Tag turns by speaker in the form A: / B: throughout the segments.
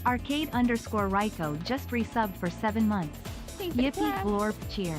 A: Arcade_Ryko just resubbed for 7 months. Yippee glorp cheer.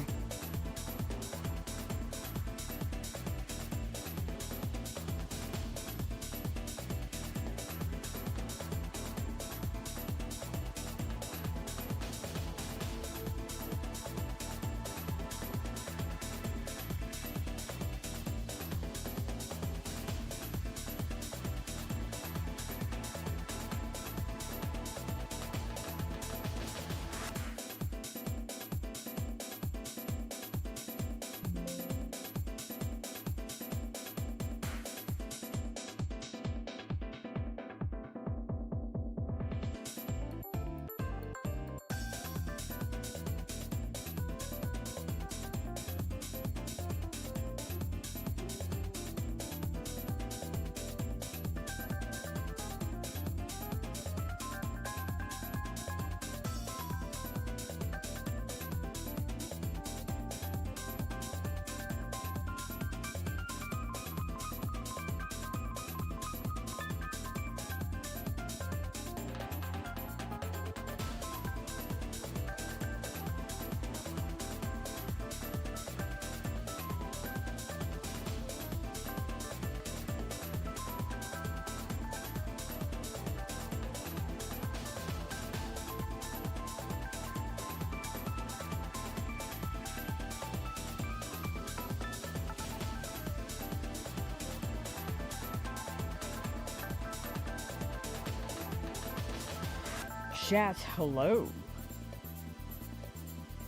B: Chat, hello.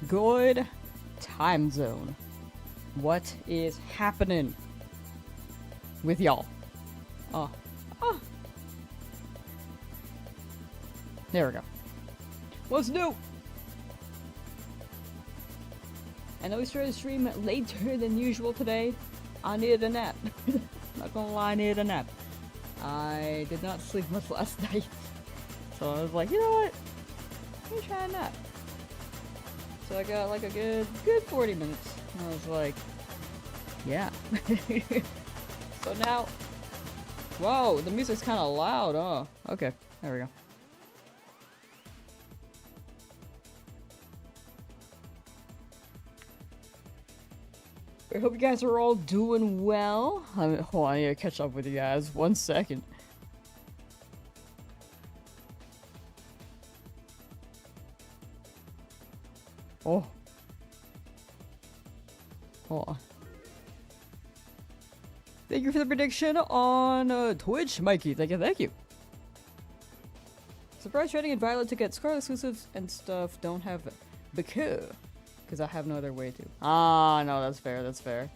B: Good time zone. What is happening with y'all? There we go. What's new? I know we started the stream later than usual today. I needed a nap. Not gonna lie, I needed a nap. I did not sleep much last night. So I was like, you know what? Let me try a nap. So I got like a good 40 minutes. And I was like, yeah. So now, whoa, the music's kind of loud. Oh, okay. There we go. I hope you guys are all doing well. Hold on, I need to catch up with you guys. 1 second. Oh. Hold on. Thank you for the prediction on Twitch, Mikey. Thank you. Surprise trading and Violet to get Scarlet exclusives and stuff don't have because I have no other way to. Ah, no, that's fair.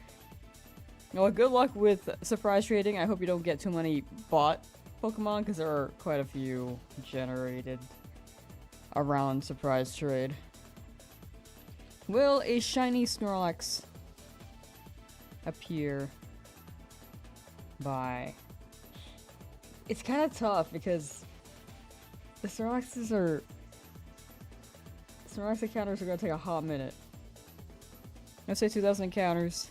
B: Well, good luck with surprise trading. I hope you don't get too many bot Pokemon because there are quite a few generated around surprise trade. Will a shiny Snorlax appear by... It's kind of tough because the Snorlax encounters are going to take a hot minute. I'd say 2,000 encounters.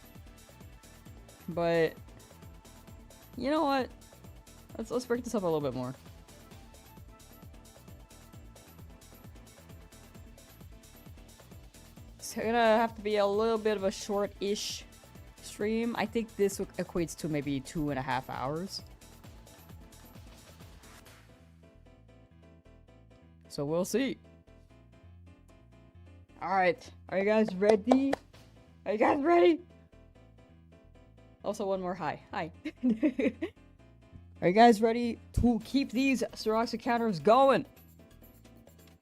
B: But you know what? Let's break this up a little bit more. It's gonna have to be a little bit of a short-ish stream. I think this equates to maybe 2.5 hours. So we'll see. Alright, are you guys ready? Are you guys ready? Also, one more hi. Hi. Are you guys ready to keep these Snorlax encounters going?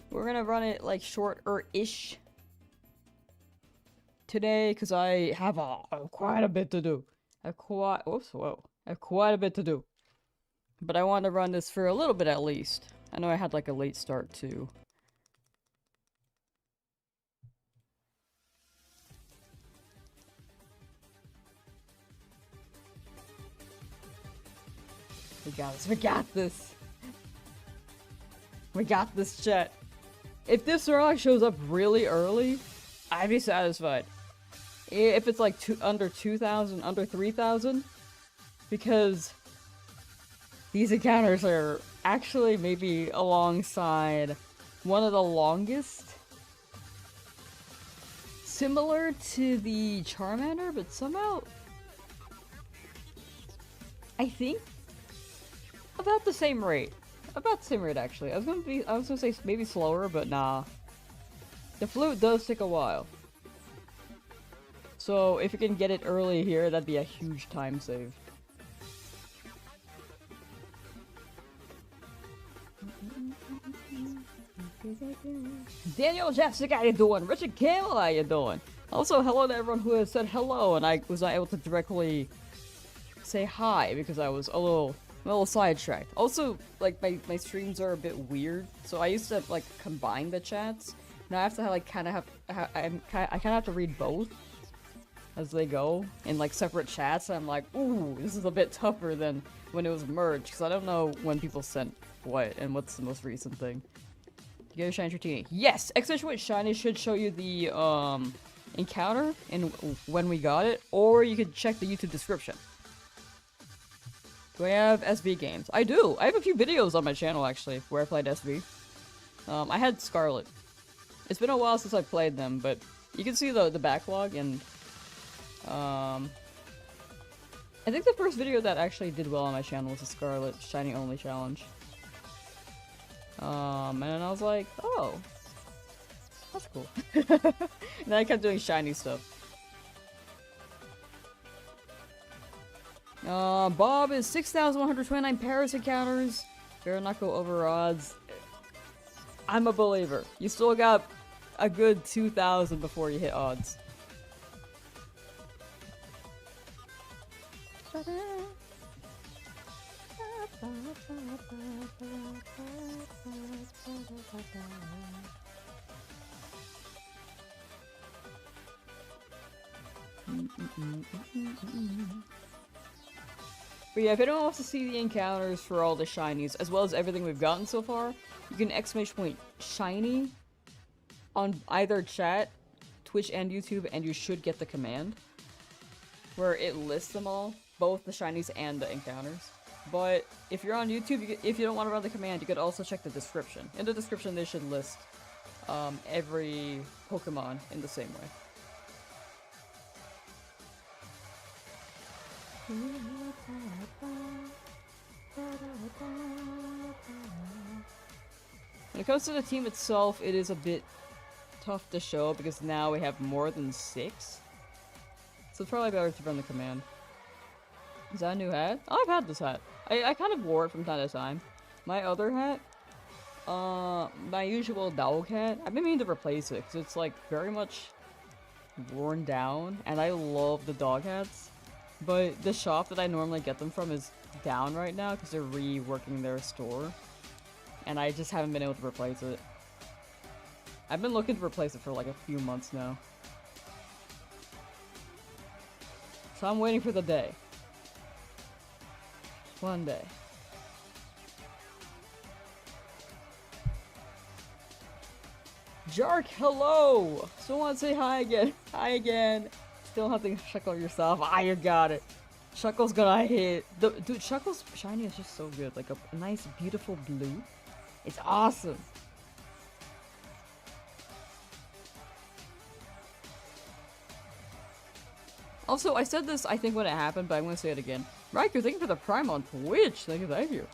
B: We're gonna run it like shorter-ish today because I have quite a bit to do. I have quite a bit to do. But I want to run this for a little bit at least. I know I had like a late start too. We got this. We got this. We got this, chat. If this Snorlax shows up really early, I'd be satisfied. If it's like under 2,000, under 3,000, because these encounters are actually maybe alongside one of the longest. Similar to the Charmander, but somehow I think about the same rate. About the same rate actually. I was gonna say maybe slower, but nah. The flute does take a while. So if you can get it early here, that'd be a huge time save. Daniel Jessica, how you doing? Richard Campbell, how you doing? Also, hello to everyone who has said hello, and I was not able to directly say hi because I was a little sidetracked. Also, like my streams are a bit weird, so I used to like combine the chats. Now I have to like kind of have to read both as they go in like separate chats. And I'm like, ooh, this is a bit tougher than when it was merged because I don't know when people sent what and what's the most recent thing. You get a shiny Dratini. Yes, Exchange Shiny should show you the encounter and when we got it, or you could check the YouTube description. Do I have SB games? I do! I have a few videos on my channel, actually, where I played SB. I had Scarlet. It's been a while since I played them, but you can see the backlog, and... I think the first video that actually did well on my channel was the Scarlet Shiny Only challenge. And then I was like, oh, that's cool. And then I kept doing shiny stuff. Bob is 6,129 Paris encounters. Better not go over odds. I'm a believer. You still got a good 2,000 before you hit odds. But yeah, if anyone wants to see the encounters for all the shinies, as well as everything we've gotten so far, you can !shiny on either chat, Twitch and YouTube, and you should get the command, where it lists them all, both the shinies and the encounters. But if you're on YouTube, if you don't want to run the command, you could also check the description. In the description, they should list every Pokemon in the same way. When it comes to the team itself, it is a bit tough to show because now we have more than 6. So it's probably better to run the command. Is that a new hat? Oh, I've had this hat. I kind of wore it from time to time. My other hat, my usual dog hat, I've been meaning to replace it because it's like very much worn down and I love the dog hats. But the shop that I normally get them from is down right now because they're reworking their store. And I just haven't been able to replace it. I've been looking to replace it for like a few months now. So I'm waiting for the day. One day. Jark, hello! Still want to say hi again. Hi again. Still have to Shuckle yourself. Ah, you got it. Shuckle's gonna hit. Dude, Shuckle's shiny is just so good. Like a nice, beautiful blue. It's awesome. Also, I said this, I think, when it happened, but I'm gonna say it again. Riker, thank you for the Prime on Twitch. Thank you, thank you.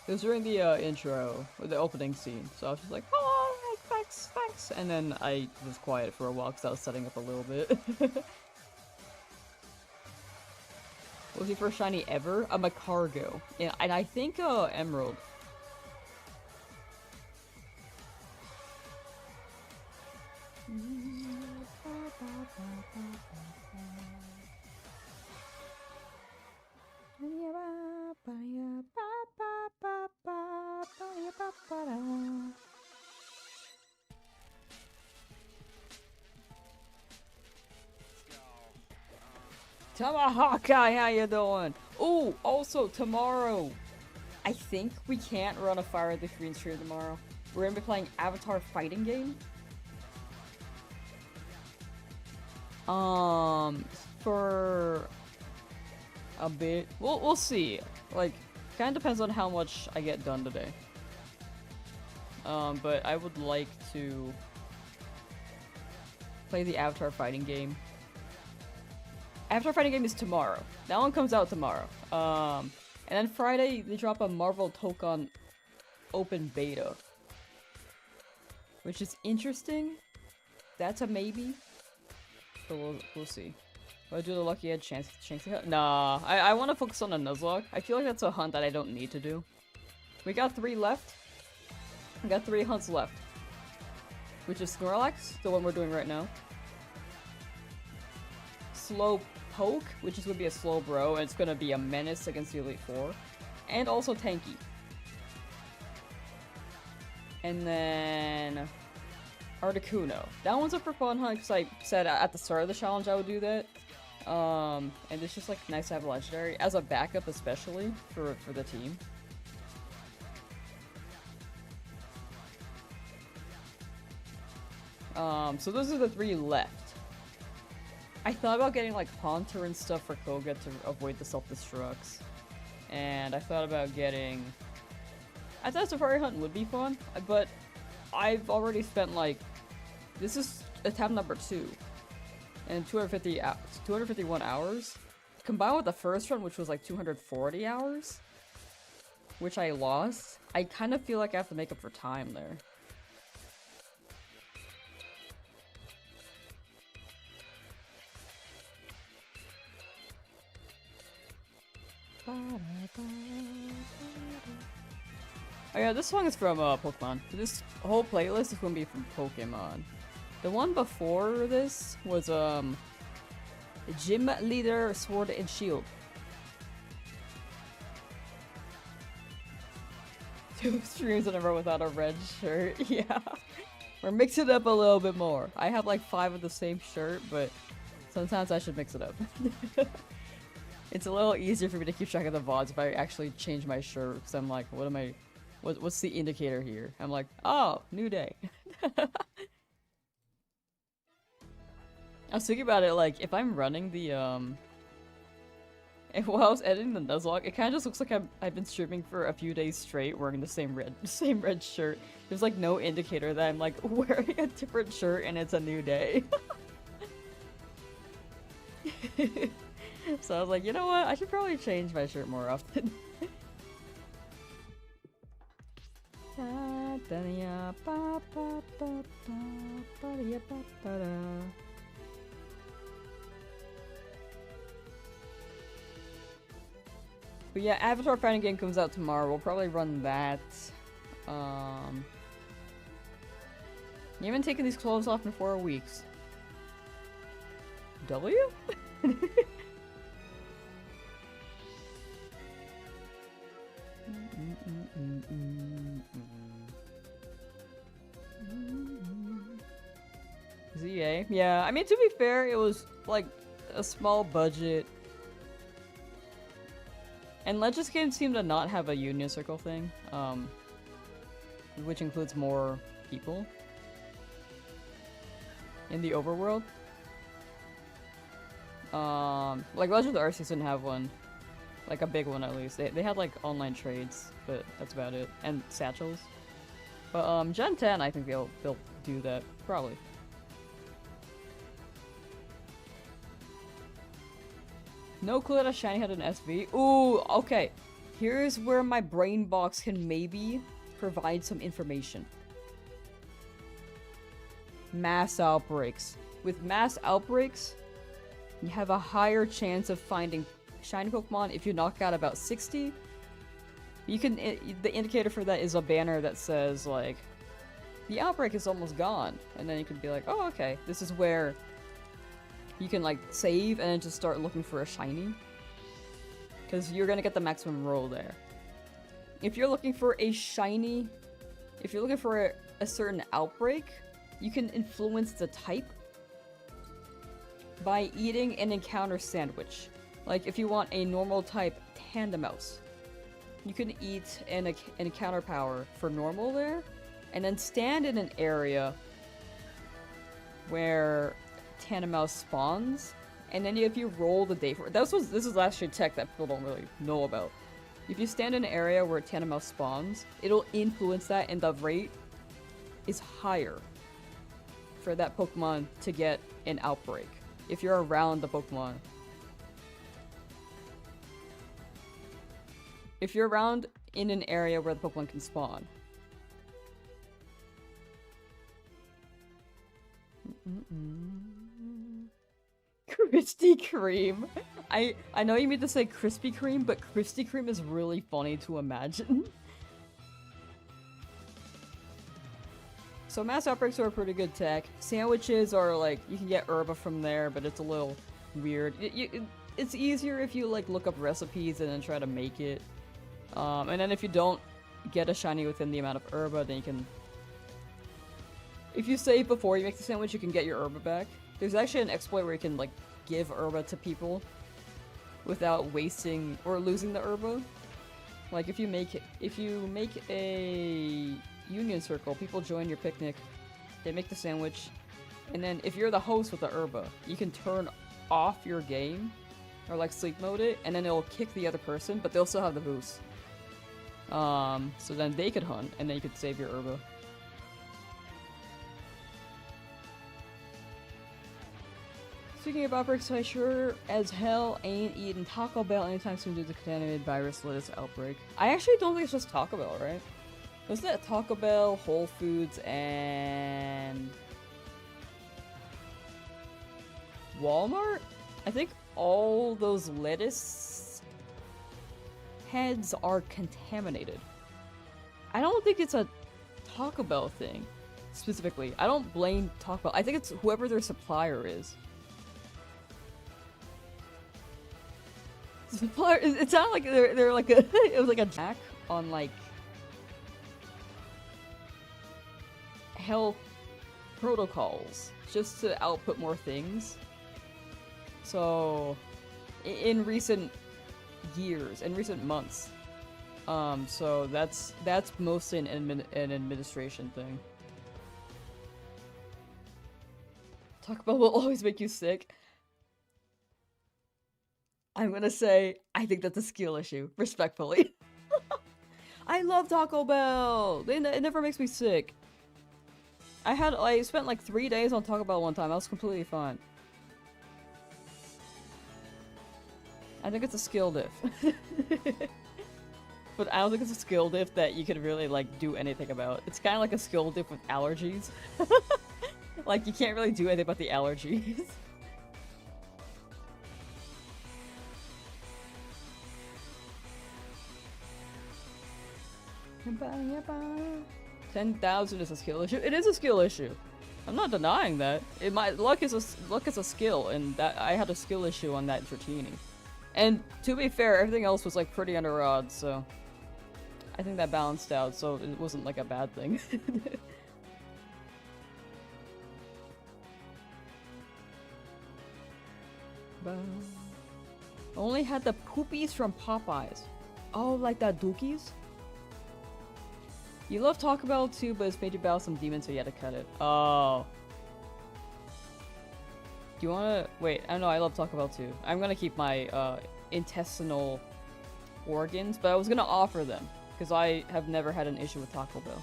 B: It was during the intro, or the opening scene, so I was just like, oh, thanks, thanks. And then I was quiet for a while because I was setting up a little bit. What was your first shiny ever? A Magikarp. Yeah, and I think Emerald. Tomahawk, how you doing? Ooh, also tomorrow, I think we can't run a FireRed stream tomorrow. We're gonna be playing Avatar fighting game. for a bit. We'll see. Like, kind of depends on how much I get done today. But I would like to play the Avatar fighting game. Avatar fighting game is tomorrow. That one comes out tomorrow. And then Friday they drop a Marvel Tokon open beta, which is interesting. That's a maybe, but we'll see. Do I do the Lucky Edge chance hunt? Nah, I want to focus on a Nuzlocke. I feel like that's a hunt that I don't need to do. We got 3 left. We got 3 hunts left, which is Snorlax, the one we're doing right now. Slow Poke, which is going to be a slow bro, and it's going to be a menace against the Elite Four, and also tanky. And then Articuno. That one's a for fun hunt because I said at the start of the challenge I would do that. And it's just like nice to have a legendary as a backup, especially for the team. So those are the 3 left. I thought about getting like Haunter and stuff for Koga to avoid the self-destructs. And I thought about getting... I thought Safari Hunt would be fun, but I've already spent like... This is attempt number 2. And 251 hours. Combined with the first run, which was like 240 hours. Which I lost. I kind of feel like I have to make up for time there. Oh yeah, this song is from Pokemon. This whole playlist is gonna be from Pokemon. The one before this was Gym Leader Sword and Shield. 2 streams in a row without a red shirt. Yeah, we're mixing it up a little bit more. I have like 5 of the same shirt, but sometimes I should mix it up. It's a little easier for me to keep track of the VODs if I actually change my shirt, because I'm like, what's the indicator here? I'm like, oh, new day. I was thinking about it, like, if I'm running the, while I was editing the Nuzlocke, it kind of just looks like I've been streaming for a few days straight wearing the same red shirt. There's like no indicator that I'm like wearing a different shirt and it's a new day. So I was like, you know what? I should probably change my shirt more often. But yeah, Avatar fighting game comes out tomorrow. We'll probably run that. You haven't taken these clothes off in 4 weeks. W? ZA? Yeah, I mean, to be fair, it was like a small budget. And Legends games seem to not have a Union Circle thing, which includes more people in the overworld. Like Legends Arceus didn't have one. Like a big one at least. They had like online trades, but that's about it. And satchels. But Gen 10 I think they'll do that. Probably. No clue that a shiny had an SV. Ooh, okay. Here's where my brain box can maybe provide some information. Mass outbreaks. With mass outbreaks, you have a higher chance of finding shiny Pokemon if you knock out about 60. You can, the indicator for that is a banner that says like, the outbreak is almost gone. And then you can be like, oh okay, this is where you can like save and then just start looking for a shiny. Because you're gonna get the maximum roll there. If you're looking for a shiny, if you're looking for a certain outbreak, you can influence the type by eating an encounter sandwich. Like if you want a normal type Tandemaus, you can eat an encounter power for normal there, and then stand in an area where Tandemaus spawns, And then if you roll the day for it, this is actually tech that people don't really know about. If you stand in an area where a Tandemaus spawns, it'll influence that, and the rate is higher for that Pokemon to get an outbreak if you're around the Pokemon. If you're around in an area where the Pokemon can spawn. Krispy Kreme. I know you mean to say Krispy Kreme, but Krispy Kreme is really funny to imagine. So mass outbreaks are a pretty good tech. Sandwiches are like, you can get herba from there, but it's a little weird. It's easier if you like look up recipes and then try to make it. And then if you don't get a shiny within the amount of herba, then you can... If you save before you make the sandwich, you can get your herba back. There's actually an exploit where you can like give herba to people without wasting or losing the herba. Like if you make a union circle, people join your picnic, they make the sandwich, and then if you're the host with the herba, you can turn off your game or like sleep mode it, and then it'll kick the other person, but they'll still have the boost. So then they could hunt, and then you could save your herba. Speaking of outbreaks, I sure as hell ain't eating Taco Bell anytime soon due to the contaminated virus lettuce outbreak. I actually don't think it's just Taco Bell, right? Wasn't it Taco Bell, Whole Foods, and Walmart? I think all those lettuce heads are contaminated. I don't think it's a Taco Bell thing, specifically. I don't blame Taco Bell. I think it's whoever their supplier is. Supplier, it sounded like they're like a, it was like a jack on like health protocols just to output more things. So in recent years, in recent months, so that's mostly an administration thing. Taco Bell will always make you sick. I'm gonna say, I think that's a skill issue, respectfully. I love Taco Bell! It never makes me sick. I spent like 3 days on Taco Bell one time, I was completely fine. I think it's a skill diff. But I don't think it's a skill diff that you could really like do anything about. It's kind of like a skill diff with allergies. Like you can't really do anything about the allergies. $10,000 is a skill issue. It is a skill issue. I'm not denying that. Luck is a skill, and that I had a skill issue on that Dratini. And to be fair, everything else was like pretty under odds, so I think that balanced out. So it wasn't like a bad thing. Only had the poopies from Popeyes. Oh, like that dookies? You love Taco Bell too, but it's made you battle some demons, so you had to cut it. Oh. Do you wanna... Wait, I know I love Taco Bell too. I'm gonna keep my intestinal organs, but I was gonna offer them, because I have never had an issue with Taco Bell.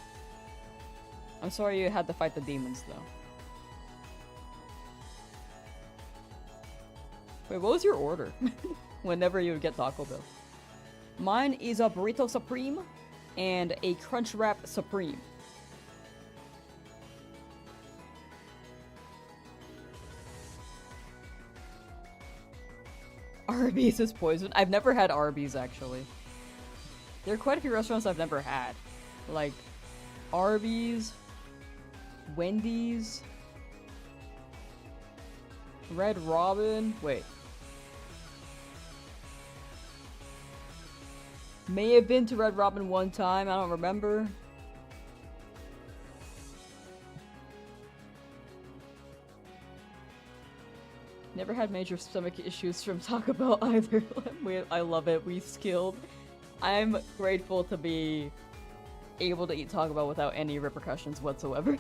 B: I'm sorry you had to fight the demons though. Wait, what was your order? Whenever you would get Taco Bell. Mine is a Burrito Supreme and a Crunch Wrap Supreme. Arby's is poison. I've never had Arby's actually. There are quite a few restaurants I've never had. Like Arby's, Wendy's, Red Robin. Wait. May have been to Red Robin one time, I don't remember. Never had major stomach issues from Taco Bell either. I love it, we skilled. I'm grateful to be able to eat Taco Bell without any repercussions whatsoever.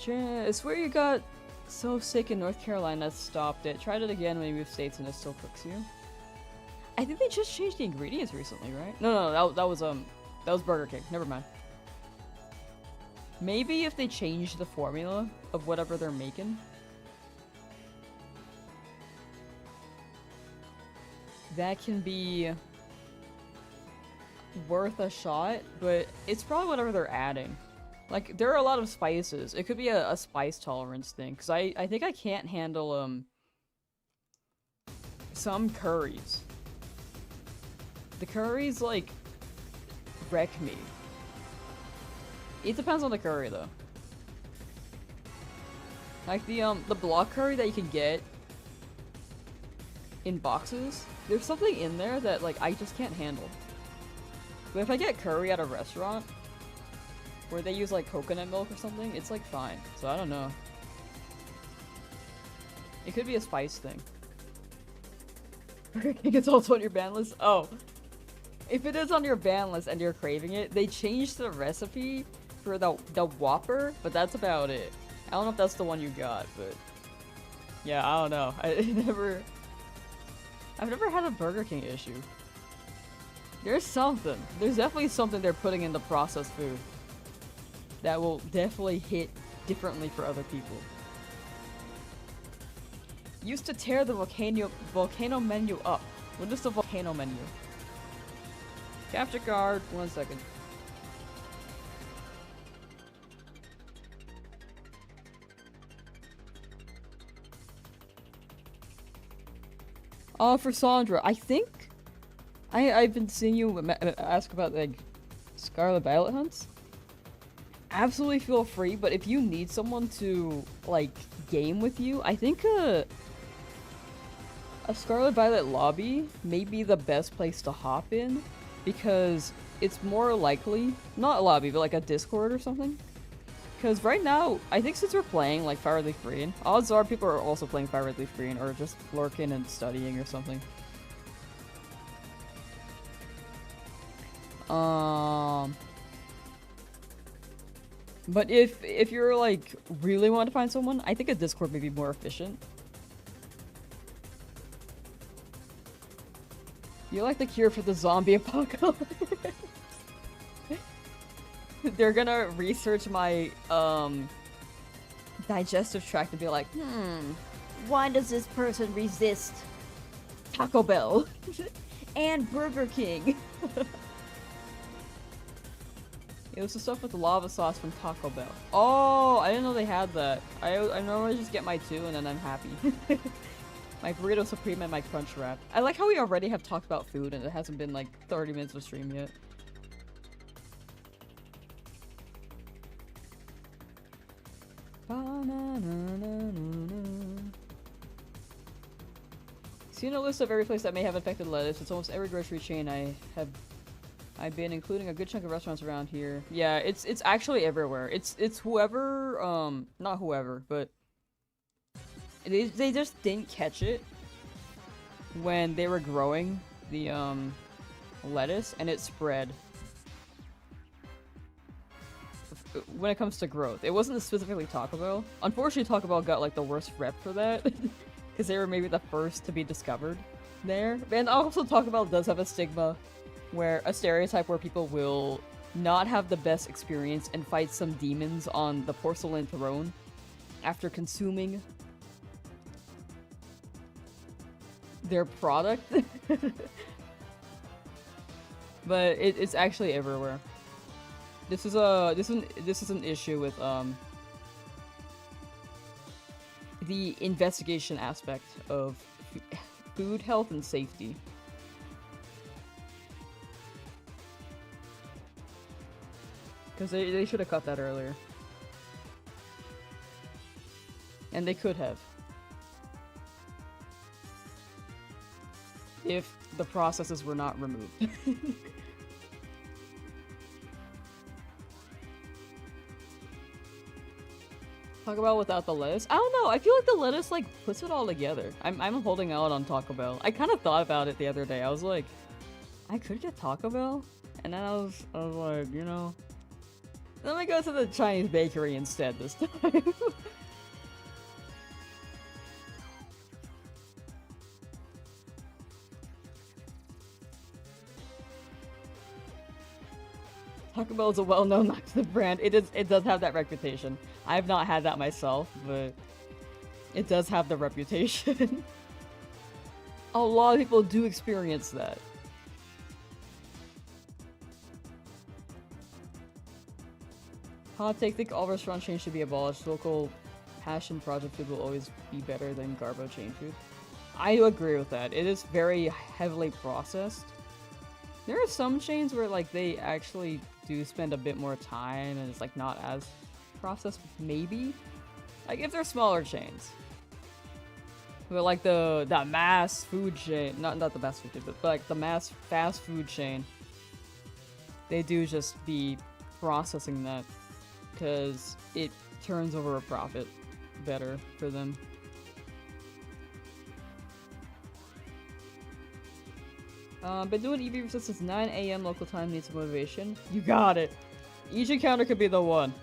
B: I swear you got so sick in North Carolina that stopped it. Tried it again when you moved states and it still cooks you. I think they just changed the ingredients recently, right? No, that was Burger King. Never mind. Maybe if they change the formula of whatever they're making, that can be worth a shot, but it's probably whatever they're adding. Like, there are a lot of spices. It could be a spice tolerance thing, because I think I can't handle, some curries. The curries, like, wreck me. It depends on the curry, though. Like, the block curry that you can get in boxes, there's something in there that, like, I just can't handle. But if I get curry at a restaurant, where they use, like, coconut milk or something, it's, like, fine. So, I don't know. It could be a spice thing. Burger King is also on your ban list? Oh. If it is on your ban list and you're craving it, they changed the recipe for the Whopper, but that's about it. I don't know if that's the one you got, but... yeah, I don't know. I've never had a Burger King issue. There's something. There's definitely something they're putting in the processed food that will definitely hit differently for other people. Used to tear the volcano menu up. What is the volcano menu? Capture card. 1 second. For Sandra, I think I've been seeing you ask about, like, Scarlet Violet hunts. Absolutely feel free, but if you need someone to, like, game with you, I think a Scarlet Violet lobby may be the best place to hop in, because it's more likely, not a lobby, but like a Discord or something. Because right now, I think since we're playing, like, FireRed LeafGreen, odds are people are also playing FireRed LeafGreen, or just lurking and studying or something. But if you're, like, really want to find someone, I think a Discord may be more efficient. You're like the cure for the zombie apocalypse. They're gonna research my, digestive tract and be like, why does this person resist Taco Bell and Burger King? It was the stuff with the lava sauce from Taco Bell. Oh, I didn't know they had that. I normally just get my 2 and then I'm happy. My Burrito Supreme and my Crunch Wrap. I like how we already have talked about food and it hasn't been like 30 minutes of stream yet. Seen a list of every place that may have infected lettuce. It's almost every grocery chain I've been, including a good chunk of restaurants around here. Yeah, it's actually everywhere. It's whoever, not whoever, but they just didn't catch it when they were growing the lettuce, and it spread. When it comes to growth, it wasn't specifically Taco Bell. Unfortunately, Taco Bell got like the worst rep for that because they were maybe the first to be discovered there. And also, Taco Bell does have a stigma, where a stereotype where people will not have the best experience and fight some demons on the porcelain throne after consuming their product. But it's actually everywhere. This is an issue with the investigation aspect of food health and safety. Because they should have cut that earlier. And they could have. If the processes were not removed. Taco Bell without the lettuce? I don't know, I feel like the lettuce, like, puts it all together. I'm holding out on Taco Bell. I kind of thought about it the other day. I was like, I could get Taco Bell? And then I was like, you know... Let me go to the Chinese bakery instead this time. Taco Bell is a well-known laxative brand. It does have that reputation. I've not had that myself, but it does have the reputation. A lot of people do experience that. Hot take, think all restaurant chains should be abolished. Local passion project food will always be better than Garbo chain food. I agree with that. It is very heavily processed. There are some chains where like they actually do spend a bit more time and it's like not as processed, maybe? Like if they're smaller chains. But like that mass food chain, not the mass food chain, but like the mass fast food chain, they do just be processing that because it turns over a profit better for them. Been doing Eevee since 9 AM local time, needs some motivation. You got it! Each encounter could be the one.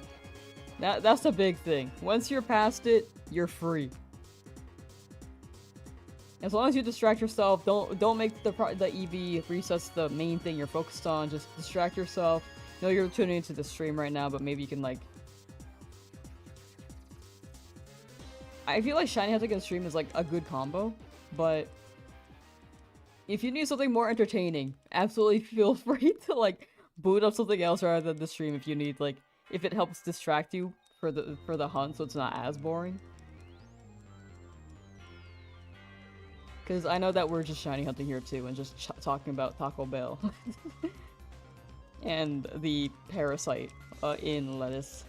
B: That's the big thing. Once you're past it, you're free. As long as you distract yourself, don't make the Eevee resets the main thing you're focused on. Just distract yourself. I know you're tuning into the stream right now, but maybe you can like... I feel like Shiny Hunting in the stream is like a good combo, but if you need something more entertaining, absolutely feel free to like boot up something else rather than the stream if you need like if it helps distract you for the hunt so it's not as boring. Because I know that we're just shiny hunting here too and just talking about Taco Bell. And the parasite in lettuce.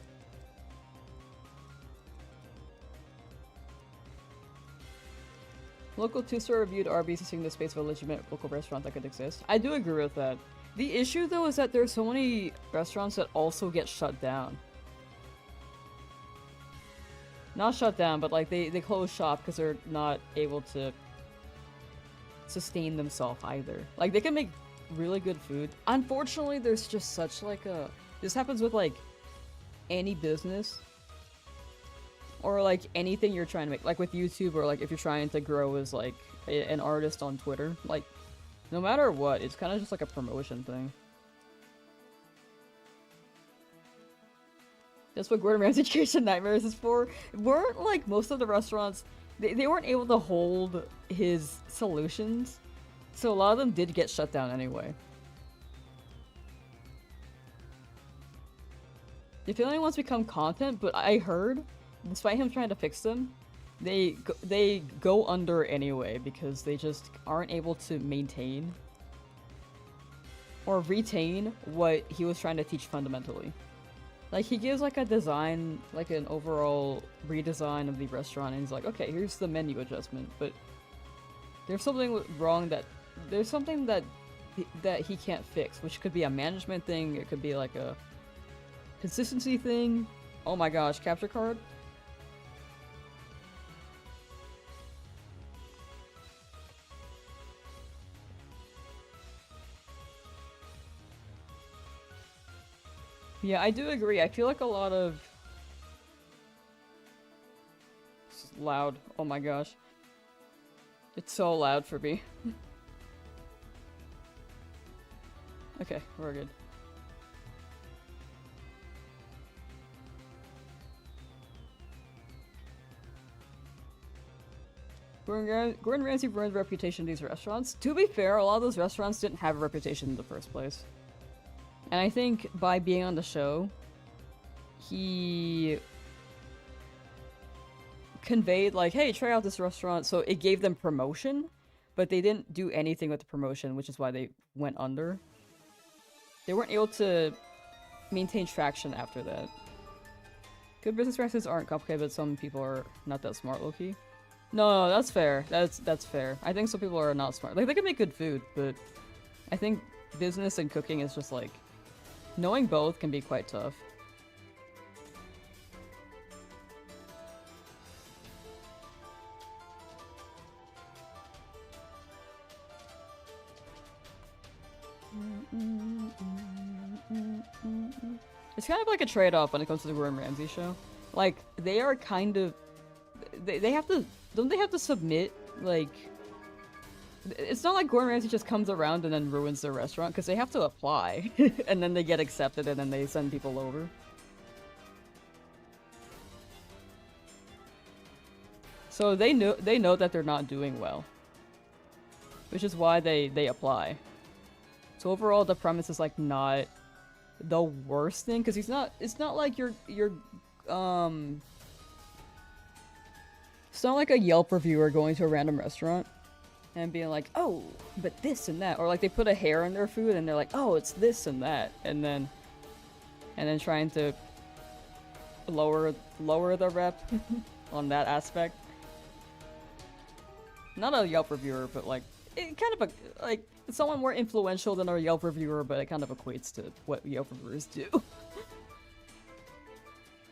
B: Local 2-star reviewed Arby's is seeing the space of a legitimate local restaurant that could exist. I do agree with that. The issue though is that there's so many restaurants that also get shut down. Not shut down, but like they close shop because they're not able to sustain themselves either. Like they can make really good food. Unfortunately, there's just such like a... This happens with like any business. Or like anything you're trying to make. Like with YouTube or like if you're trying to grow as like an artist on Twitter. Like no matter what, it's kind of just like a promotion thing. That's what Gordon Ramsay Kitchen Nightmares is for. Weren't like most of the restaurants, they weren't able to hold his solutions. So a lot of them did get shut down anyway. The feeling wants to become content, but I heard, despite him trying to fix them, they go under anyway because they just aren't able to maintain or retain what he was trying to teach fundamentally. Like, he gives like a design, like an overall redesign of the restaurant, and he's like, okay, here's the menu adjustment, but there's something wrong there's something that he can't fix, which could be a management thing, it could be like a consistency thing. Oh my gosh, capture card? Yeah, I do agree. I feel like a lot of... It's loud. Oh my gosh. It's so loud for me. Okay, we're good. Gordon Ramsay ruined the reputation of these restaurants. To be fair, a lot of those restaurants didn't have a reputation in the first place. And I think by being on the show, he conveyed like, hey, try out this restaurant. So it gave them promotion, but they didn't do anything with the promotion, which is why they went under. They weren't able to maintain traction after that. Good business practices aren't complicated, but some people are not that smart, low-key. No, that's fair. That's fair. I think some people are not smart. Like, they can make good food, but I think business and cooking is just like... Knowing both can be quite tough. It's kind of like a trade-off when it comes to the Gordon Ramsay show. Like, they are kind of... They have to... Don't they have to submit, like... It's not like Gordon Ramsay just comes around and then ruins their restaurant, because they have to apply. And then they get accepted and then they send people over. So they know that they're not doing well. Which is why they apply. So overall, the premise is like not the worst thing, because it's not like it's not like a Yelp reviewer going to a random restaurant and being like, oh, but this and that, or like they put a hair in their food and they're like, oh, it's this and that, and then trying to lower the rep on that aspect. Not a Yelp reviewer, but like it kind of like someone more influential than a Yelp reviewer, but it kind of equates to what Yelp reviewers do.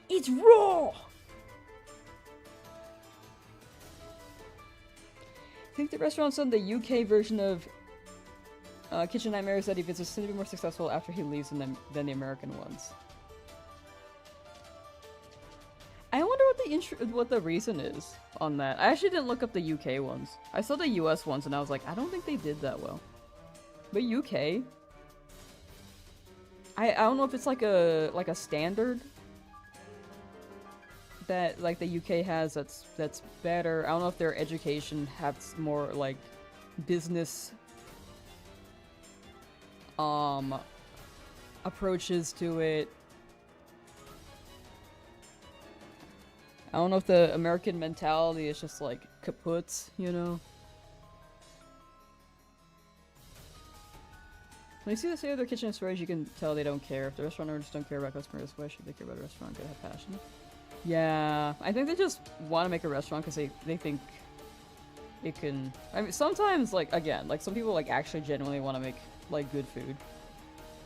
B: It's raw! I think the restaurants on the UK version of Kitchen Nightmares that he visits tend to be more successful after he leaves than the American ones. I wonder what the reason is on that. I actually didn't look up the UK ones. I saw the US ones and I was like, I don't think they did that well. But UK, I don't know if it's like a standard that like the UK has that's better. I don't know if their education has more like business approaches to it. I don't know if the American mentality is just like kaput, you know? When you see the state of their kitchen storage, you can tell they don't care. If the restaurant owners don't care about customers, why should they care about a restaurant? They have passion. Yeah, I think they just want to make a restaurant because they think it can... I mean, sometimes, like, again, like, some people, like, actually genuinely want to make, like, good food.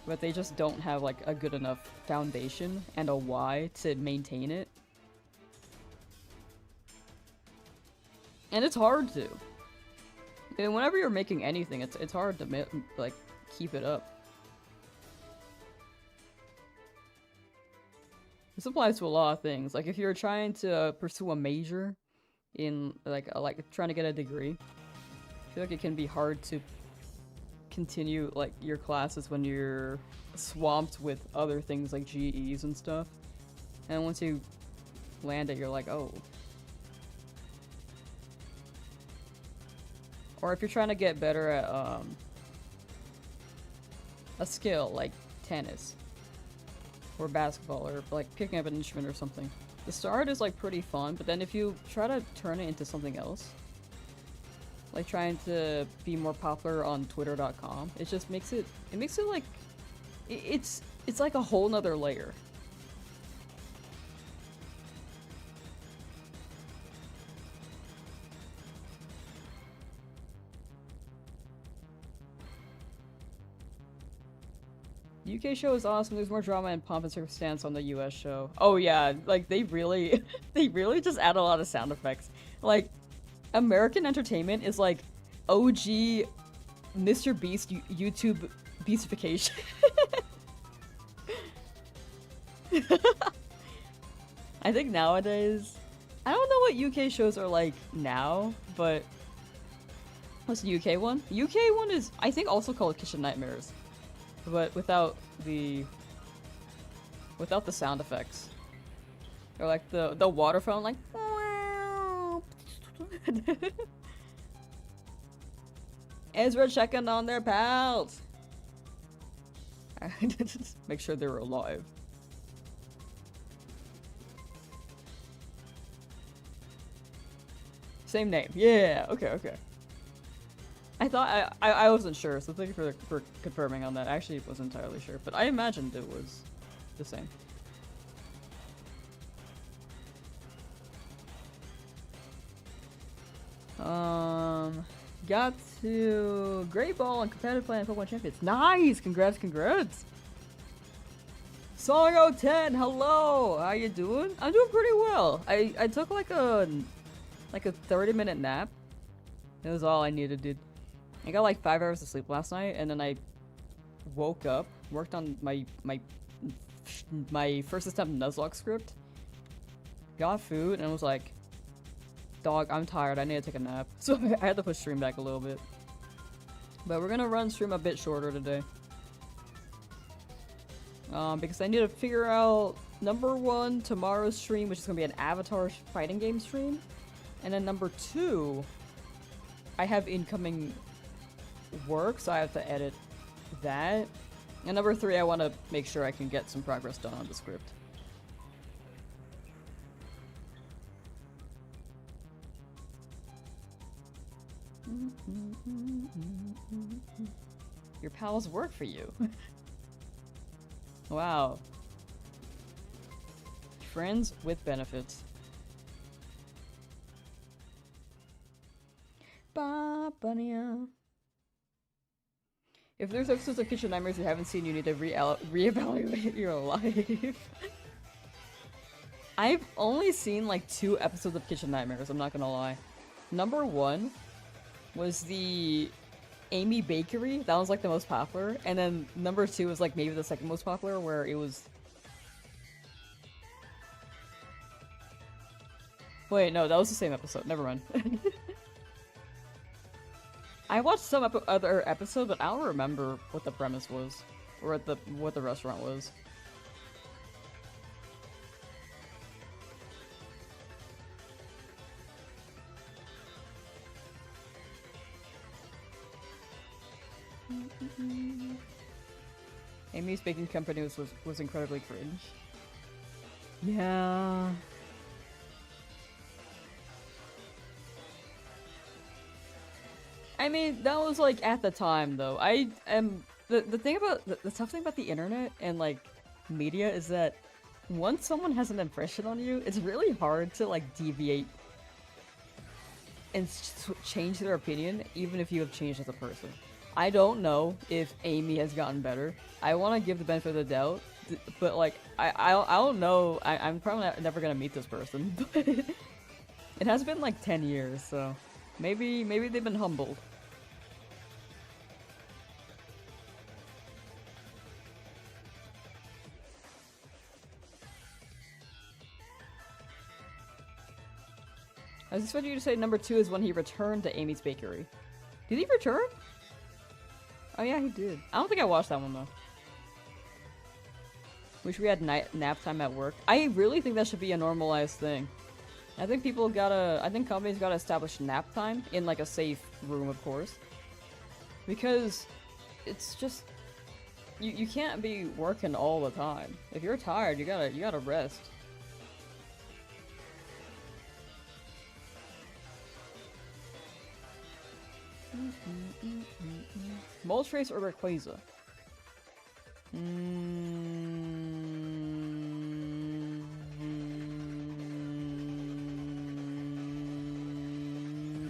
B: But they just don't have, like, a good enough foundation and a why to maintain it. And it's hard to. And whenever you're making anything, it's hard to like keep it up. This applies to a lot of things. Like if you're trying to pursue a major in like trying to get a degree, I feel like it can be hard to continue like your classes when you're swamped with other things like GEs and stuff. And once you land it, you're like, oh. Or if you're trying to get better at a skill like tennis or basketball or like picking up an instrument or something, the start is like pretty fun, but then if you try to turn it into something else, like trying to be more popular on Twitter.com, it just makes it like it's like a whole nother layer. UK show is awesome. There's more drama and pomp and circumstance on the US show. Oh yeah, like they really just add a lot of sound effects. Like American entertainment is like OG Mr. Beast YouTube beastification. I think nowadays, I don't know what UK shows are like now, but what's the UK one? The UK one is, I think, also called Kitchen Nightmares. But without the sound effects, or like the water phone, like. Ezra checking on their pals. Make sure they're alive. Same name. Yeah. Okay. I thought I wasn't sure, so thank you for confirming on that. I actually wasn't entirely sure, but I imagined it was the same. Got to Great Ball and competitive play and Pokemon Champions. Nice! Congrats! Songo 10, hello! How you doing? I'm doing pretty well. I took like a 30-minute nap. It was all I needed, dude. I got like 5 hours of sleep last night, and then I woke up, worked on my my first attempt Nuzlocke script. Got food and was like, dog, I'm tired, I need to take a nap. So I had to push stream back a little bit. But we're gonna run stream a bit shorter today. Because I need to figure out number 1, tomorrow's stream, which is gonna be an Avatar fighting game stream. And then number 2, I have incoming work, so I have to edit that. And number 3, I want to make sure I can get some progress done on the script. Your pals work for you. Wow. Friends with benefits. Ba-ba-nia. If there's episodes of Kitchen Nightmares you haven't seen, you need to reevaluate your life. I've only seen like 2 episodes of Kitchen Nightmares, I'm not gonna lie. Number 1 was the Amy Bakery, that was like the most popular, and then number 2 was like maybe the second most popular, where it was... Wait, no, that was the same episode, never mind. I watched some other episode, but I don't remember what the premise was, or what the restaurant was. Amy's baking company was incredibly cringe. Yeah. I mean, that was like at the time though. I am the thing about the tough thing about the internet and like media is that once someone has an impression on you, it's really hard to like deviate and change their opinion, even if you have changed as a person. I don't know if Amy has gotten better. I want to give the benefit of the doubt, but like I don't know. I'm probably never gonna meet this person. But it has been like 10 years, so maybe they've been humbled. I was expecting you to say number 2 is when he returned to Amy's Bakery. Did he return? Oh yeah, he did. I don't think I watched that one though. Wish we had nap time at work. I really think that should be a normalized thing. I think companies gotta establish nap time in like a safe room, of course. Because it's just you can't be working all the time. If you're tired, you gotta rest. Moltres or Rayquaza?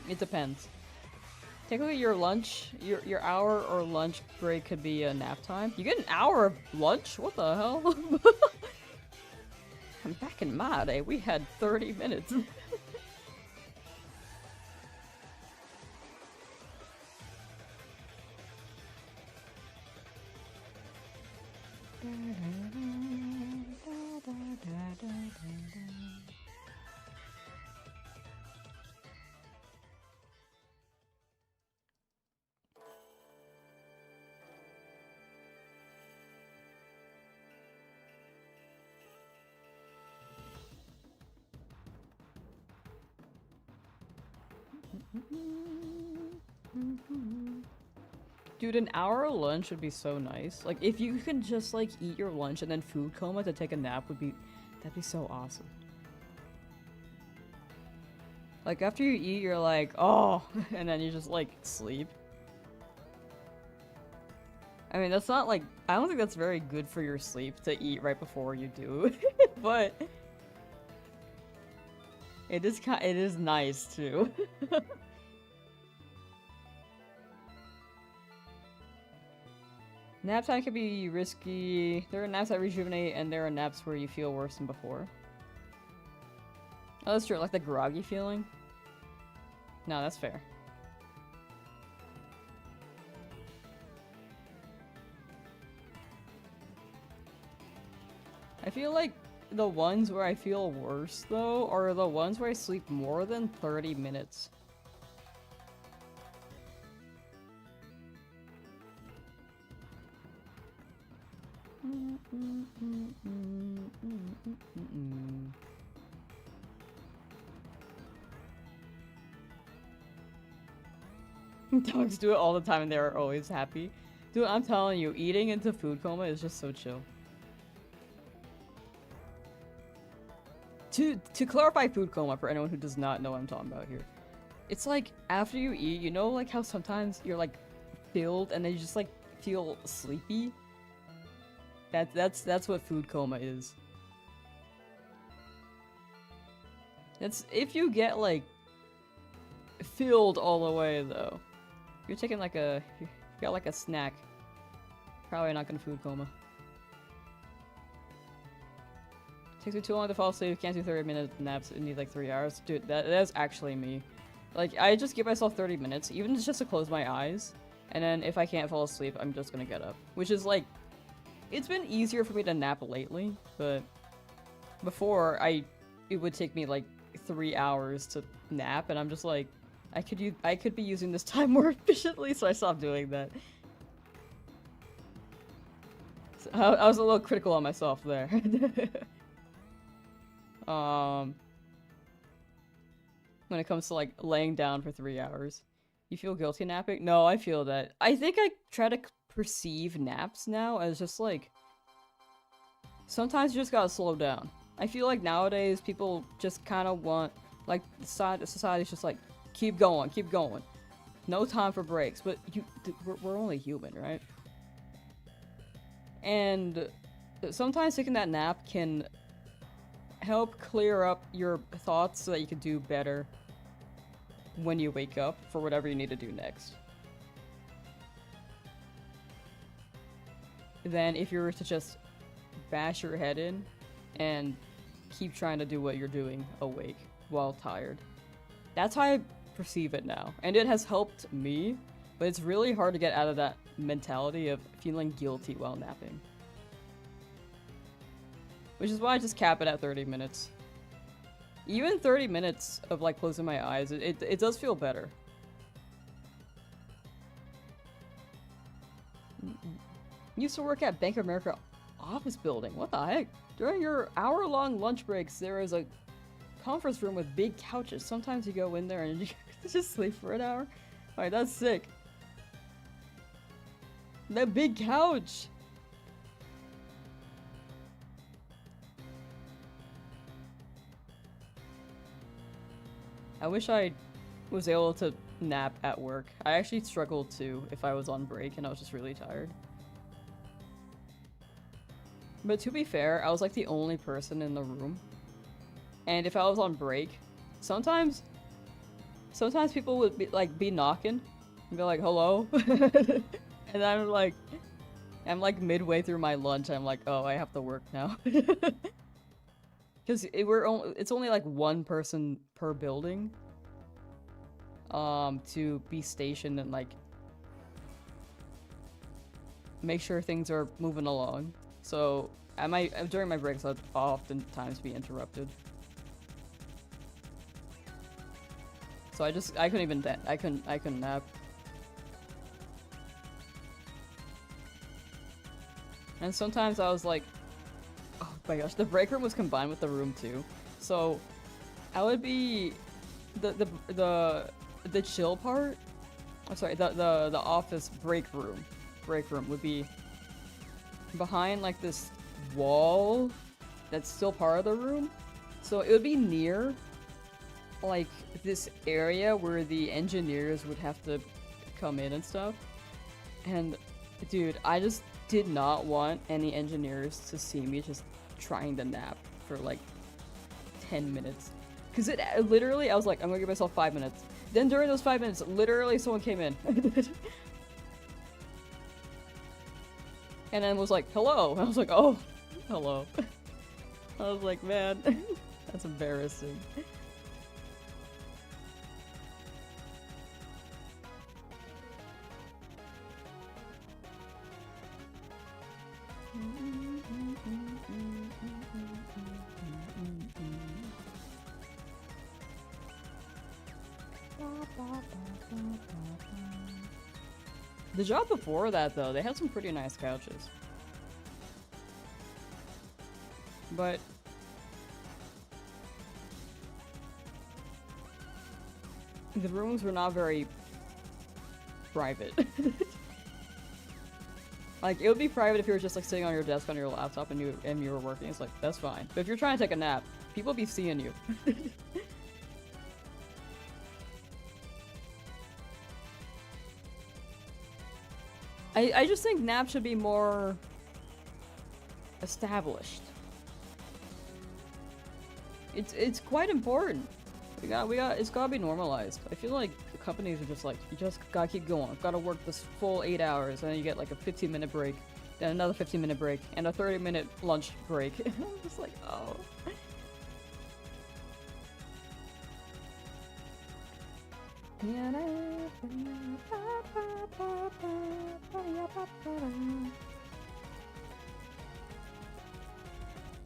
B: It depends. Technically your lunch, your hour or lunch break could be a nap time. You get an hour of lunch? What the hell? Back in my day, we had 30 minutes. Dude, an hour of lunch would be so nice. Like, if you can just, like, eat your lunch and then food coma to take a nap that'd be so awesome. Like, after you eat, you're like, oh, and then you just, like, sleep. I mean, that's not, like, I don't think that's very good for your sleep to eat right before you do, but it is nice, too. Nap time can be risky. There are naps that rejuvenate, and there are naps where you feel worse than before. Oh, that's true. Like the groggy feeling? No, that's fair. feel like the ones where I feel worse, though, are the ones where I sleep more than 30 minutes. Dogs do it all the time and they're always happy. Dude, I'm telling you, eating into food coma is just so chill. To clarify food coma for anyone who does not know what I'm talking about here. It's like after you eat, you know like how sometimes you're like filled and then you just like feel sleepy? That's what food coma is. That's if you get like filled all the way though. If you're taking like you got like a snack. Probably not gonna food coma. Takes me too long to fall asleep, can't do 30-minute naps, it needs like 3 hours. Dude, that's actually me. Like, I just give myself 30 minutes, even just to close my eyes, and then if I can't fall asleep, I'm just gonna get up. Which is like, it's been easier for me to nap lately, but before, it would take me like 3 hours to nap, and I'm just like, I could be using this time more efficiently, so I stopped doing that. So I was a little critical on myself there. When it comes to like laying down for 3 hours. You feel guilty napping? No, I feel that. I think I try to perceive naps now as just like, sometimes you just gotta slow down. I feel like nowadays people just kind of want, like, society's just like, keep going, keep going. No time for breaks, but we're only human, right? And sometimes taking that nap can help clear up your thoughts so that you can do better when you wake up for whatever you need to do next. Then if you were to just bash your head in and keep trying to do what you're doing awake while tired. That's how I perceive it now. And it has helped me, but it's really hard to get out of that mentality of feeling guilty while napping. Which is why I just cap it at 30 minutes. Even 30 minutes of like closing my eyes, it does feel better. Used to work at Bank of America office building. What the heck? During your hour-long lunch breaks, there is a conference room with big couches. Sometimes you go in there and you just sleep for an hour. Alright, that's sick. That big couch! I wish I was able to nap at work. I actually struggled to if I was on break and I was just really tired. But to be fair, I was like the only person in the room. And if I was on break, sometimes people would be knocking and be like, hello? And I'm like midway through my lunch, I'm like, oh, I have to work now. Because it's only like one person per building to be stationed and like make sure things are moving along. So during my breaks I'd oftentimes be interrupted. So I couldn't nap. And sometimes I was like, oh my gosh, the break room was combined with the room too. So I would be the chill part. I'm sorry, the office break room would be behind like this wall that's still part of the room. So it would be near like this area where the engineers would have to come in and stuff. And dude, I just did not want any engineers to see me just trying to nap for like 10 minutes. Because literally, I was like, I'm gonna give myself 5 minutes. Then during those 5 minutes, literally someone came in. And then was like, hello. I was like, oh, hello. I was like, man, that's embarrassing. The job before that, though, they had some pretty nice couches. But the rooms were not very private. Like, it would be private if you were just like sitting on your desk on your laptop and you were working. It's like, that's fine. But if you're trying to take a nap, people be seeing you. I just think naps should be more established. It's quite important. It's gotta be normalized. I feel like companies are just like, you just gotta keep going. Gotta work this full 8 hours, and then you get like a 15-minute break, then another 15-minute break, and a 30-minute lunch break. And I'm just like, oh.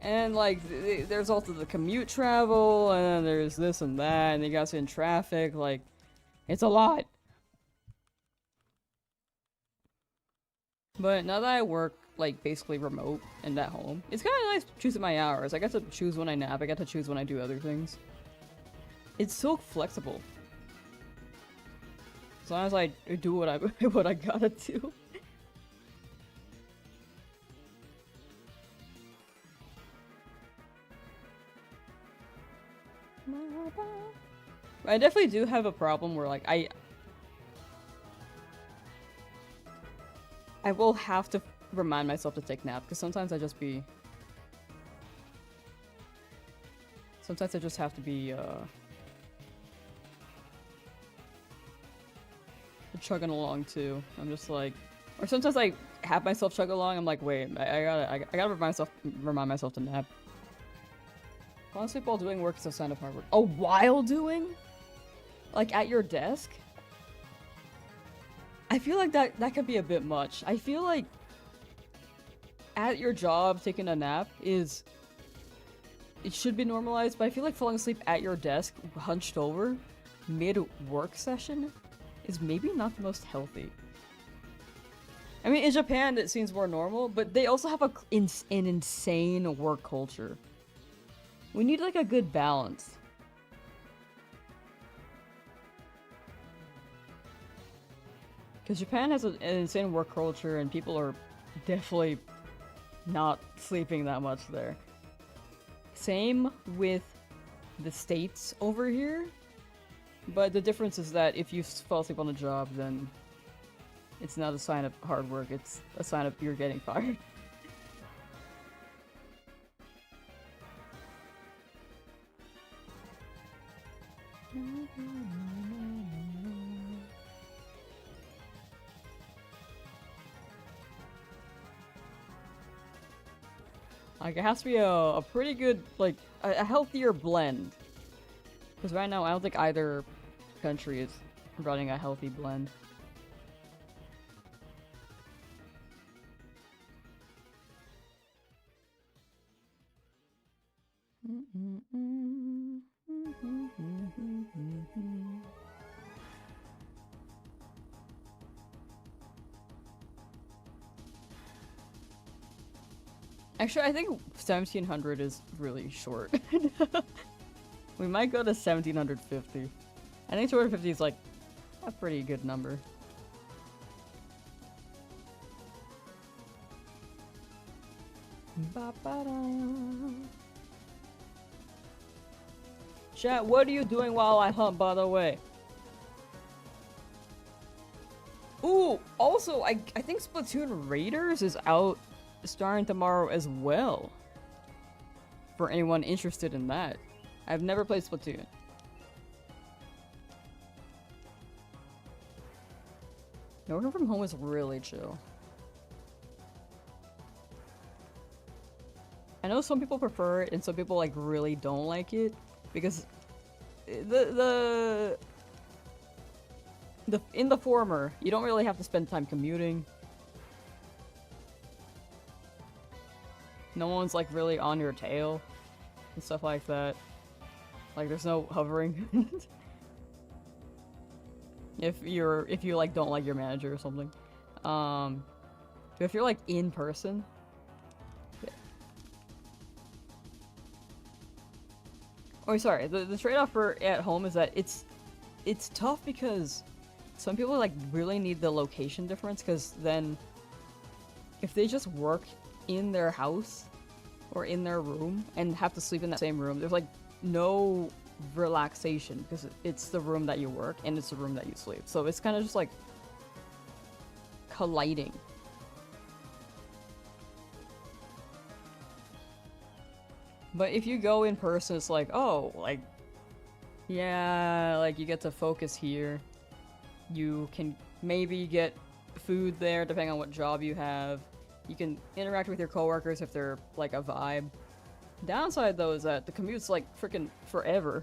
B: And like, there's also the commute travel, and then there's this and that, and you guys in traffic, like, it's a lot. But now that I work, like, basically remote and at home, it's kind of nice choosing my hours. I get to choose when I nap, I get to choose when I do other things. It's so flexible. As long as I do what I gotta do. I definitely do have a problem where, like, I will have to remind myself to take naps, because sometimes I just have to be, chugging along too. I'm just like, or sometimes I have myself chug along, I'm like, wait, I gotta remind myself to nap. Honestly, while doing work is a sign of hard work. Oh, while doing? Like, at your desk? I feel like that could be a bit much. I feel like at your job, taking a nap it should be normalized, but I feel like falling asleep at your desk, hunched over, mid-work session, is maybe not the most healthy. I mean, in Japan, it seems more normal, but they also have an insane work culture. We need, like, a good balance. Because Japan has an insane work culture, and people are definitely not sleeping that much there. Same with the States over here. But the difference is that if you fall asleep on the job, then it's not a sign of hard work, it's a sign of you're getting fired. Like, it has to be a pretty good, like, a healthier blend. Because right now, I don't think either country is running a healthy blend. Actually, I think 1700 is really short. We might go to 1750. I think 250 is like a pretty good number. Chat, what are you doing while I hunt, by the way? Ooh, also, I think Splatoon Raiders is out starting tomorrow as well. For anyone interested in that. I've never played Splatoon. Working from home is really chill. I know some people prefer it and some people like really don't like it because in the former, you don't really have to spend time commuting. No one's like really on your tail and stuff like that. Like there's no hovering. If you like don't like your manager or something. If you're like in person. Oh, sorry. The trade-off for at home is that it's tough because some people like really need the location difference, because then if they just work in their house or in their room and have to sleep in that same room, there's like no relaxation because it's the room that you work and it's the room that you sleep. So it's kind of just like colliding. But if you go in person, it's like, oh, like, yeah, like you get to focus here. You can maybe get food there depending on what job you have. You can interact with your coworkers if they're like a vibe. Downside though is that the commute's like freaking forever.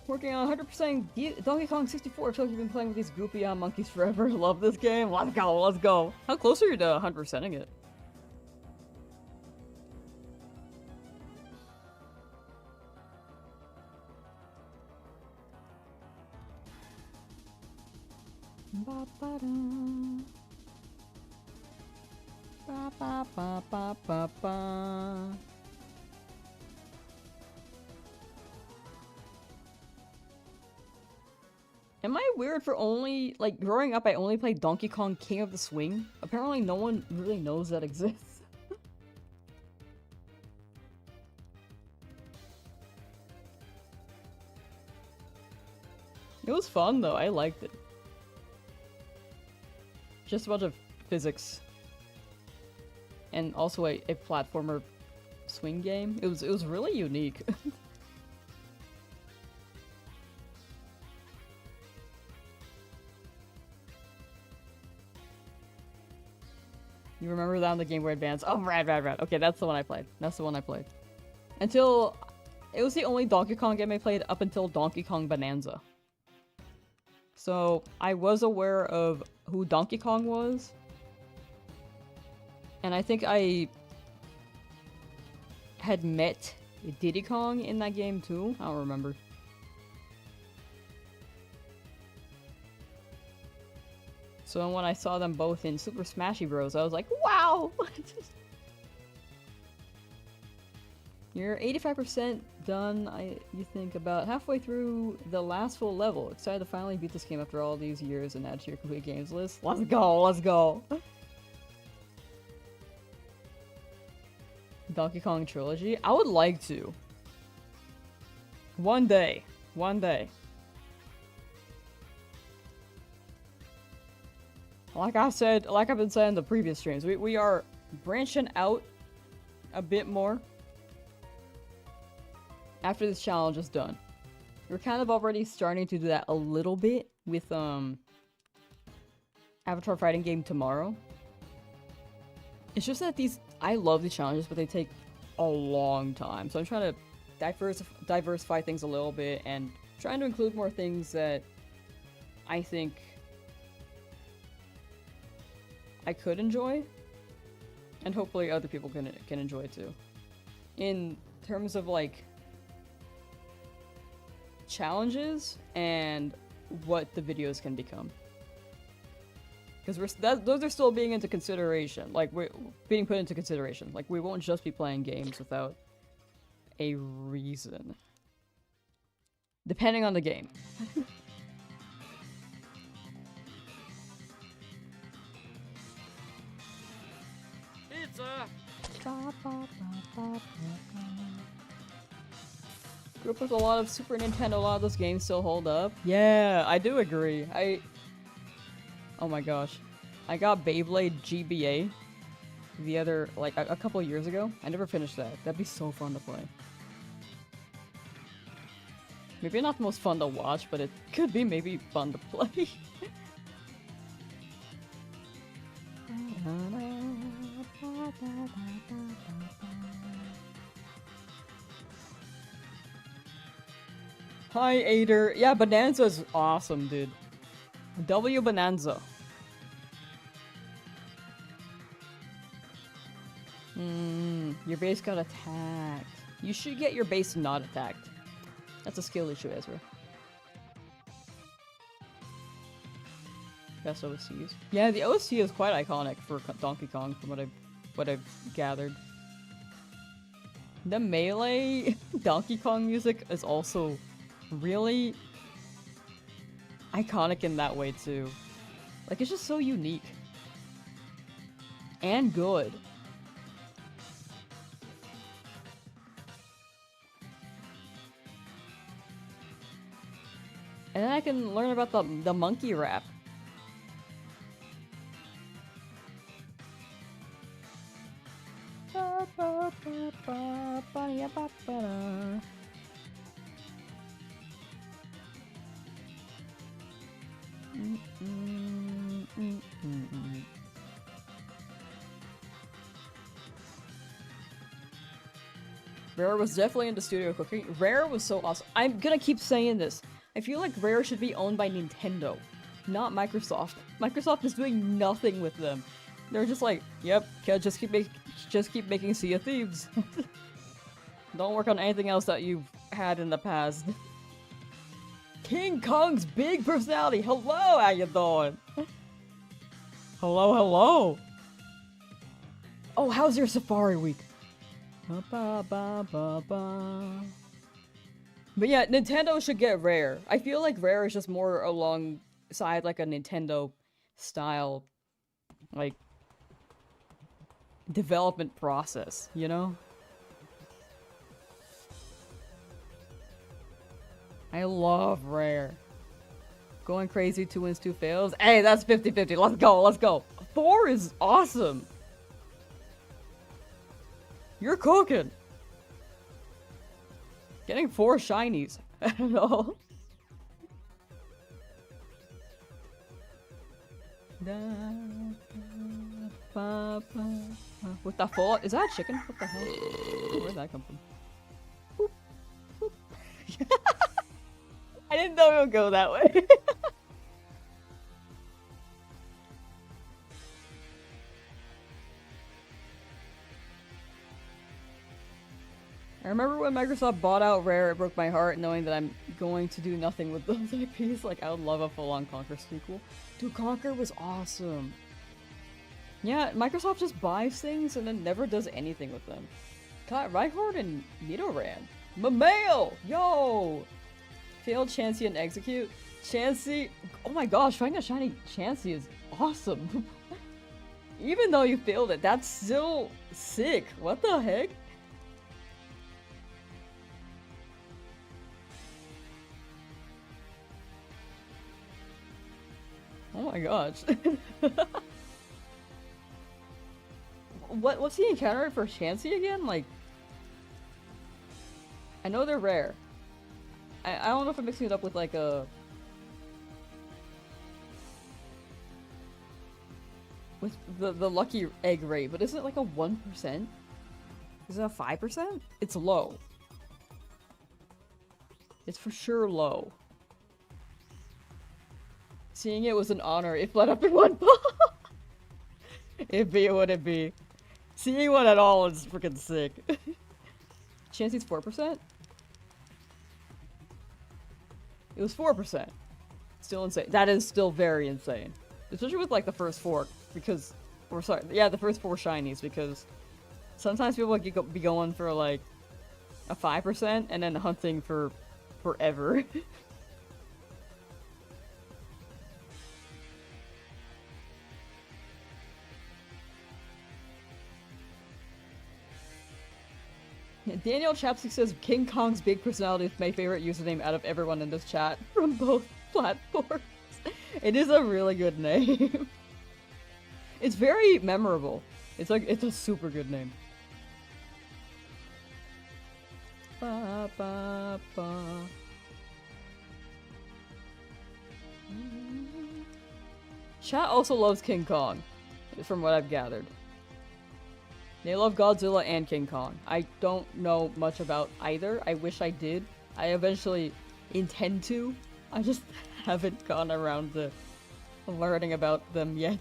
B: Working on 100% Donkey Kong 64. I feel like you've been playing with these goopy monkeys forever. Love this game. Let's go, let's go. How close are you to 100%ing it? Ba-ba-da. Ba-ba-ba-ba-ba-ba. Am I weird for only, like, growing up I only played Donkey Kong King of the Swing? Apparently no one really knows that exists. It was fun though, I liked it. Just a bunch of physics. And also a platformer swing game. It was really unique. You remember that on the Game Boy Advance? Oh, rad. Okay, that's the one I played. That's the one I played. Until... It was the only Donkey Kong game I played up until Donkey Kong Bonanza. So, I was aware of who Donkey Kong was. And I think I... had met Diddy Kong in that game too. I don't remember. So when I saw them both in Super Smashy Bros, I was like, wow! You're 85% done, you think, about halfway through the last full level. Excited to finally beat this game after all these years and add to your complete games list. Let's go, let's go! Donkey Kong Trilogy? I would like to. One day. One day. Like I said, like I've been saying in the previous streams, we are branching out a bit more after this challenge is done. We're kind of already starting to do that a little bit with Avatar Fighting Game tomorrow. It's just that I love these challenges, but they take a long time. So I'm trying to diversify things a little bit and trying to include more things that I think I could enjoy, and hopefully other people can enjoy too. In terms of like challenges and what the videos can become, because those are still being into consideration. Like we're being put into consideration. Like we won't just be playing games without a reason, depending on the game. Grew up with a lot of Super Nintendo, a lot of those games still hold up. Yeah, I do agree. Oh my gosh. I got Beyblade GBA the other, like, a couple years ago. I never finished that. That'd be so fun to play. Maybe not the most fun to watch, but it could be maybe fun to play. Hi, Ader. Yeah, Bonanza's awesome, dude. W Bonanza. Your base got attacked. You should get your base not attacked. That's a skill issue, Ezra. Best OSCs. Yeah, the OSC is quite iconic for Donkey Kong from what I've gathered. The melee Donkey Kong music is also really iconic in that way too. Like, it's just so unique. And good. And then I can learn about the monkey rap. Rare was definitely into studio cooking. Rare was so awesome. I'm gonna keep saying this. I feel like Rare should be owned by Nintendo, not Microsoft. Microsoft is doing nothing with them. They're just like, yep, just keep making Sea of Thieves. Don't work on anything else that you've had in the past. King Kong's big personality. Hello, how you doing? Hello, hello. Oh, how's your safari week? Ba, ba, ba, ba. But yeah, Nintendo should get Rare. I feel like Rare is just more alongside like a Nintendo style, like, development process, you know? I love Rare. Going crazy, 2 wins, 2 fails. Hey, that's 50-50. Let's go, let's go. 4 is awesome. You're cooking. Getting 4 shinies. I don't know. With the full, is that a chicken? What the hell? Where'd that come from? Boop. Boop. I didn't know it would go that way. I remember when Microsoft bought out Rare, it broke my heart knowing that I'm going to do nothing with those IPs. Like, I would love a full-on Conquer sequel. Dude, Conquer was awesome. Yeah, Microsoft just buys things and then never does anything with them. God, Reinhardt and Nidoran. Mamail! Yo! Failed Chansey and Execute. Chansey, oh my gosh, finding a shiny Chansey is awesome. Even though you failed it, that's still sick. What the heck? Oh my gosh. What's the encounter for Chansey again? Like, I know they're rare. I don't know if I'm mixing it up with like a... with the lucky egg rate, but isn't it like a 1%? Is it a 5%? It's low. It's for sure low. Seeing it was an honor. It bled up in one ball. It'd be what it be. Seeing one at all is freaking sick. Chansey's 4%? It was 4%. Still insane. That is still very insane. Especially with like the first 4, because... or sorry, yeah, the first 4 shinies, because sometimes people like, be going for like a 5% and then hunting for forever. Daniel Chapstick says King Kong's big personality is my favorite username out of everyone in this chat from both platforms. It is a really good name. It's very memorable. It's like, it's a super good name. Ba, ba, ba. Chat also loves King Kong, from what I've gathered. They love Godzilla and King Kong. I don't know much about either. I wish I did. I eventually intend to. I just haven't gone around to learning about them yet.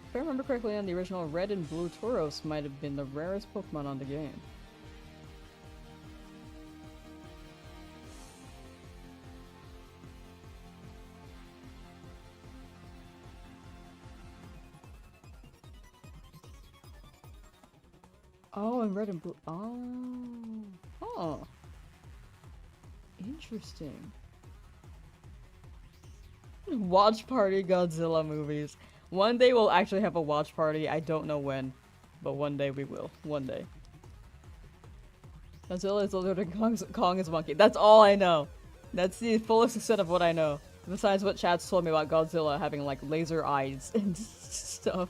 B: If I remember correctly, on the original, Red and Blue Tauros might have been the rarest Pokemon on the game. Oh, and Red and Blue. Oh. Oh. Interesting. Watch party Godzilla movies. One day we'll actually have a watch party. I don't know when, but one day we will. One day. Godzilla is older than Kong is monkey. That's all I know. That's the fullest extent of what I know. Besides what Chad's told me about Godzilla having like laser eyes and stuff.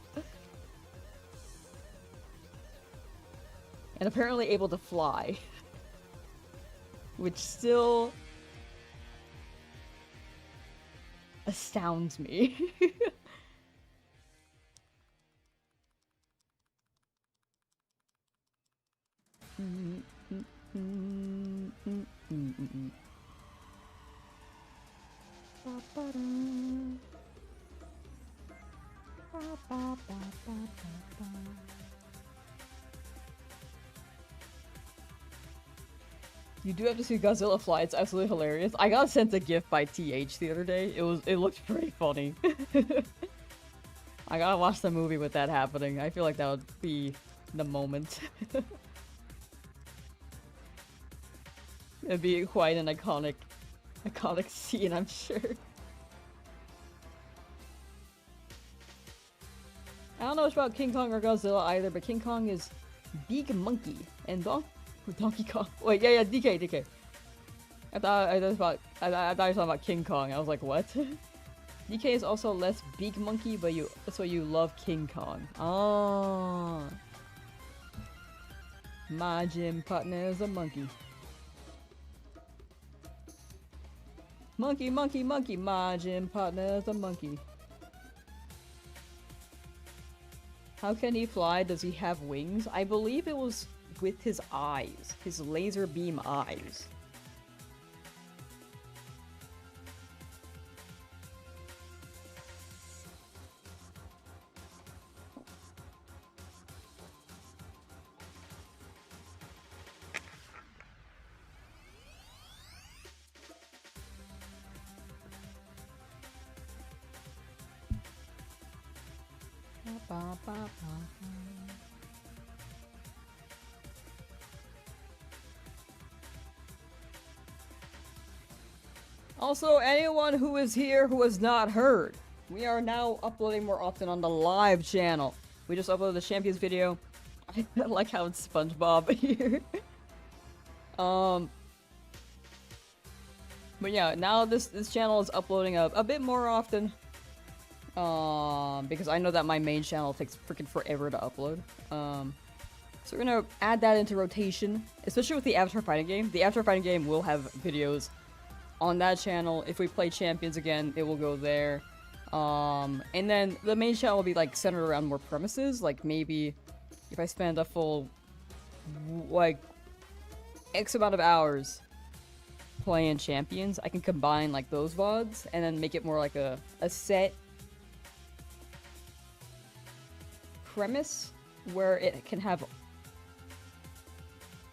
B: And apparently able to fly. Which still astounds me. You do have to see Godzilla fly, it's absolutely hilarious. I got sent a gift by TH the other day. It looked pretty funny. I gotta watch the movie with that happening. I feel like that would be the moment. It'd be quite an iconic scene, I'm sure. I don't know much about King Kong or Godzilla either, but King Kong is big monkey and Donkey Kong. Wait, yeah, DK. I thought you were talking about King Kong. I was like, what? DK is also less big monkey, but that's why you love King Kong. Oh. My gym partner is a monkey. Monkey, my gym partner is a monkey. How can he fly? Does he have wings? I believe it was with his eyes. His laser beam eyes. Also, anyone who is here who has not heard, we are now uploading more often on the live channel. We just uploaded the Champions video. I like how it's SpongeBob here. But yeah, now this channel is uploading a bit more often. Because I know that my main channel takes freaking forever to upload. So we're gonna add that into rotation, especially with the Avatar Fighting game. The Avatar Fighting game will have videos on that channel. If we play Champions again, it will go there. And then the main channel will be like centered around more premises. Like maybe if I spend a full like X amount of hours playing Champions, I can combine like those VODs and then make it more like a set premise where it can have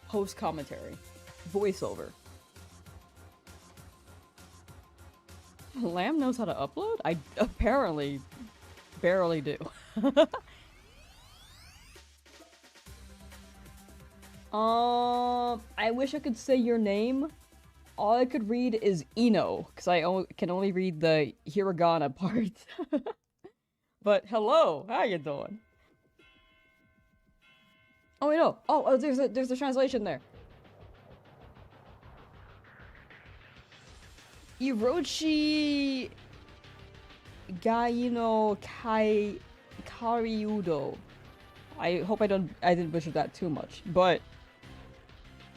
B: host commentary, voiceover. Lamb knows how to upload? I apparently barely do. I wish I could say your name. All I could read is Ino, because I can only read the hiragana part. But hello, how you doing? Oh wait, no. Oh, there's a translation there. Irochi Gaino Kariudo. I hope I didn't butcher that too much, but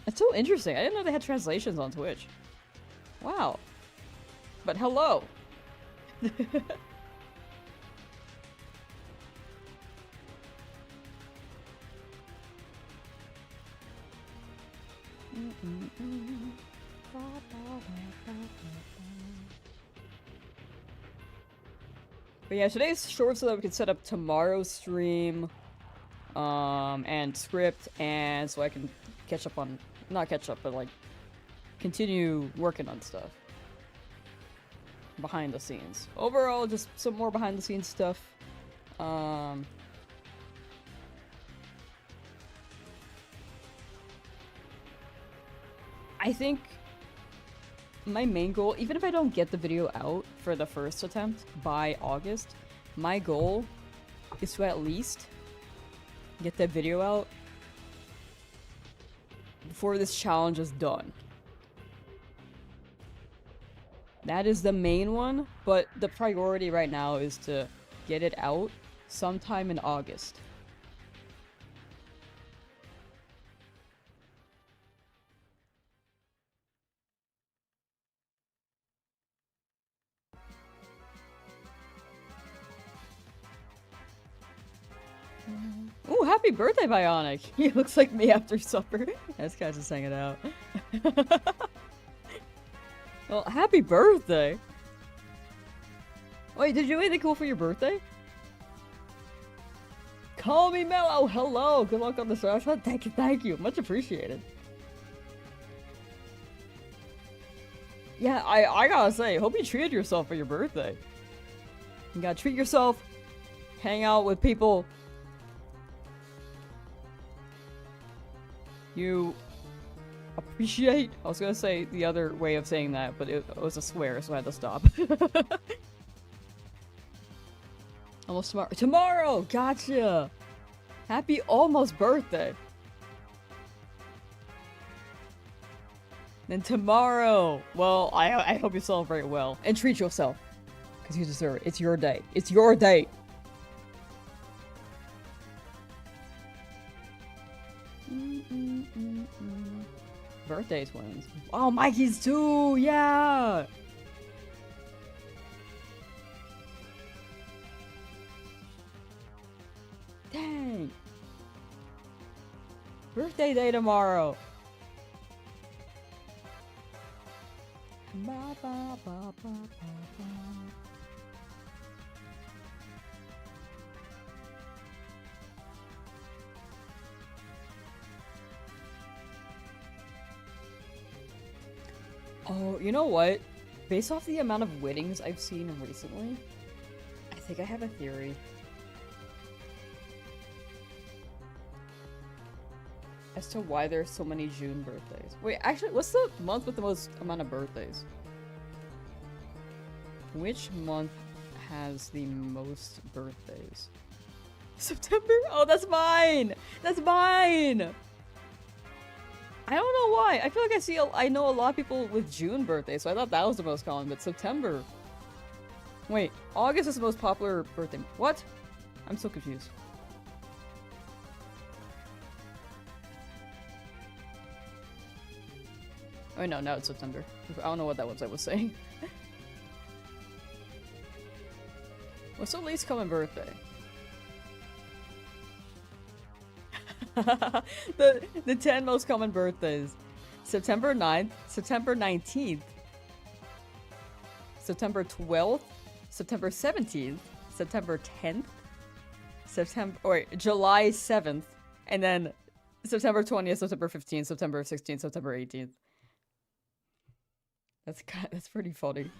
B: it's so interesting. I didn't know they had translations on Twitch. Wow. But hello. But yeah, today's short so that we can set up tomorrow's stream, and script, and so I can catch up on, not catch up, but like, continue working on stuff. Behind the scenes. Overall, just some more behind the scenes stuff. I think my main goal, even if I don't get the video out for the first attempt by August, my goal is to at least get that video out before this challenge is done. That is the main one, but the priority right now is to get it out sometime in August. Ooh, happy birthday, Bionic! He looks like me after supper. This guy's just hanging out. Well, happy birthday! Wait, did you do anything cool for your birthday? Call me Mel! Oh, hello! Good luck on the Smash Hunt. Thank you. Much appreciated. Yeah, I gotta say, hope you treated yourself for your birthday. You gotta treat yourself, hang out with people you appreciate. I was gonna say the other way of saying that, but it was a swear, so I had to stop. Almost tomorrow. Tomorrow! Gotcha! Happy almost birthday! Then tomorrow! Well, I hope you celebrate well. And treat yourself. Because you deserve it. It's your day. It's your day! Birthday twins. Oh, Mikey's too! Yeah! Dang! Birthday day tomorrow! Ba, ba, ba, ba, ba, ba. Oh, you know what? Based off the amount of winnings I've seen recently, I think I have a theory. As to why there's so many June birthdays. Wait, actually, what's the month with the most amount of birthdays? Which month has the most birthdays? September? Oh, that's mine! That's mine! I don't know why. I feel like I know a lot of people with June birthdays, so I thought that was the most common, but September. Wait, August is the most popular birthday. What? I'm so confused. Oh no, now it's September. I don't know what that website was saying. What's the least common birthday? the 10 most common birthdays. September 9th, September 19th, September 12th, September 17th, September 10th, July 7th, and then September 20th, September 15th, September 16th, September 18th. That's pretty funny.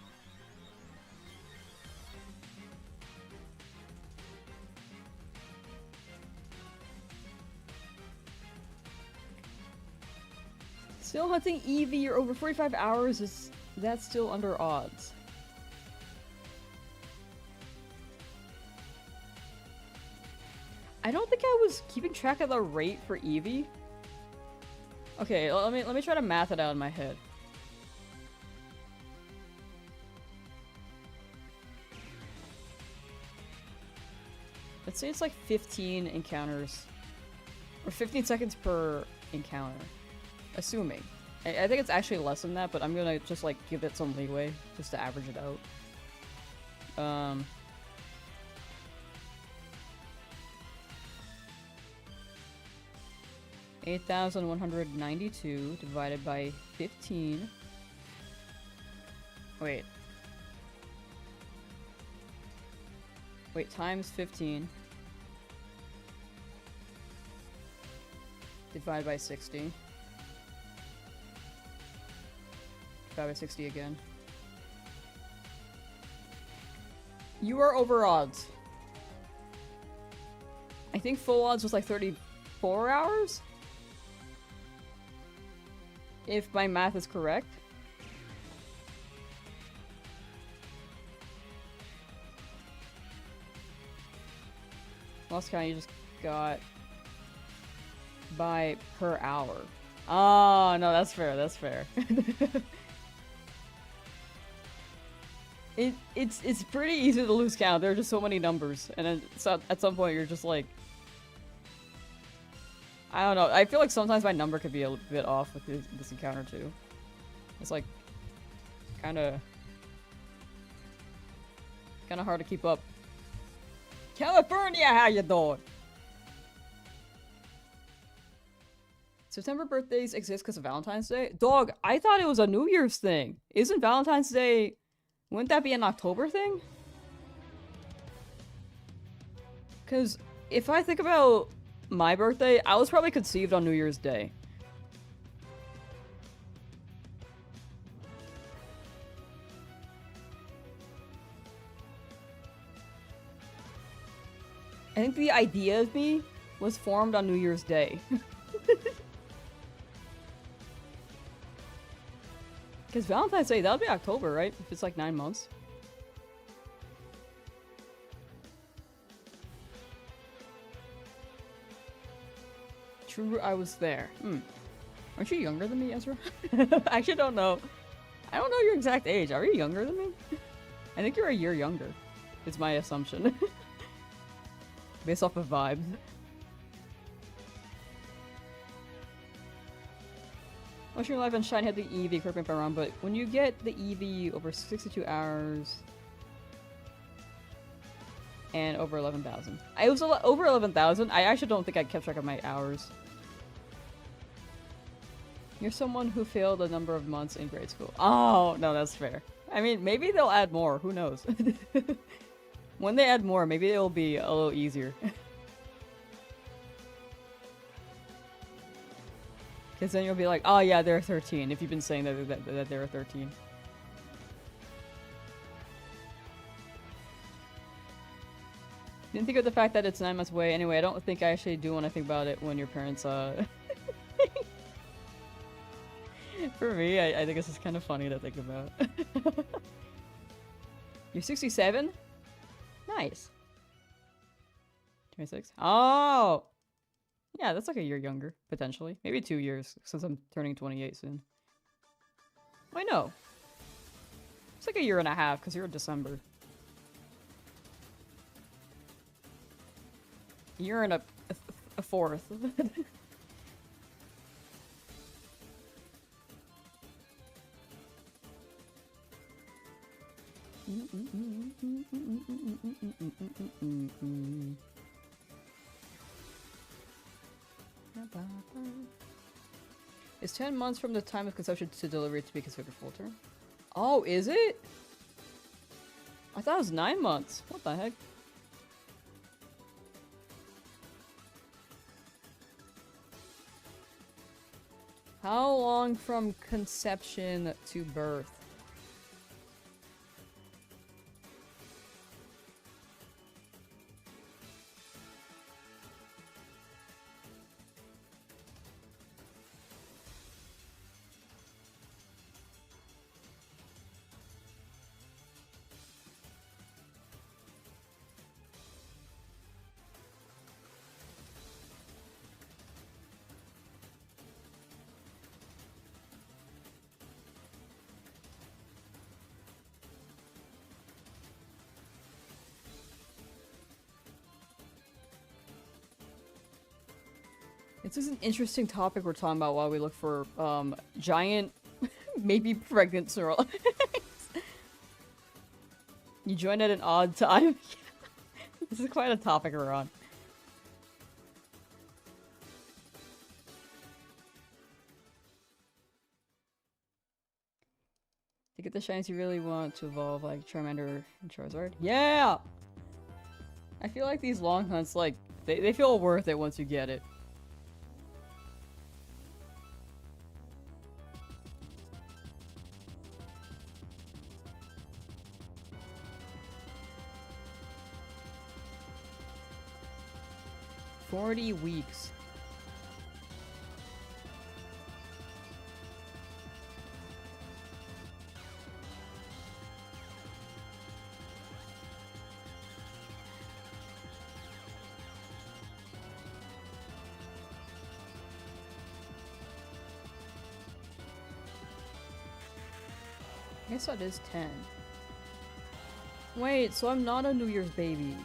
B: Still hunting Eevee, you're over 45 hours, is that still under odds? I don't think I was keeping track of the rate for Eevee. Okay, let me try to math it out in my head. Let's say it's like 15 encounters, or 15 seconds per encounter. Assuming. I think it's actually less than that, but I'm gonna just like give it some leeway just to average it out. 8,192 divided by 15. Wait. Wait, times 15. Divide by 60. Divide by 60 again. You are over odds. I think full odds was like 34 hours? If my math is correct. Lost count, you just got by per hour. Oh, no, that's fair, that's fair. It's pretty easy to lose count. There are just so many numbers, and then at some point you're just like, I don't know. I feel like sometimes my number could be a bit off with this encounter too. It's like kind of hard to keep up. California, how you doing? September birthdays exist because of Valentine's Day? Dog, I thought it was a New Year's thing. Isn't Valentine's Day... Wouldn't that be an October thing? Because if I think about my birthday, I was probably conceived on New Year's Day. I think the idea of me was formed on New Year's Day. Because Valentine's Day, that would be October, right? If it's like 9 months. True, I was there. Aren't you younger than me, Ezra? I actually don't know. I don't know your exact age. Are you younger than me? I think you're a year younger. It's my assumption. Based off of vibes. Mushroom Life and Shine had the Eevee, correct me if I'm wrong, but when you get the Eevee over 62 hours and over 11,000. I was over 11,000. I actually don't think I kept track of my hours. You're someone who failed a number of months in grade school. Oh, no, that's fair. I mean, maybe they'll add more. Who knows? When they add more, maybe it'll be a little easier. Because then you'll be like, oh yeah, they're 13, if you've been saying that they're 13. Didn't think of the fact that it's 9 months away. Anyway, I don't think I actually do when I think about it when your parents, For me, I think this is kind of funny to think about. You're 67? Nice. 26? Oh! Yeah, that's like a year younger, potentially. Maybe 2 years, since I'm turning 28 soon. Wait, no. It's like a year and a half, because you're in December. A year and a fourth. Is 10 months from the time of conception to delivery to be considered full term? Oh, is it? I thought it was 9 months. What the heck? How long from conception to birth? This is an interesting topic we're talking about while we look for giant, maybe pregnant Snorlax. You joined at an odd time. This is quite a topic we're on. To get the shinies you really want to evolve like Charmander and Charizard? Yeah! I feel like these long hunts, like, they feel worth it once you get it. "40 weeks. I guess that is 10. Wait, so I'm not a New Year's baby.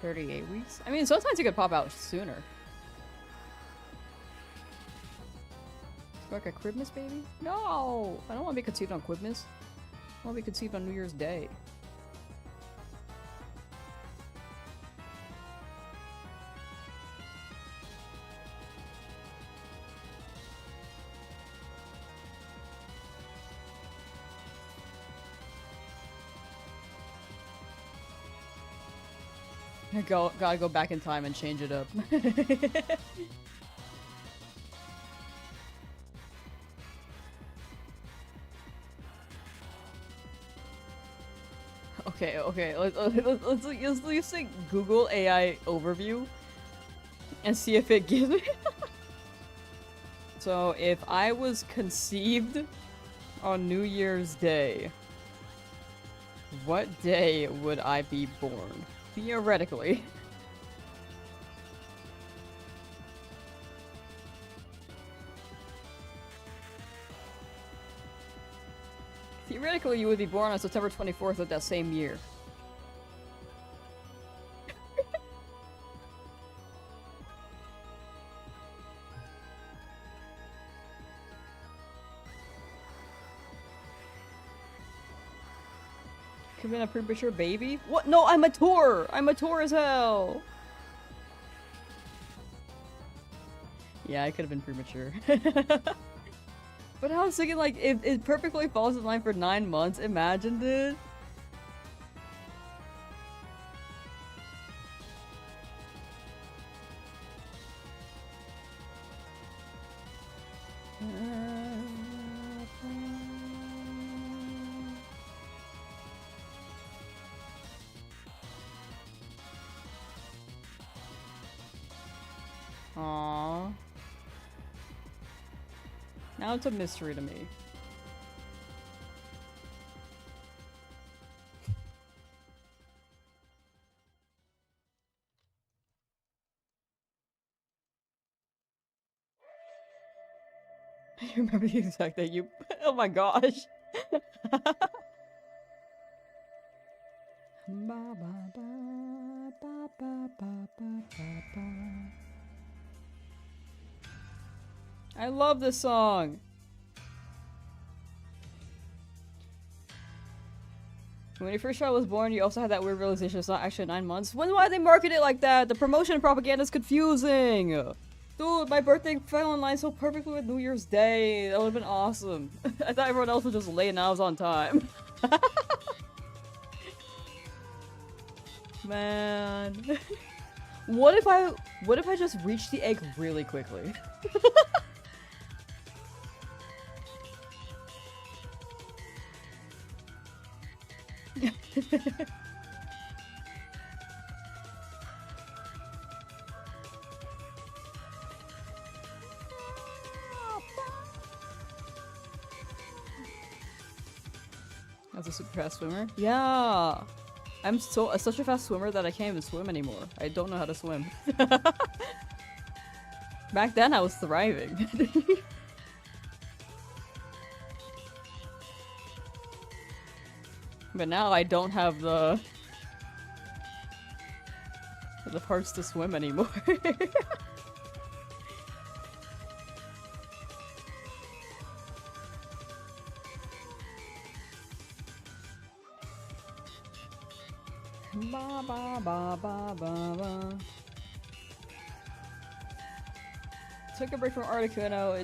B: "38 weeks? I mean, sometimes you could pop out sooner. Like a Christmas baby? No! I don't want to be conceived on Christmas. I want to be conceived on New Year's Day. Gotta go back in time and change it up. Okay, let's use like Google AI overview and see if it gives me. So, if I was conceived on New Year's Day, what day would I be born? Theoretically. Theoretically, you would be born on September 24th of that same year. Could have been a premature baby? What? No, I'm mature! I'm mature as hell! Yeah, I could have been premature. But I was thinking, like, if it perfectly falls in line for 9 months, imagine this. Aww. Now it's a mystery to me. I remember the exact day you- oh my gosh! I love this song! When your first child was born, you also had that weird realization it's not actually 9 months. Why did they market it like that? The promotion and propaganda is confusing! Dude, my birthday fell in line so perfectly with New Year's Day. That would've been awesome. I thought everyone else was just late and I was on time. Man. What if I just reached the egg really quickly? As a super fast swimmer? Yeah! I'm such a fast swimmer that I can't even swim anymore. I don't know how to swim. Back then I was thriving. But now I don't have the parts to swim anymore. Ba ba ba ba ba ba. Took a break from Articuno.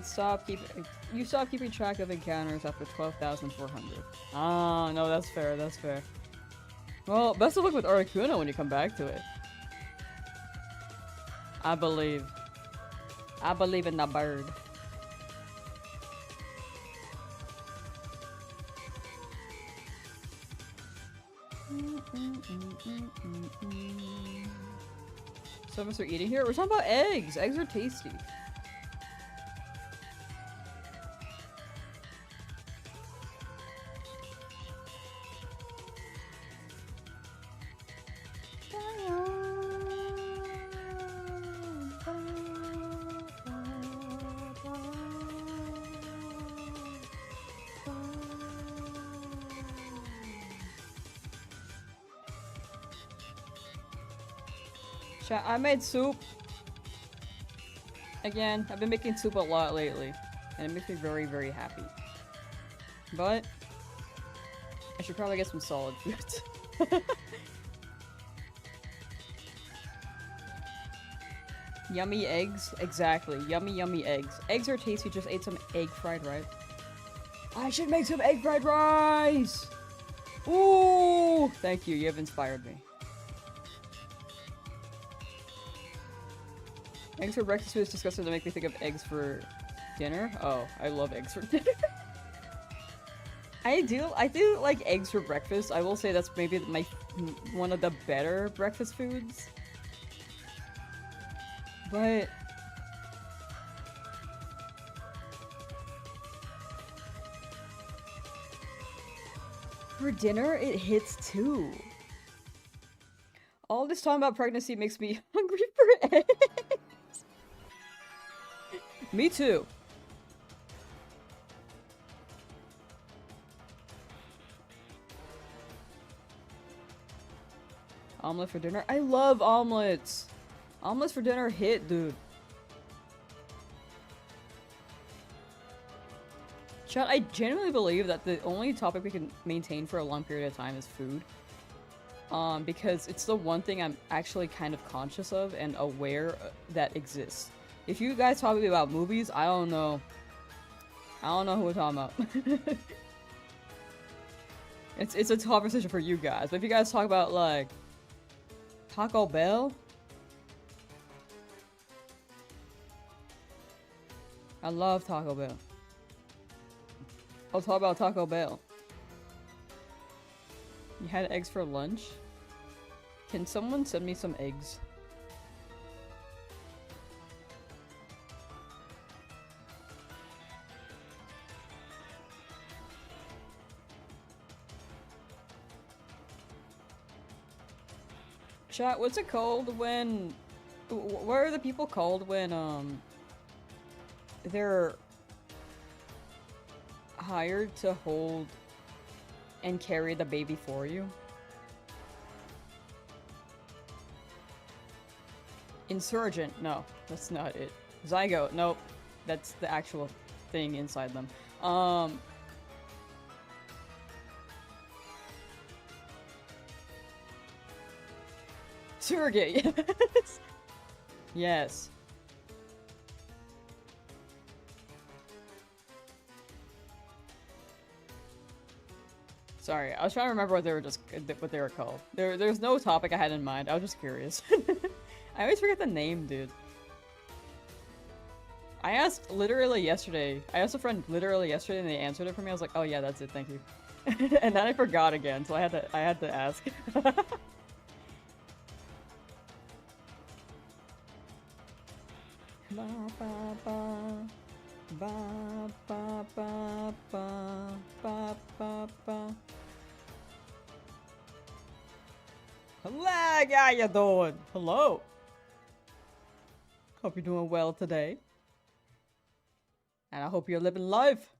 B: You stopped keeping track of encounters after 12,400. Ah, no, that's fair. That's fair. Well, best of luck with Articuno when you come back to it. I believe. I believe in the bird. Some of us are eating here. We're talking about eggs. Eggs are tasty. I made soup. Again, I've been making soup a lot lately, and it makes me very, very happy. But I should probably get some solid foods. Yummy eggs? Exactly. Yummy, yummy eggs. Eggs are tasty, just ate some egg fried rice. I should make some egg fried rice! Ooh! Thank you, you have inspired me. Eggs for breakfast food is disgusting to make me think of eggs for dinner. Oh, I love eggs for dinner. I do like eggs for breakfast. I will say that's maybe one of the better breakfast foods. But for dinner, it hits too. All this talking about pregnancy makes me hungry for eggs. Me too. Omelet for dinner? I love omelets! Omelets for dinner hit, dude. Chat, I genuinely believe that the only topic we can maintain for a long period of time is food. Because it's the one thing I'm actually kind of conscious of and aware that exists. If you guys talk to me about movies, I don't know. I don't know who we're talking about. It's a conversation for you guys. But if you guys talk about, like, Taco Bell? I love Taco Bell. I'll talk about Taco Bell. You had eggs for lunch? Can someone send me some eggs? Chat, what's it called when... What are the people called when, they're hired to hold and carry the baby for you? Insurgent? No, that's not it. Zygote? Nope. That's the actual thing inside them. Surrogate, yes! Yes. Sorry, I was trying to remember what they were called. There's no topic I had in mind. I was just curious. I always forget the name, dude. I asked literally yesterday. I asked a friend literally yesterday, and they answered it for me. I was like, "Oh yeah, that's it. Thank you." And then I forgot again, so I had to ask. Ba ba ba ba ba ba ba ba ba ba. Hello, how you doing? Hello. Hope you're doing well today. And I hope you're living life.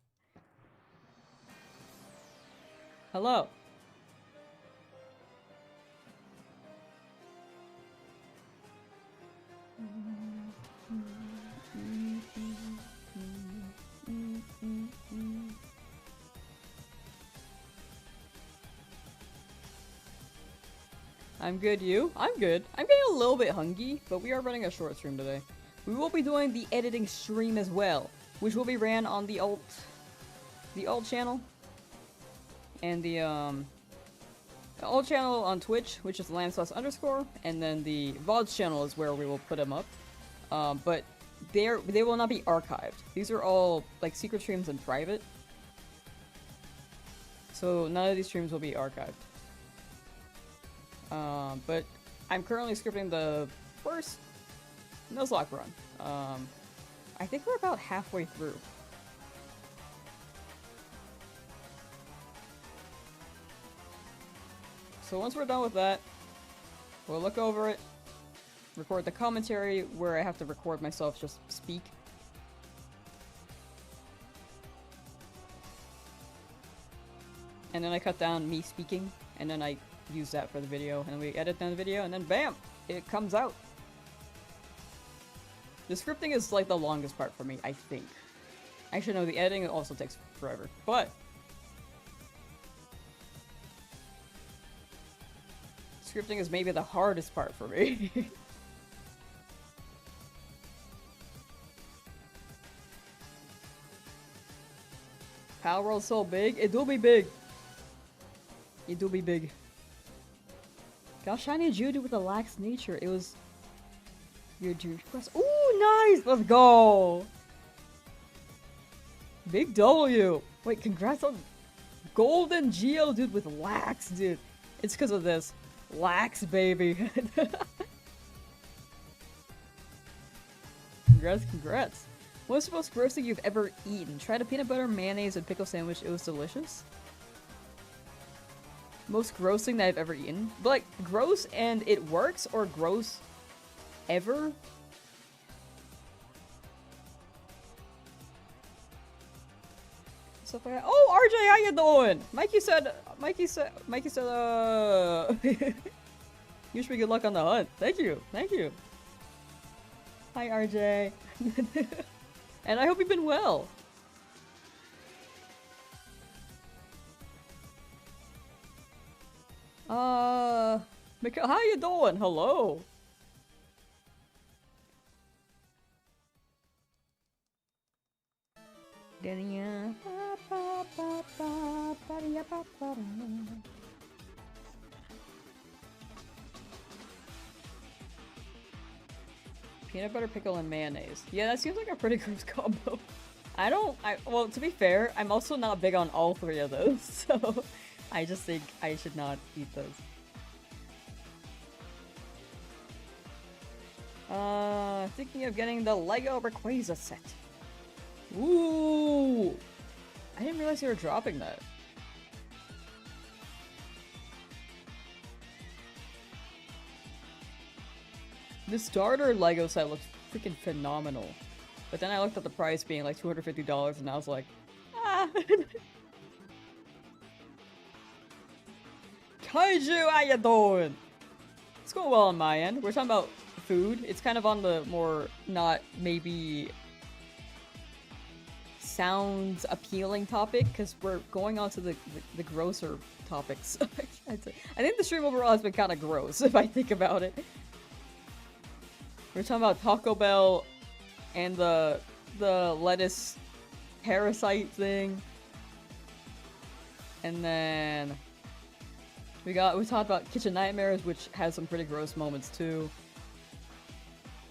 B: Hello. I'm good, you? I'm good. I'm getting a little bit hungry, but we are running a short stream today. We will be doing the editing stream as well, which will be ran on the alt channel. And the alt channel on Twitch, which is Lamsauce_, and then the VODs channel is where we will put them up. But they will not be archived. These are all like secret streams and private. So none of these streams will be archived. But I'm currently scripting the first Nuzlocke run. I think we're about halfway through. So once we're done with that, we'll look over it, record the commentary where I have to record myself just speak. And then I cut down me speaking, and then I use that for the video, and then we edit down the video, and then BAM! It comes out. The scripting is like the longest part for me, I think. Actually no, the editing also takes forever, but scripting is maybe the hardest part for me. Power World's so big, it do be big. It do be big. Got shiny Judy with a lax nature. It was your Judy quest. Ooh, nice! Let's go! Big W! Wait, congrats on Golden Geodude with lax, dude. It's because of this. Lax, baby. Congrats, congrats. What's the most gross thing you've ever eaten? Tried a peanut butter, mayonnaise, and pickle sandwich. It was delicious. Most gross thing that I've ever eaten? But like, gross and it works, or gross ever? Stuff like that. Oh, RJ, how you doing? Mikey said, you should be good luck on the hunt. Thank you, thank you. Hi, RJ. And I hope you've been well. Mika, how you doing? Hello. Peanut butter, pickle, and mayonnaise. Yeah, that seems like a pretty gross combo. Well, to be fair, I'm also not big on all three of those, so I just think I should not eat those. Thinking of getting the Lego Rayquaza set. Ooh! I didn't realize you were dropping that. The starter Lego set looks freaking phenomenal. But then I looked at the price being like $250 and I was like, ah! Kaiju, how you doing? It's going well on my end. We're talking about food. It's kind of on the more not maybe sounds appealing topic because we're going on to the grosser topics. I think the stream overall has been kind of gross if I think about it. We're talking about Taco Bell and the lettuce parasite thing. And then we talked about Kitchen Nightmares, which has some pretty gross moments too.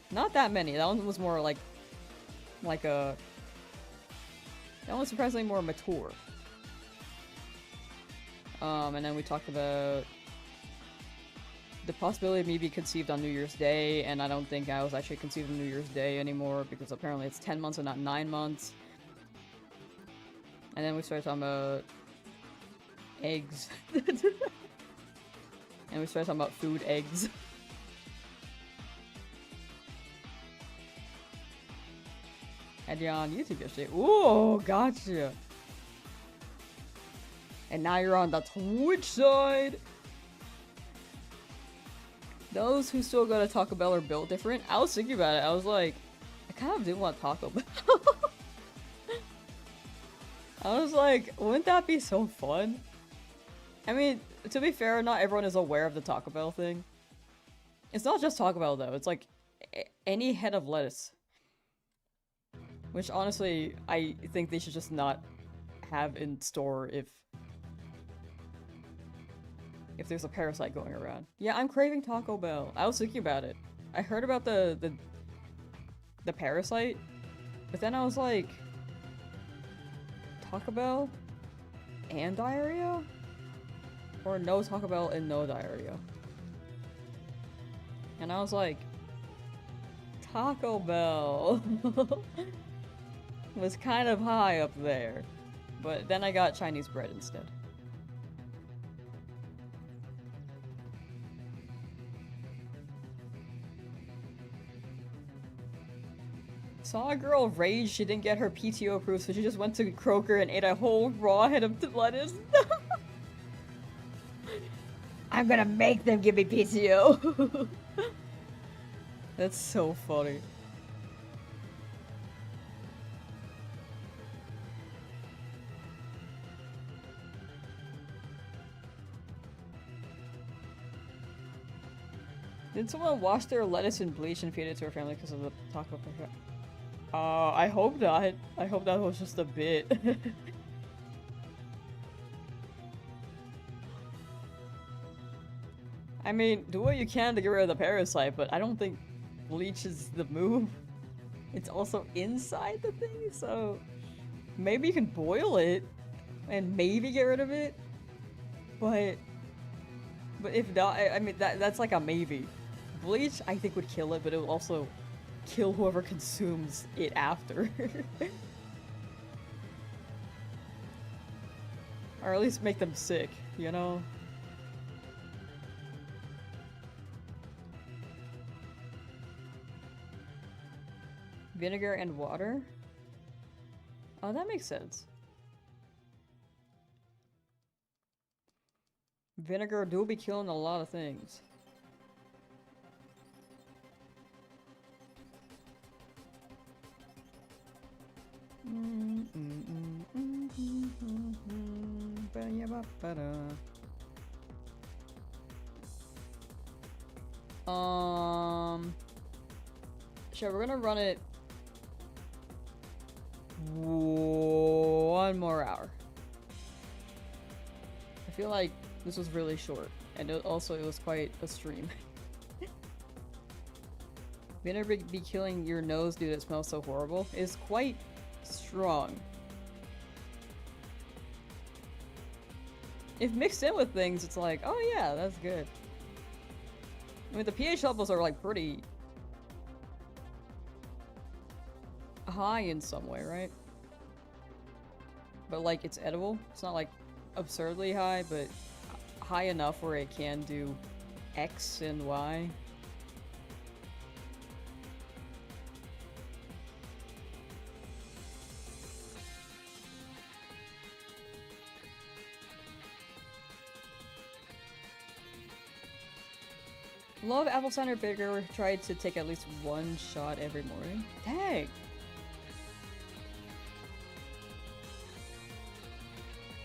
B: Not that many. That one was more like a that one's surprisingly more mature. And then we talked about the possibility of me being conceived on New Year's Day, and I don't think I was actually conceived on New Year's Day anymore because apparently it's 10 months and not 9 months. And then we started talking about eggs. And we started talking about food, eggs. Had you on YouTube yesterday. Ooh, gotcha. And now you're on the Twitch side. Those who still go to Taco Bell are built different. I was thinking about it. I was like, I kind of do want Taco Bell. I was like, wouldn't that be so fun? I mean, to be fair, not everyone is aware of the Taco Bell thing. It's not just Taco Bell though, it's like any head of lettuce. Which honestly, I think they should just not have in store if there's a parasite going around. Yeah, I'm craving Taco Bell. I was thinking about it. I heard about the parasite, but then I was like, Taco Bell and diarrhea? Or no Taco Bell and no diarrhea? And I was like, Taco Bell was kind of high up there. But then I got Chinese bread instead. Saw a girl rage she didn't get her PTO approved, so she just went to Kroger and ate a whole raw head of lettuce. I'm gonna make them give me PTO. That's so funny. Did someone wash their lettuce in bleach and feed it to her family because of the taco? I hope not. I hope that was just a bit. I mean, do what you can to get rid of the parasite, but I don't think bleach is the move. It's also inside the thing, so maybe you can boil it and maybe get rid of it. But if not, I mean that's like a maybe. Bleach, I think, would kill it, but it would also kill whoever consumes it after. Or at least make them sick, you know? Vinegar and water? Oh, that makes sense. Vinegar do be killing a lot of things. Sure, we're gonna run it 1 more hour. I feel like this was really short, and it was quite a stream. Vinegar be killing your nose, dude. It smells so horrible. Is quite strong. If mixed in with things, it's like, oh yeah, that's good. I mean, the pH levels are like pretty high in some way, right? But like, it's edible. It's not like absurdly high, but high enough where it can do X and Y. Love apple cider vinegar. Tried to take at least 1 shot every morning. Dang!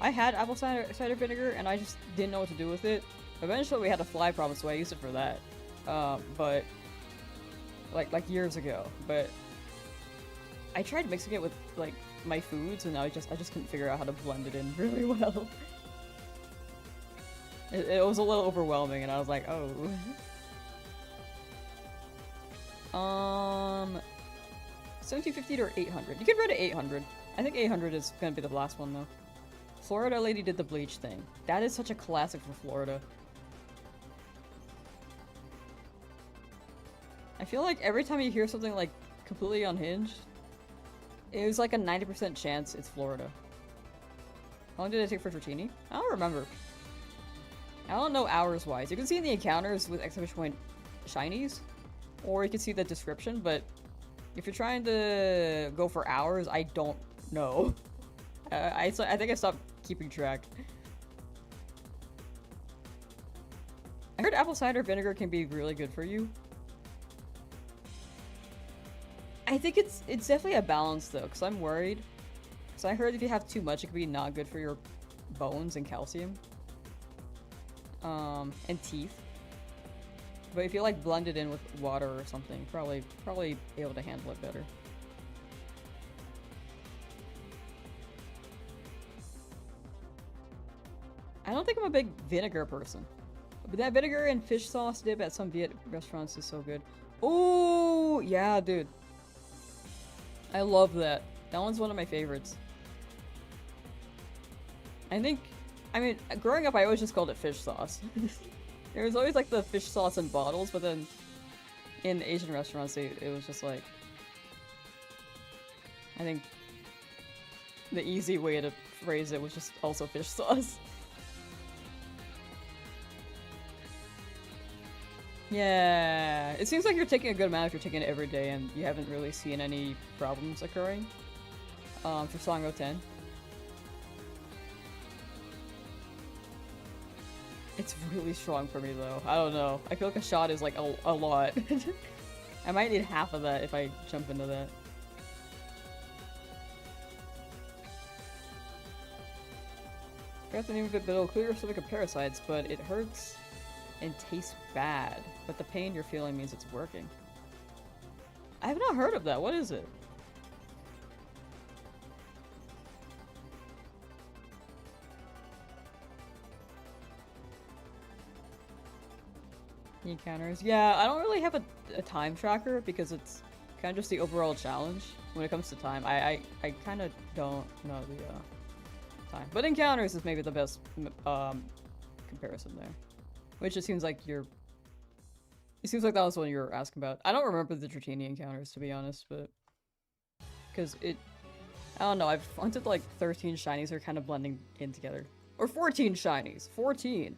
B: I had apple cider vinegar and I just didn't know what to do with it. Eventually we had a fly problem, so I used it for that. But like years ago. But I tried mixing it with like my foods, and I just couldn't figure out how to blend it in really well. It was a little overwhelming, and I was like, oh. 1750 or 800? You could run to 800. I think 800 is gonna be the last one though. Florida lady did the bleach thing. That is such a classic for Florida. I feel like every time you hear something like completely unhinged, it was like a 90% chance it's Florida. How long did it take for Dratini? I don't remember. I don't know hours wise. You can see in the encounters with exclamation point Shinies, or you can see the description, but if you're trying to go for hours, I don't know. I think I stopped keeping track. I heard apple cider vinegar can be really good for you. I think it's definitely a balance though, because I'm worried. So I heard if you have too much, it could be not good for your bones and calcium. and teeth. But if you like blend it in with water or something, probably able to handle it better. I don't think I'm a big vinegar person. But that vinegar and fish sauce dip at some Viet restaurants is so good. Oh, yeah, dude. I love that. That one's one of my favorites. I mean, growing up I always just called it fish sauce. There was always like the fish sauce in bottles, but then in Asian restaurants it was just like... I think the easy way to phrase it was just also fish sauce. Yeah, it seems like you're taking a good amount if you're taking it every day and you haven't really seen any problems occurring. For Songo 10. It's really strong for me though. I don't know. I feel like a shot is like a lot. I might need half of that if I jump into that. Perhaps an even bit it'll clear your stomach of parasites, but it hurts and tastes bad. But the pain you're feeling means it's working. I have not heard of that. What is it? Encounters. Yeah, I don't really have a time tracker because it's kind of just the overall challenge when it comes to time. I kind of don't know the time. But encounters is maybe the best comparison there. Which it seems like you're... It seems like that was the one you were asking about. I don't remember the Dratini encounters, to be honest, but... Because it... I don't know, I've hunted like 13 shinies that are kind of blending in together. Or 14 shinies! 14!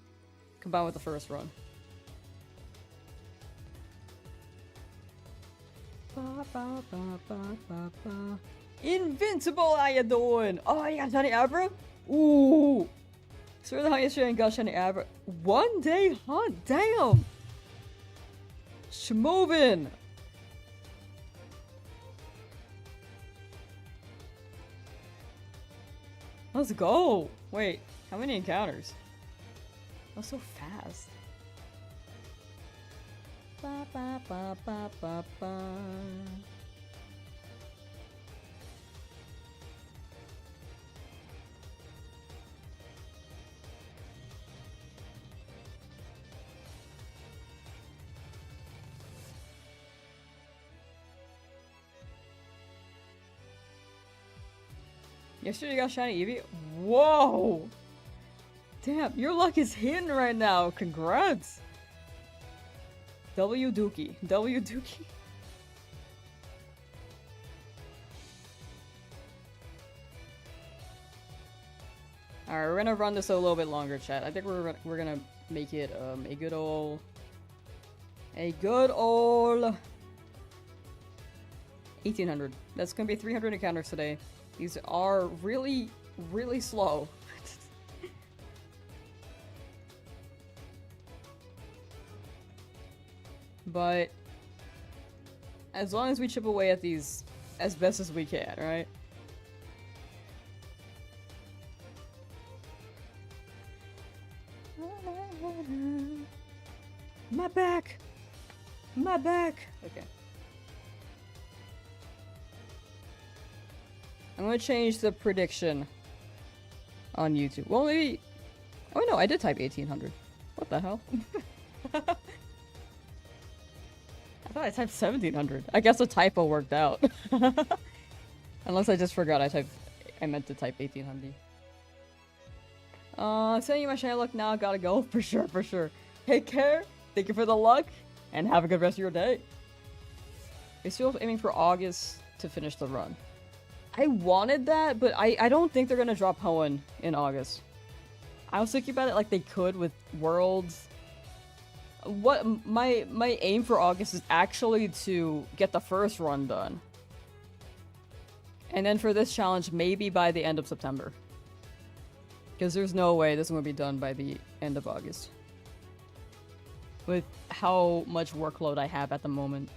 B: Combined with the first run. Ba, ba, ba, ba, ba, ba. Invincible, how you doing? Oh, you got Shiny Abra? Ooh! So the highest yesterday and got Shiny Abra. 1 day hunt, damn! Schmovin! Let's go! Wait, how many encounters? That's so fast. Ba ba ba ba ba ba. Yesterday you got Shiny Eevee? Whoa! Damn, your luck is hitting right now. Congrats! W Dookie. W Dookie. Alright, we're gonna run this a little bit longer, chat. I think we're gonna make it a good old 1800. That's gonna be 300 encounters today. These are really, really slow. But as long as we chip away at these as best as we can, right? My back! My back! Okay. I'm gonna change the prediction on YouTube. Well, maybe... Oh no, I did type 1800. What the hell? I thought I typed 1700. I guess a typo worked out. Unless I just forgot I meant to type 1800. Sending you my shiny luck now, gotta go. For sure, for sure. Take care, thank you for the luck, and have a good rest of your day. We're still aiming for August to finish the run. I wanted that, but I don't think they're gonna drop Hoenn in August. I was thinking about it like they could with Worlds. What my aim for August is actually to get the first run done. And then for this challenge, maybe by the end of September. Because there's no way this is going to be done by the end of August. With how much workload I have at the moment.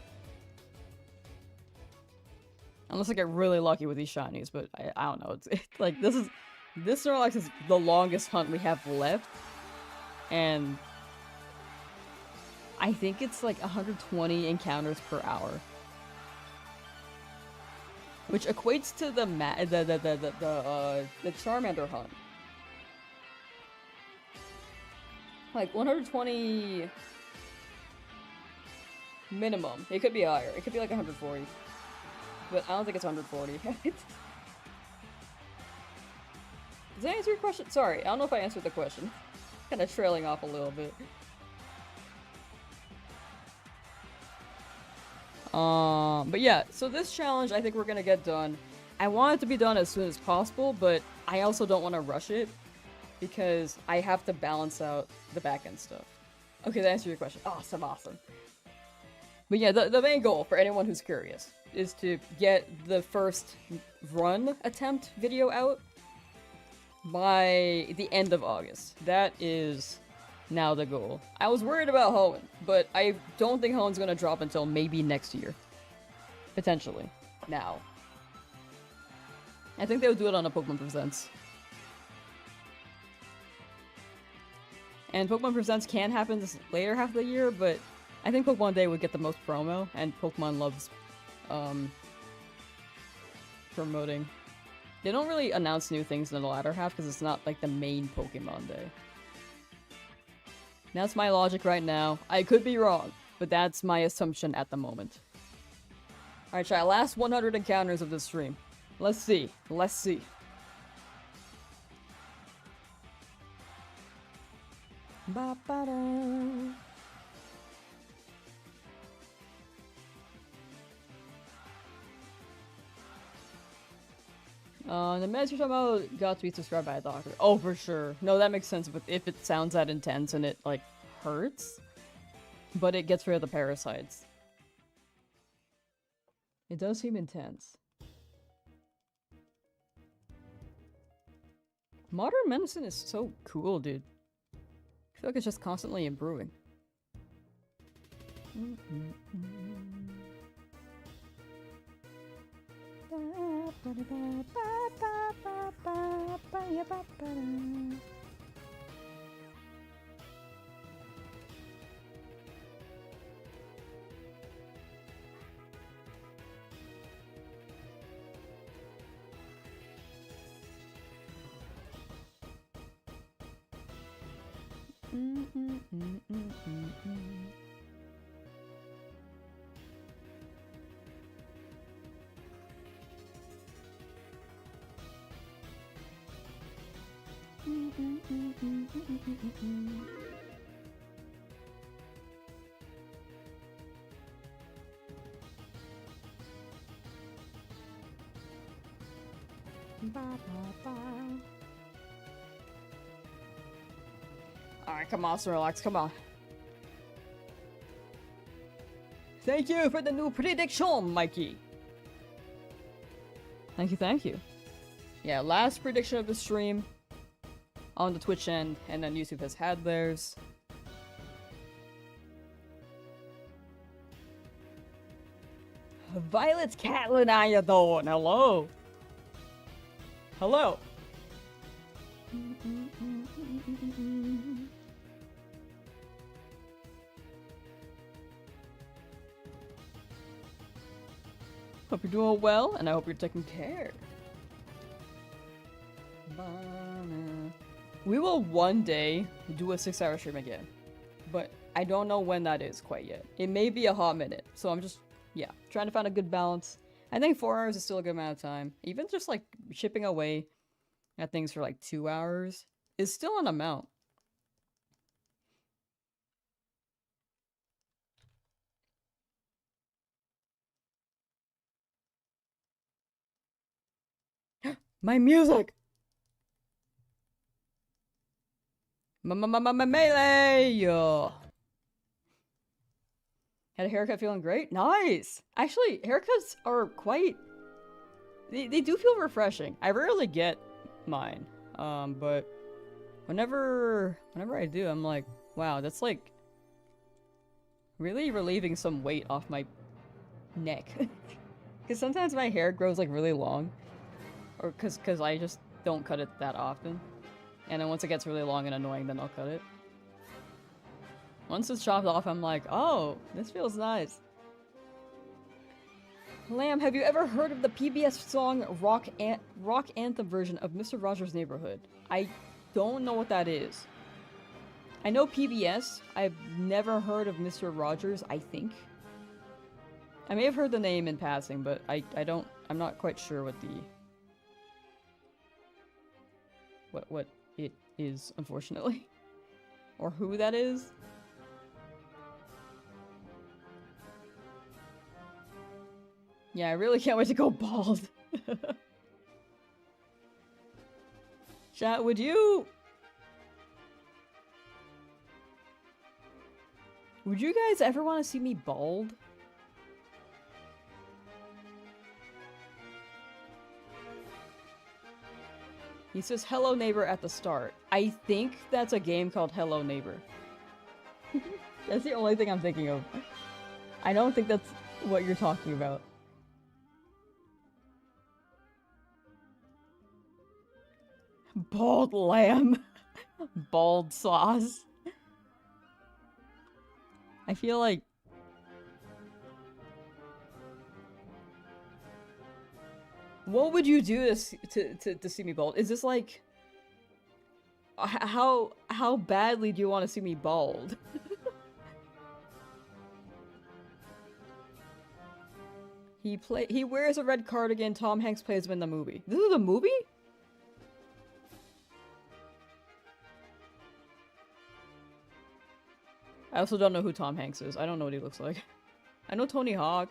B: Unless I get really lucky with these shinies, but I don't know. It's like, this Snorlax is the longest hunt we have left. And I think it's like 120 encounters per hour. Which equates to the Charmander hunt. Like 120 minimum. It could be higher. It could be like 140. But I don't think it's 140. Does that answer your question? Sorry, I don't know if I answered the question. Kind of trailing off a little bit. But yeah, so this challenge I think we're gonna get done. I want it to be done as soon as possible, but I also don't want to rush it because I have to balance out the back-end stuff. Okay, that answered your question. Awesome, awesome. But yeah, the main goal, for anyone who's curious, is to get the first run attempt video out by the end of August. That is now the goal. I was worried about Hoenn, but I don't think Hoenn's gonna drop until maybe next year. Potentially. Now. I think they'll do it on a Pokemon Presents. And Pokemon Presents can happen this later half of the year, but I think Pokemon Day would get the most promo, and Pokemon loves promoting. They don't really announce new things in the latter half because it's not like the main Pokemon Day. That's my logic right now. I could be wrong, but that's my assumption at the moment. Alright, chat, last 100 encounters of this stream. Let's see. Let's see. Ba-ba-da. The meds you're talking about got to be prescribed by a doctor. Oh, for sure. No, that makes sense if it sounds that intense and it, like, hurts. But it gets rid of the parasites. It does seem intense. Modern medicine is so cool, dude. I feel like it's just constantly improving. Alright, come on, Snorlax, come on. Thank you for the new prediction, Mikey! Thank you, thank you. Yeah, last prediction of the stream on the Twitch end, and then YouTube has had theirs. Violet Catlin, how you doing? Hello? Hello? Hope you're doing well, and I hope you're taking care. We will one day do a 6-hour stream again, but I don't know when that is quite yet. It may be a hot minute, so I'm just, yeah, trying to find a good balance. I think 4 hours is still a good amount of time. Even just like chipping away at things for like 2 hours is still an amount. My music! Melee! Yo. Had a haircut, feeling great? Nice! Actually, haircuts are quite... They do feel refreshing. I rarely get mine. But whenever I do, I'm like, wow, that's like really relieving some weight off my neck. Because sometimes my hair grows like really long. Or because I just don't cut it that often. And then once it gets really long and annoying, then I'll cut it. Once it's chopped off, I'm like, oh, this feels nice. Lamb, have you ever heard of the PBS song rock anthem version of Mr. Rogers' Neighborhood? I don't know what that is. I know PBS. I've never heard of Mr. Rogers, I think. I may have heard the name in passing, but I'm not quite sure what the... what it is, unfortunately. Or who that is. Yeah, I really can't wait to go bald. Chat, would you guys ever want to see me bald? He says hello neighbor at the start. I think that's a game called Hello Neighbor. That's the only thing I'm thinking of. I don't think that's what you're talking about. Bald lamb. Bald sauce. I feel like... What would you do to see me bald? Is this like... How badly do you want to see me bald? He wears a red cardigan. Tom Hanks plays him in the movie. This is a movie? I also don't know who Tom Hanks is. I don't know what he looks like. I know Tony Hawk.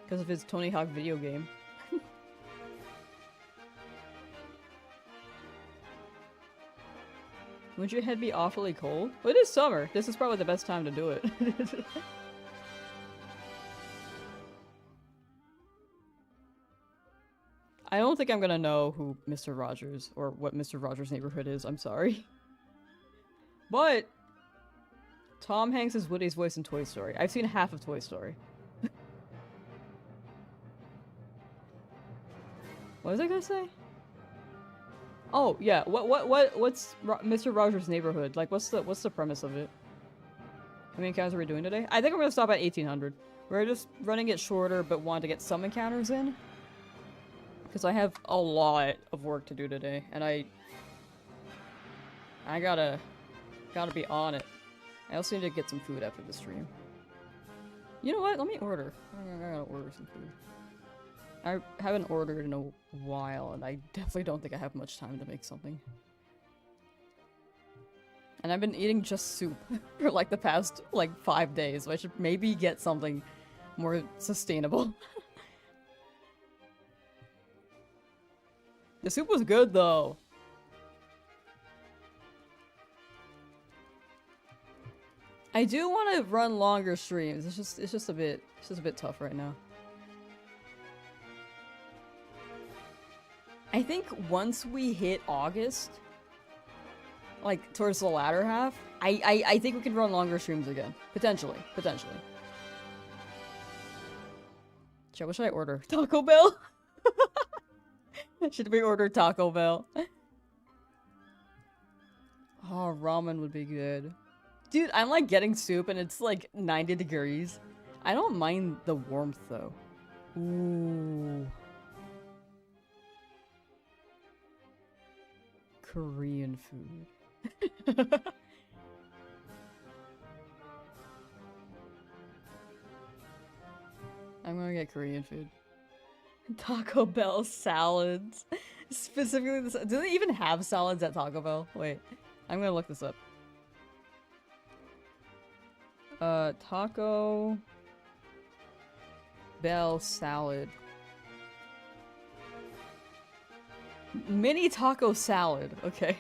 B: Because of his Tony Hawk video game. Would your head be awfully cold? Well, it is summer. This is probably the best time to do it. I don't think I'm gonna know who Mr. Rogers or what Mr. Rogers' Neighborhood is. I'm sorry. But Tom Hanks is Woody's voice in Toy Story. I've seen half of Toy Story. What was I gonna say? Oh yeah, what's Mr. Rogers' Neighborhood? Like, what's the premise of it? How many encounters are we doing today? I think I'm gonna stop at 1800. We're just running it shorter, but want to get some encounters in. Because I have a lot of work to do today, and I gotta be on it. I also need to get some food after the stream. You know what? Let me order. I gotta order some food. I haven't ordered in a while, and I definitely don't think I have much time to make something. And I've been eating just soup for like the past, like, 5 days, so I should maybe get something more sustainable. The soup was good, though. I do want to run longer streams. It's just a bit tough right now. I think once we hit August, like towards the latter half, I think we can run longer streams again. Potentially. What should I order? Taco Bell? Should we order Taco Bell? Oh, ramen would be good. Dude, I'm like getting soup and it's like 90 degrees. I don't mind the warmth though. Ooh. Korean food. I'm gonna get Korean food. Taco Bell salads. Specifically this. Do they even have salads at Taco Bell? Wait. I'm gonna look this up. Taco Bell salad. Mini taco salad. Okay.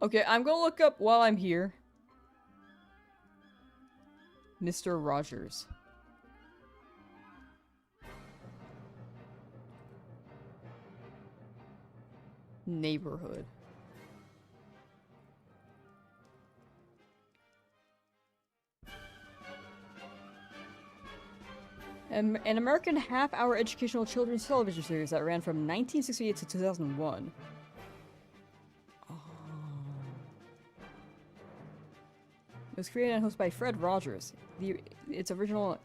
B: Okay, I'm gonna look up while I'm here. Mr. Rogers. Neighborhood. An American half-hour educational children's television series that ran from 1968 to 2001. Oh. It was created and hosted by Fred Rogers. Its original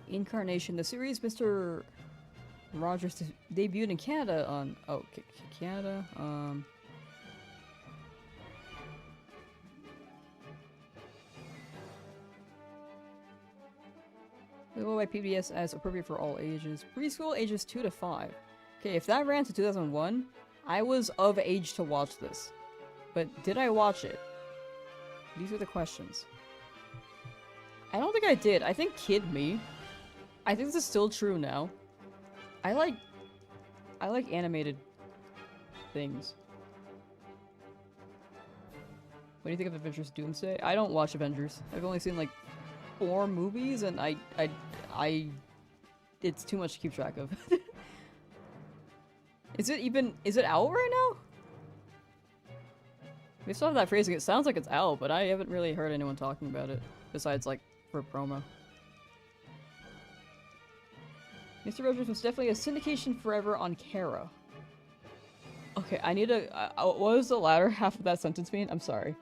B: incarnation, the series, Mr. Rogers debuted in Canada on... Oh, Canada? Available by PBS as appropriate for all ages. Preschool ages 2 to 5. Okay, if that ran to 2001, I was of age to watch this. But did I watch it? These are the questions. I don't think I did. I think kid me. I think this is still true now. I like animated things. What do you think of Avengers Doomsday? I don't watch Avengers. I've only seen like 4 movies and it's too much to keep track of. Is it out right now? Based off that phrasing, it sounds like it's out, but I haven't really heard anyone talking about it, besides like for promo. Mr. Rogers was definitely a syndication forever on Kara. Okay, I need to. What was the latter half of that sentence mean? I'm sorry.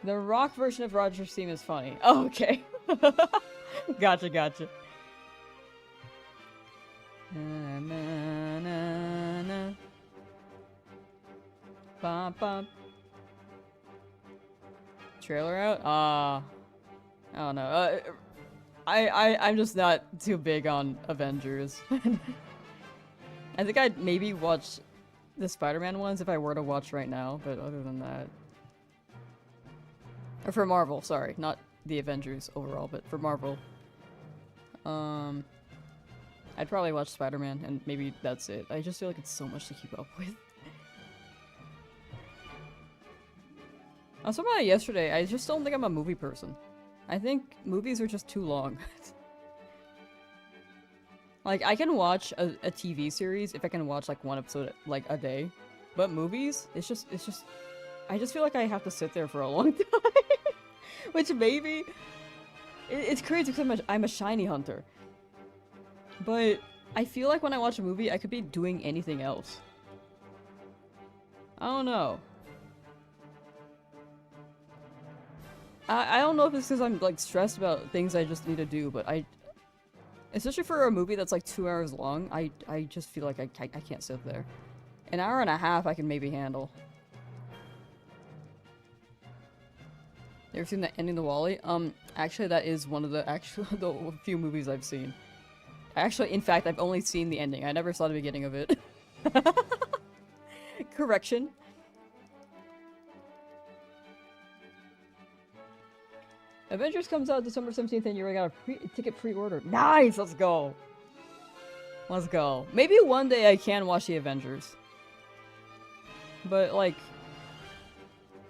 B: The rock version of Rogers' theme is funny. Oh, okay. Gotcha, gotcha. Na, na, na, na. Bum, bum. Trailer out? I don't know. I'm just not too big on Avengers. I think I'd maybe watch the Spider-Man ones if I were to watch right now, but other than that... Or for Marvel, sorry. Not the Avengers overall, but for Marvel. I'd probably watch Spider-Man, and maybe that's it. I just feel like it's so much to keep up with. I was talking about it yesterday, I just don't think I'm a movie person. I think movies are just too long. Like, I can watch a TV series if I can watch, like, 1 episode, like, a day. But movies, it's just... I just feel like I have to sit there for a long time. Which maybe... It's crazy because I'm a shiny hunter. But I feel like when I watch a movie, I could be doing anything else. I don't know. I don't know if it's because I'm, like, stressed about things I just need to do, but especially for a movie that's, like, 2 hours long, I just feel like I can't sit there. An hour and a half I can maybe handle. You ever seen the ending of WALL-E? Actually that is one of the few movies I've seen. Actually, in fact, I've only seen the ending. I never saw the beginning of it. Correction. Avengers comes out December 17th and you already got a ticket pre-ordered. Nice! Let's go! Let's go. Maybe one day I can watch the Avengers. But, like...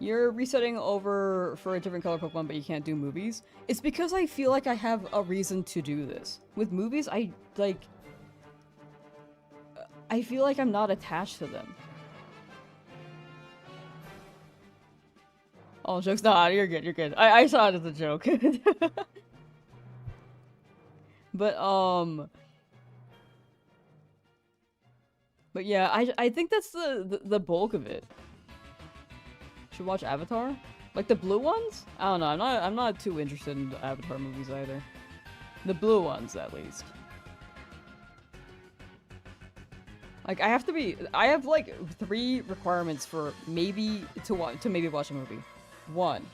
B: You're resetting over for a different color Pokemon, but you can't do movies. It's because I feel like I have a reason to do this. With movies, I feel like I'm not attached to them. Oh, joke's not. You're good. You're good. I saw it as a joke. But yeah, I think that's the bulk of it. Should watch Avatar? Like the blue ones? I don't know. I'm not too interested in the Avatar movies either. The blue ones, at least. Like I have like 3 requirements for maybe to watch a movie. 1.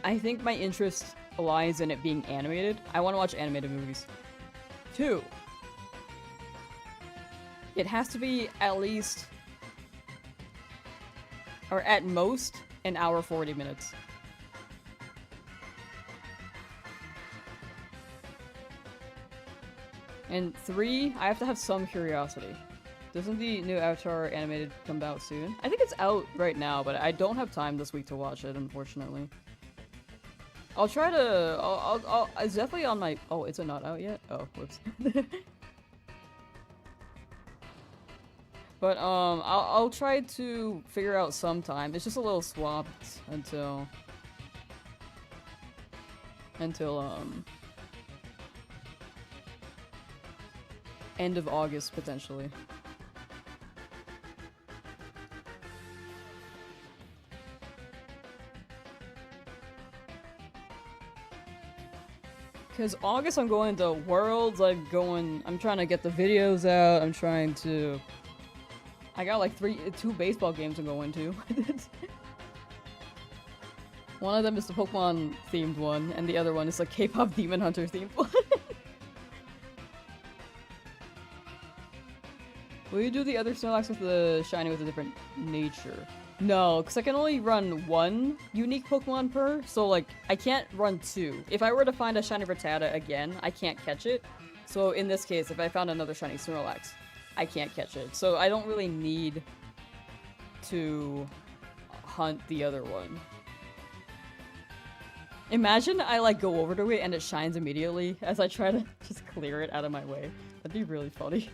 B: I think my interest lies in it being animated. I want to watch animated movies. 2. It has to be at least, or at most, an hour 40 minutes. And 3, I have to have some curiosity. Doesn't the new Avatar animated come out soon? I think it's out right now, but I don't have time this week to watch it, unfortunately. I'll try to... it's definitely on my... Oh, is it not out yet? Oh, whoops. But I'll try to figure out sometime. It's just a little swamped until end of August potentially. Because August I'm going to Worlds, I'm trying to get the videos out, I got like 2 baseball games I'm going to. One of them is the Pokemon themed one, and the other one is a K-pop Demon Hunter themed one. Will you do the other Snorlax with the shiny with a different nature? No, because I can only run 1 unique Pokemon per, so like, I can't run 2. If I were to find a shiny Rattata again, I can't catch it. So in this case, if I found another shiny Snorlax, I can't catch it. So I don't really need to hunt the other one. Imagine I like go over to it and it shines immediately as I try to just clear it out of my way. That'd be really funny.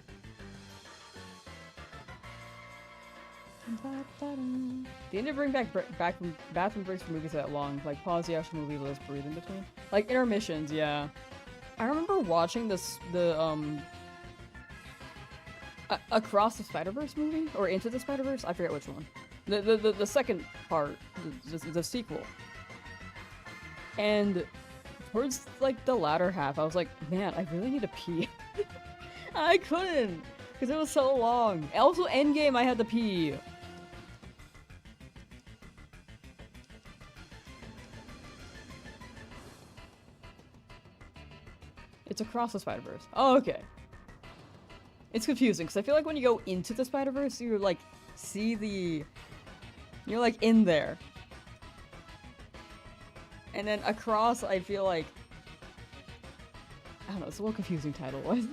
B: They need to bring back bathroom breaks for movies that long. Like, pause the actual movie, let us breathe in between. Like, intermissions, yeah. I remember watching Across the Spider-Verse movie? Or Into the Spider-Verse? I forget which one. The second part. The sequel. And towards, like, the latter half, I was like, man, I really need to pee. I couldn't! Because it was so long. Also, Endgame, I had to pee. It's Across the Spider-Verse. Oh, okay. It's confusing, because I feel like when you go into the Spider-Verse, you, like, see the... You're, like, in there. And then Across, I feel like... I don't know, it's a little confusing title-wise.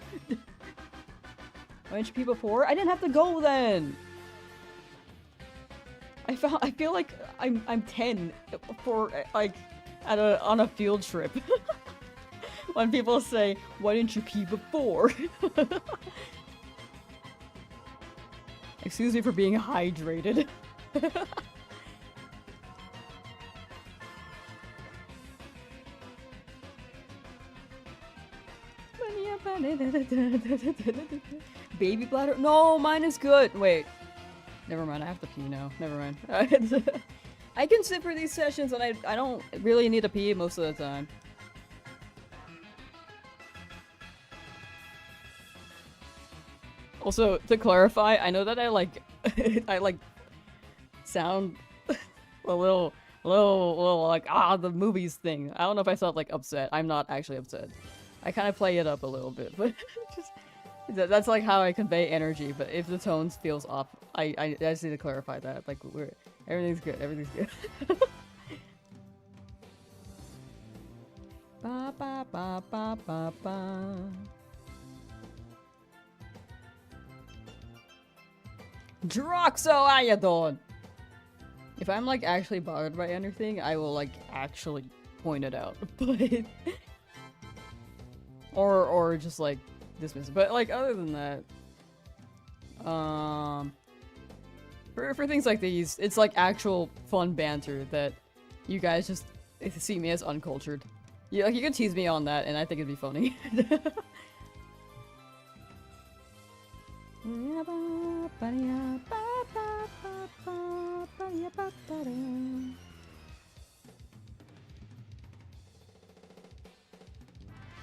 B: Why didn't you pee before? I didn't have to go then! I feel like I'm 10 for, like, on a field trip. When people say, why didn't you pee before? Excuse me for being hydrated. Baby bladder? No, mine is good. Wait. Never mind, I have to pee now. Never mind. I can sit for these sessions and I don't really need to pee most of the time. Also, to clarify, I know that I like sound a little like, the movies thing. I don't know if I sound like upset. I'm not actually upset. I kind of play it up a little bit, but that's like how I convey energy. But if the tone feels off, I just need to clarify that. Like, everything's good. Everything's good. Ba ba ba ba ba ba. Droxo, how you doing? If I'm like actually bothered by anything, I will like actually point it out. But or just like dismiss it. But like other than that, for things like these, it's like actual fun banter that you guys just see me as uncultured. Yeah, like you can tease me on that, and I think it'd be funny.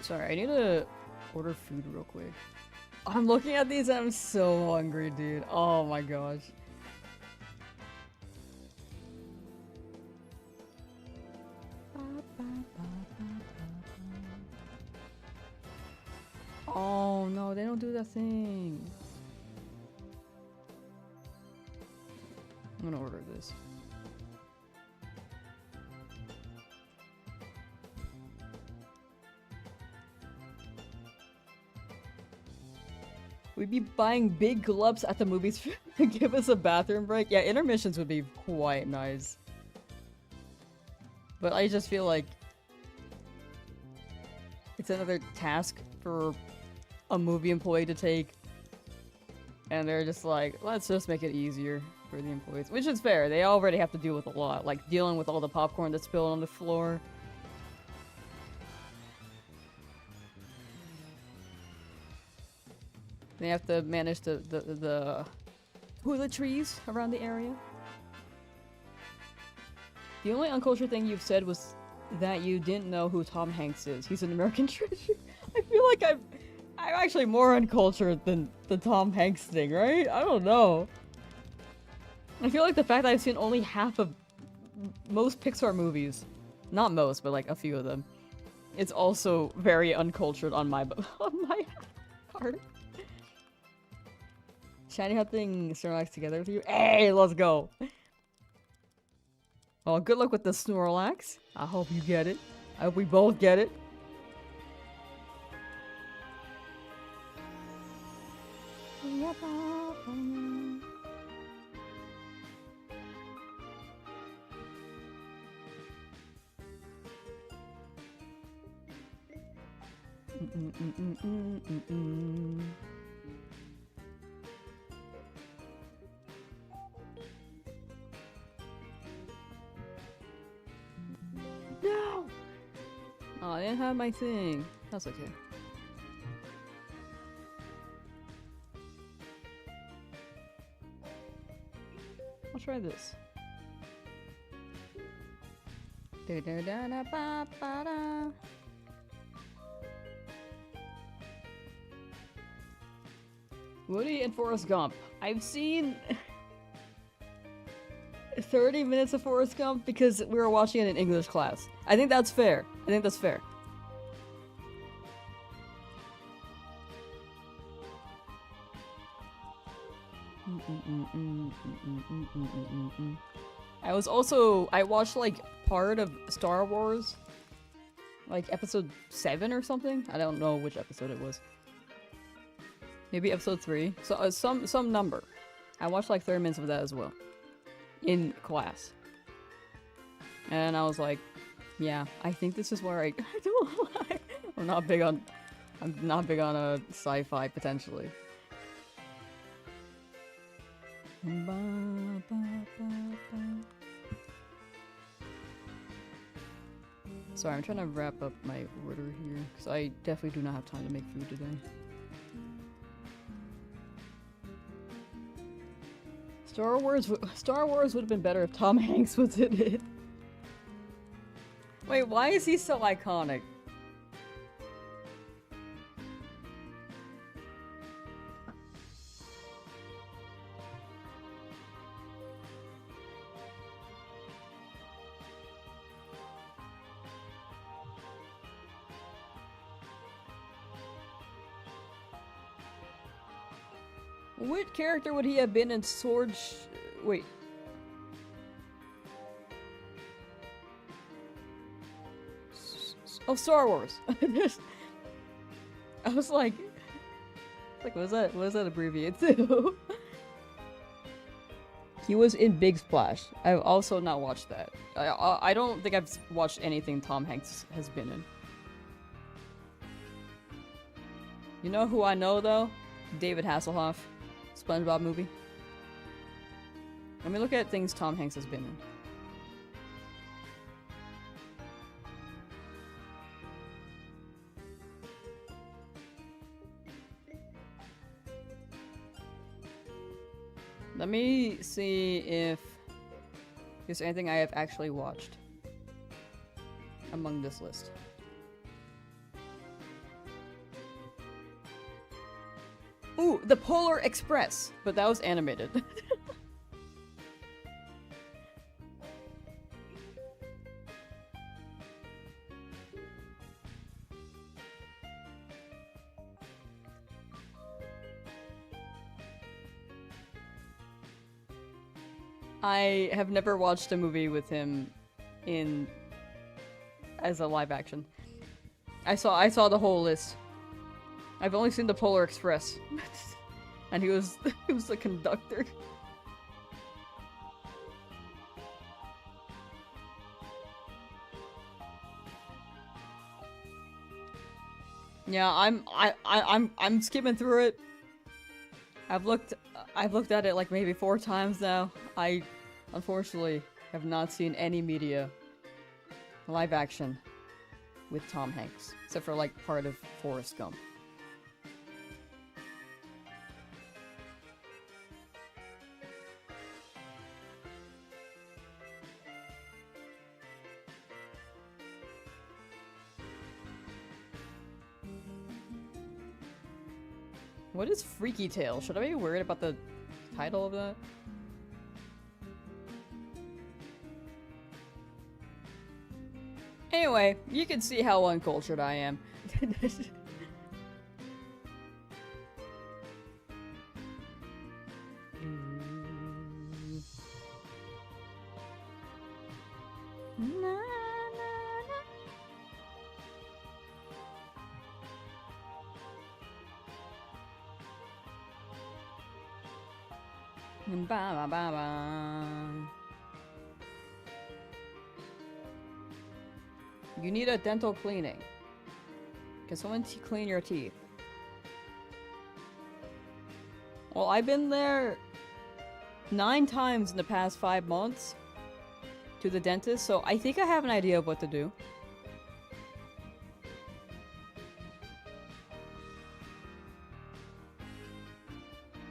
B: Sorry, I need to order food real quick. I'm looking at these and I'm so hungry, dude. Oh my gosh. Oh no, they don't do that thing. I'm gonna order this. We'd be buying big gulps at the movies to give us a bathroom break. Yeah, intermissions would be quite nice. But I just feel like it's another task for a movie employee to take. And they're just like, let's just make it easier for the employees. Which is fair, they already have to deal with a lot. Like, dealing with all the popcorn that's spilled on the floor. They have to manage the toiletries around the area. The only uncultured thing you've said was that you didn't know who Tom Hanks is. He's an American treasure. I feel like I'm actually more uncultured than the Tom Hanks thing, right? I don't know. I feel like the fact that I've seen only half of most Pixar movies, not most, but like a few of them, it's also very uncultured on my part. Shiny hunting Snorlax together with you. Hey, let's go. Well, good luck with the Snorlax. I hope you get it. I hope we both get it. No! Oh, I didn't have my thing. That's okay. I'll try this. Da-da-da-da-ba-ba-da. Woody and Forrest Gump. I've seen 30 minutes of Forrest Gump because we were watching it in English class. I think that's fair. I think that's fair. I watched like part of Star Wars, like episode 7 or something. I don't know which episode it was. Maybe episode 3. So some number. I watched like 30 minutes of that as well. In class. And I was like, yeah, I think this is where I don't lie. I'm not big on a sci-fi potentially. Sorry, I'm trying to wrap up my order here because I definitely do not have time to make food today. Star Wars would have been better if Tom Hanks was in it. Wait, why is he so iconic? What character would he have been in wait. Oh, Star Wars. I was like, what was that abbreviated to? He was in Big Splash. I've also not watched that. I don't think I've watched anything Tom Hanks has been in. You know who I know though? David Hasselhoff. SpongeBob movie. Let me look at things Tom Hanks has been in. Let me see if there's anything I have actually watched among this list. Ooh, The Polar Express! But that was animated. I have never watched a movie with him as a live action. I saw the whole list. I've only seen The Polar Express. And he was the conductor. Yeah, I'm skimming through it. I've looked at it like maybe 4 times now. I unfortunately have not seen any media live action with Tom Hanks, except for like part of Forrest Gump. What is Freaky Tale? Should I be worried about the title of that? Anyway, you can see how uncultured I am. Ba, ba, ba, ba. You need a dental cleaning. Can someone clean your teeth? Well, I've been there 9 times in the past 5 months to the dentist, so I think I have an idea of what to do.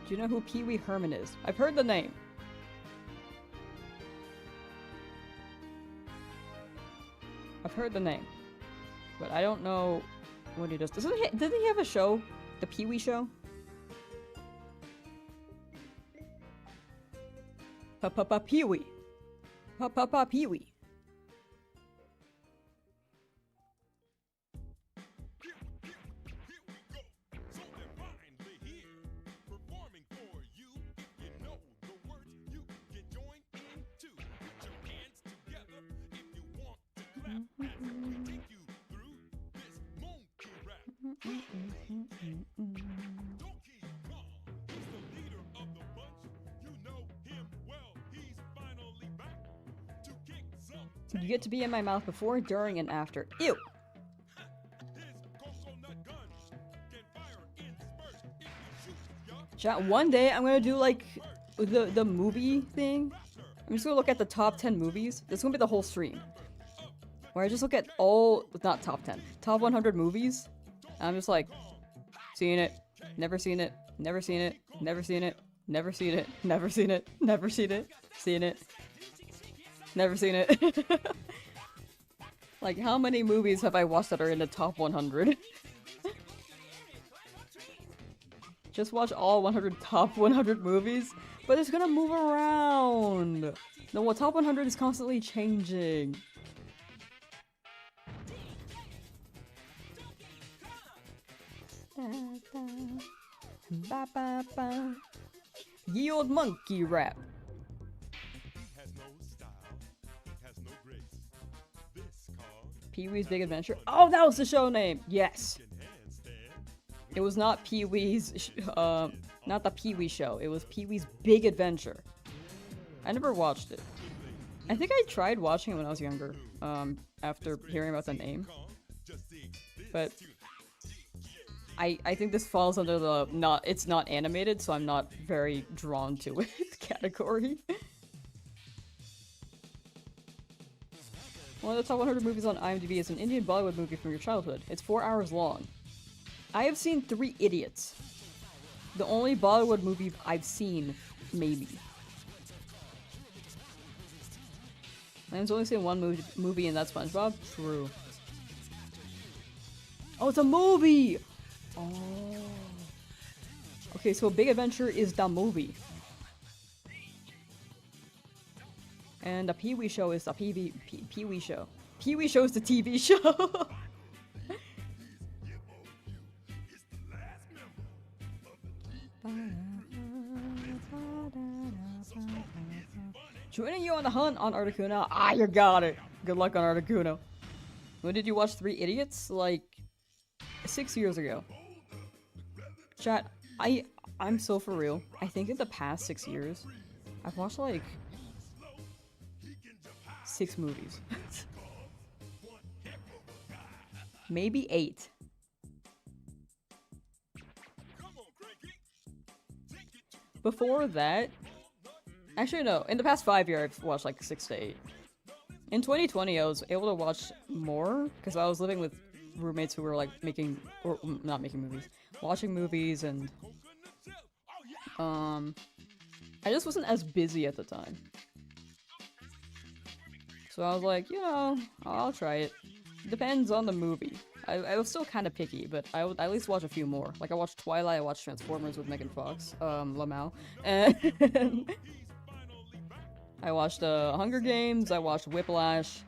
B: Do you know who Pee Wee Herman is? I've heard the name. I've heard the name. But I don't know what he does. Doesn't he have a show? The Pee Wee Show? Pee Wee. Pee Wee. You get to be in my mouth before, during, and after. Ew! Chat, one day I'm gonna do like the movie thing. I'm just gonna look at the top 10 movies. This is gonna be the whole stream. Where I just look at all, not top 10, top 100 movies. And I'm just like, seen it, never seen it, never seen it, never seen it, never seen it, never seen it, never seen it, seen it. Never seen it. Like, how many movies have I watched that are in the top 100? Just watch all 100 top 100 movies, but it's gonna move around. No, well, top 100 is constantly changing. Ba, ba, ba. Ye old monkey rap. Pee-wee's Big Adventure. Oh, that was the show name! Yes! It was not Pee-wee's, not the Pee-wee show. It was Pee-wee's Big Adventure. I never watched it. I think I tried watching it when I was younger, after hearing about the name. But I think this falls under the it's not animated, so I'm not very drawn to it category. One of the top 100 movies on IMDb is an Indian Bollywood movie from your childhood. It's 4 hours long. I have seen 3 Idiots. The only Bollywood movie I've seen, maybe. I've only seen one movie and that's SpongeBob. True. Oh, it's a movie! Oh. Okay, so Big Adventure is the movie. And the Pee-wee Show is the Pee-wee Show. Pee-wee Show is the TV show. Joining you on the hunt on Articuno. Ah, you got it. Good luck on Articuno. When did you watch 3 Idiots? Like 6 years ago. Chat, I'm so for real. I think in the past 6 years, I've watched like 6 movies. Maybe 8. before that... Actually, no. In the past 5 years, I've watched like 6 to 8. In 2020, I was able to watch more because I was living with roommates who were like making... or not making movies. Watching movies and... I just wasn't as busy at the time. So I was like, you know, I'll try it. Depends on the movie. I was still kind of picky, but I would at least watch a few more. Like I watched Twilight, I watched Transformers with Megan Fox, Lamau, and I watched Hunger Games, I watched Whiplash.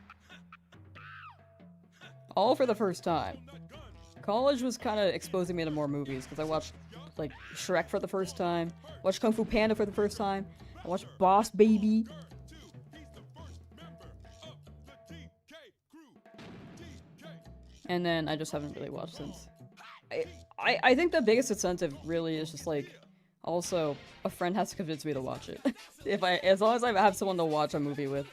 B: All for the first time. College was kind of exposing me to more movies, because I watched like Shrek for the first time, watched Kung Fu Panda for the first time, I watched Boss Baby. And then I just haven't really watched since. I think the biggest incentive really is just like, also, a friend has to convince me to watch it. As long as I have someone to watch a movie with.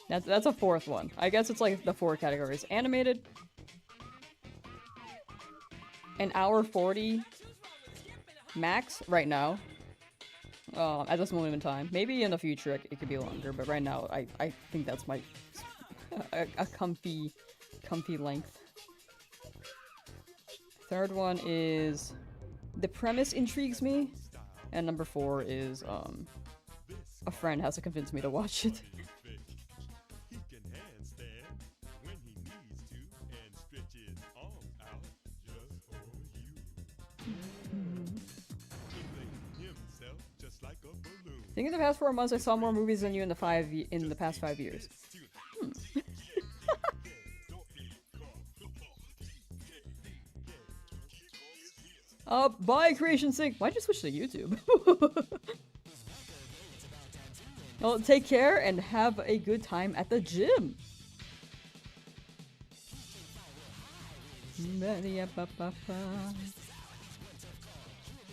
B: That's a fourth one. I guess it's like the 4 categories. Animated. An hour 40 max right now. At this moment in time. Maybe in the future it could be longer, but right now I think that's my a comfy length. Third one is the premise intrigues me, and number 4 is a friend has to convince me to watch it. I think in the past 4 months I saw more movies than you in the past 5 years. Bye Creation Sync! Why'd you switch to YouTube? Well, take care and have a good time at the gym!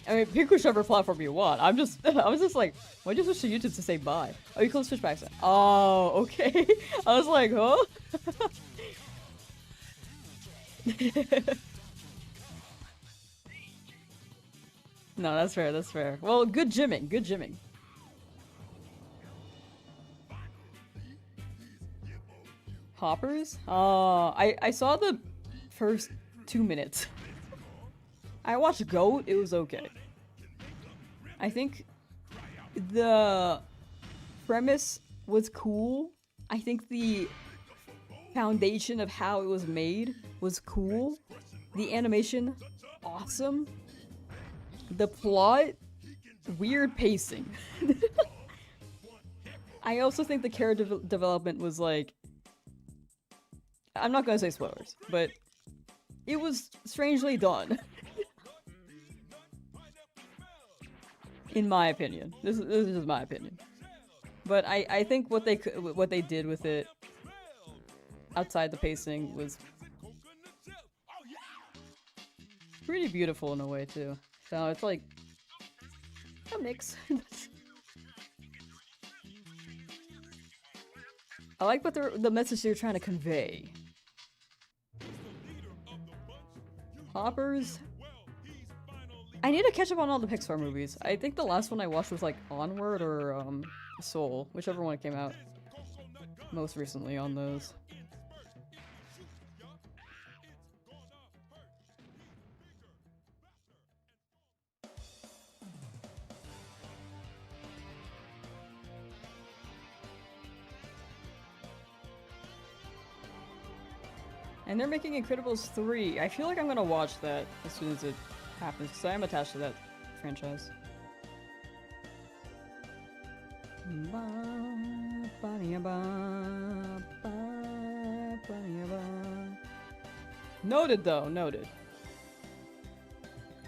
B: I mean, pick whichever platform you want. I was just like, why'd you switch to YouTube to say bye? Oh, you close switch back. Oh, okay. I was like, huh? No, that's fair, that's fair. Well, good gymming, good gymming. Hoppers? I saw the first 2 minutes. I watched GOAT, it was okay. I think the premise was cool. I think the foundation of how it was made was cool. The animation, awesome. The plot, weird pacing. I also think the character development was like... I'm not gonna say spoilers, but it was strangely done. In my opinion. This is my opinion. But I think what they did with it outside the pacing was pretty beautiful in a way too. So it's like a mix. I like what the message they're trying to convey. Hoppers. I need to catch up on all the Pixar movies. I think the last one I watched was like Onward or Soul, whichever one came out most recently on those. And they're making Incredibles 3. I feel like I'm gonna watch that as soon as it happens, because I am attached to that franchise. Noted though, noted.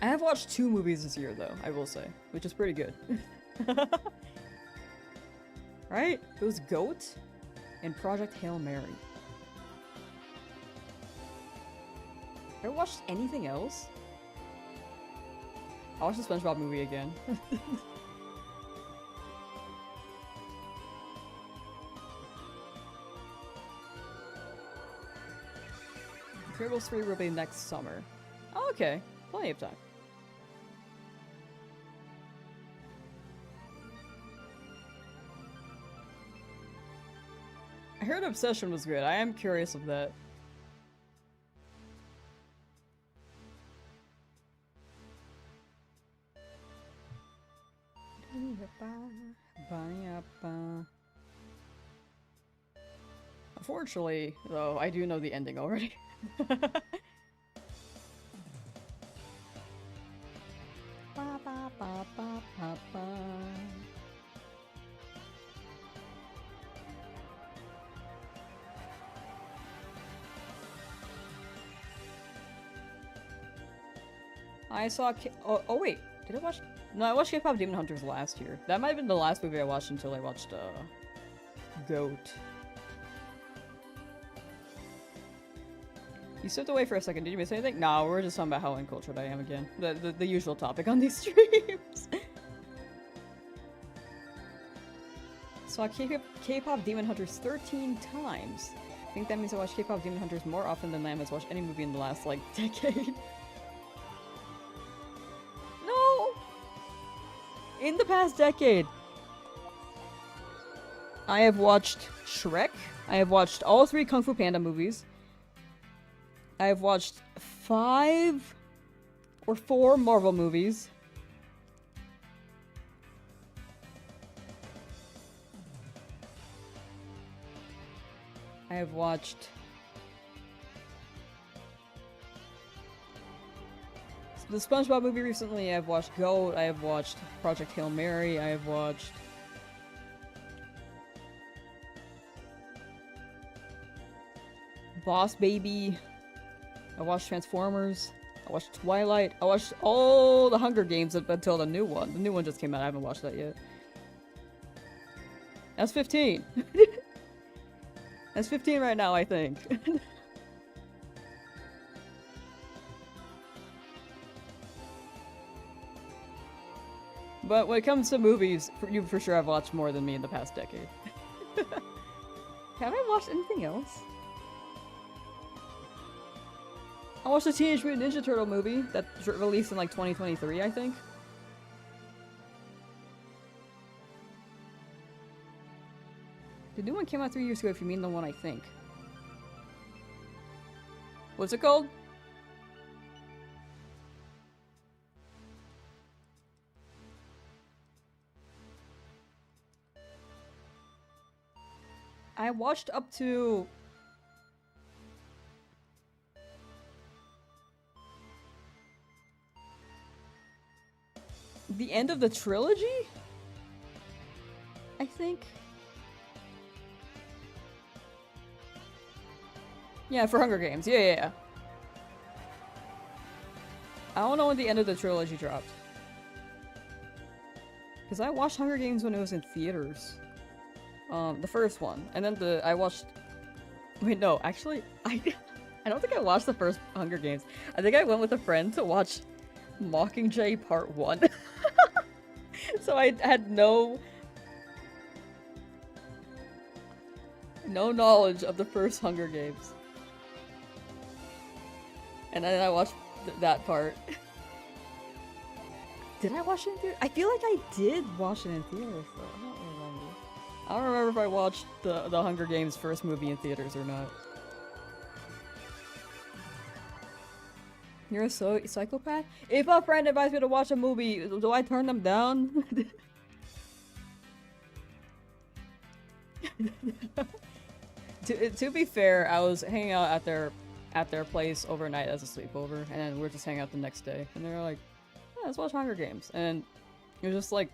B: I have watched 2 movies this year though, I will say, which is pretty good. Right? It was GOAT and Project Hail Mary. Have I watched anything else? I watched the SpongeBob movie again. Incredibles 3 will be next summer. Oh, okay. Plenty of time. I heard Obsession was good. I am curious of that. Unfortunately, though, I do know the ending already. I saw oh wait, did I watch? No, I watched K-Pop Demon Hunters last year. That might have been the last movie I watched until I watched Goat. You stepped away for a second. Did you miss anything? No, we're just talking about how uncultured I am again. The usual topic on these streams. Saw K-Pop Demon Hunters 13 times. I think that means I watched K-Pop Demon Hunters more often than Lamb has watched any movie in the last, like, decade. No! In the past decade, I have watched Shrek. I have watched all 3 Kung Fu Panda movies. I have watched 5 or 4 Marvel movies. I have watched the SpongeBob movie recently. I have watched Goat. I have watched Project Hail Mary. I have watched Boss Baby. I watched Transformers. I watched Twilight. I watched all the Hunger Games until the new one. The new one just came out. I haven't watched that yet. That's 15. That's 15 right now, I think. But when it comes to movies, you for sure have watched more than me in the past decade. Have I watched anything else? I watched the Teenage Mutant Ninja Turtle movie that released in like 2023, I think. The new one came out 3 years ago if you mean the one I think. What's it called? I watched up to the end of the trilogy? I think. Yeah, for Hunger Games. Yeah. I don't know when the end of the trilogy dropped. Because I watched Hunger Games when it was in theaters. The first one. And then I watched... Wait, no, actually, I don't think I watched the first Hunger Games. I think I went with a friend to watch Mockingjay Part 1. So I had no knowledge of the first Hunger Games. And then I watched that part. Did I watch it in theaters? I feel like I did watch it in theaters though. I don't remember. I don't remember if I watched the Hunger Games first movie in theaters or not. You're a psychopath? If a friend invites me to watch a movie, do I turn them down? To be fair, I was hanging out at their place overnight as a sleepover, and then we're just hanging out the next day, and they were like, yeah, let's watch Hunger Games. And it was just like,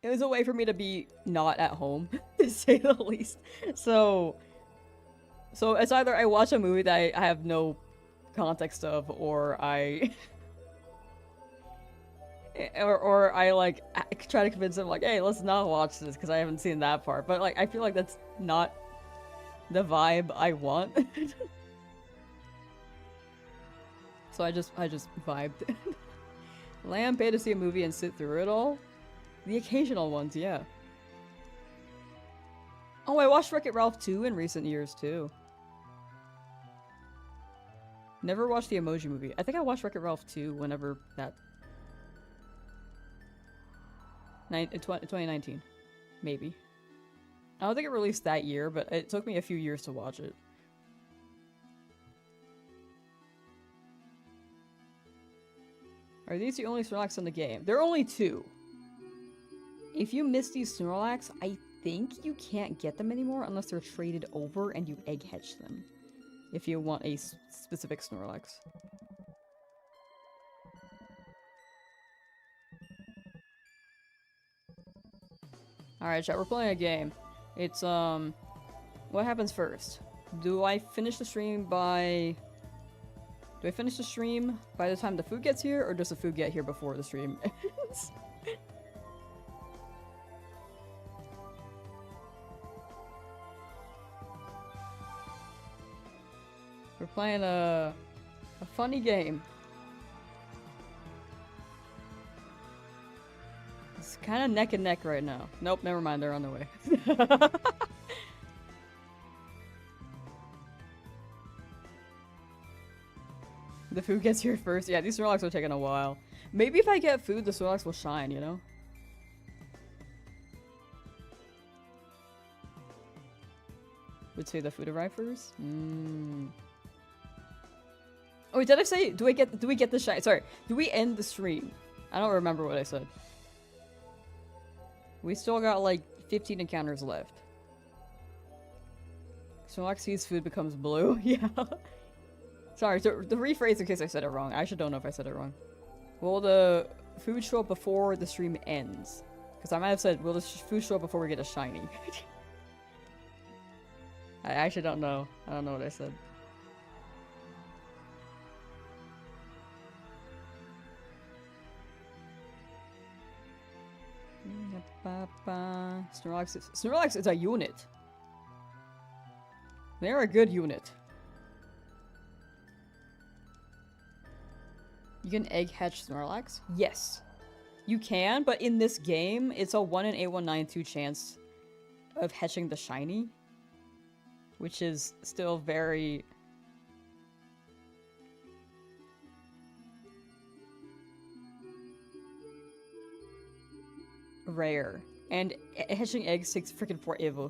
B: it was a way for me to be not at home, to say the least. So it's either I watch a movie that I have no context of, or I or I like try to convince them like, hey, let's not watch this because I haven't seen that part. But like I feel like that's not the vibe I want. So I just vibed. Lamb paid to see a movie and sit through it all? The occasional ones, yeah. Oh, I watched Wreck-It Ralph 2 in recent years too. Never watched the Emoji Movie. I think I watched Wreck-It Ralph 2 whenever that... 2019. Maybe. I don't think it released that year, but it took me a few years to watch it. Are these the only Snorlax in the game? There are only 2. If you miss these Snorlax, I think you can't get them anymore unless they're traded over and you egg hatch them. If you want a specific Snorlax. Alright, chat, we're playing a game. It's, what happens first? Do I finish the stream by... Do I finish the stream by the time the food gets here, or does the food get here before the stream ends? We're playing a funny game. It's kind of neck and neck right now. Nope, never mind, they're on their way. The food gets here first. Yeah, these Snorlax are taking a while. Maybe if I get food, the Snorlax will shine, you know? Would say the food arrive first? Oh wait, did I say, do we get the shine? Sorry, do we end the stream? I don't remember what I said. We still got like 15 encounters left. Snorlax sees food becomes blue. Yeah. Sorry, to rephrase in case I said it wrong. I actually don't know if I said it wrong. Will the food show up before the stream ends? Because I might have said, will the food show up before we get a shiny? I actually don't know. I don't know what I said. Snorlax is a unit. They're a good unit. You can egg hatch Snorlax? Yes. You can, but in this game, it's a 1 in 8192 chance of hatching the shiny. Which is still very... rare. And hatching eggs takes freaking forever.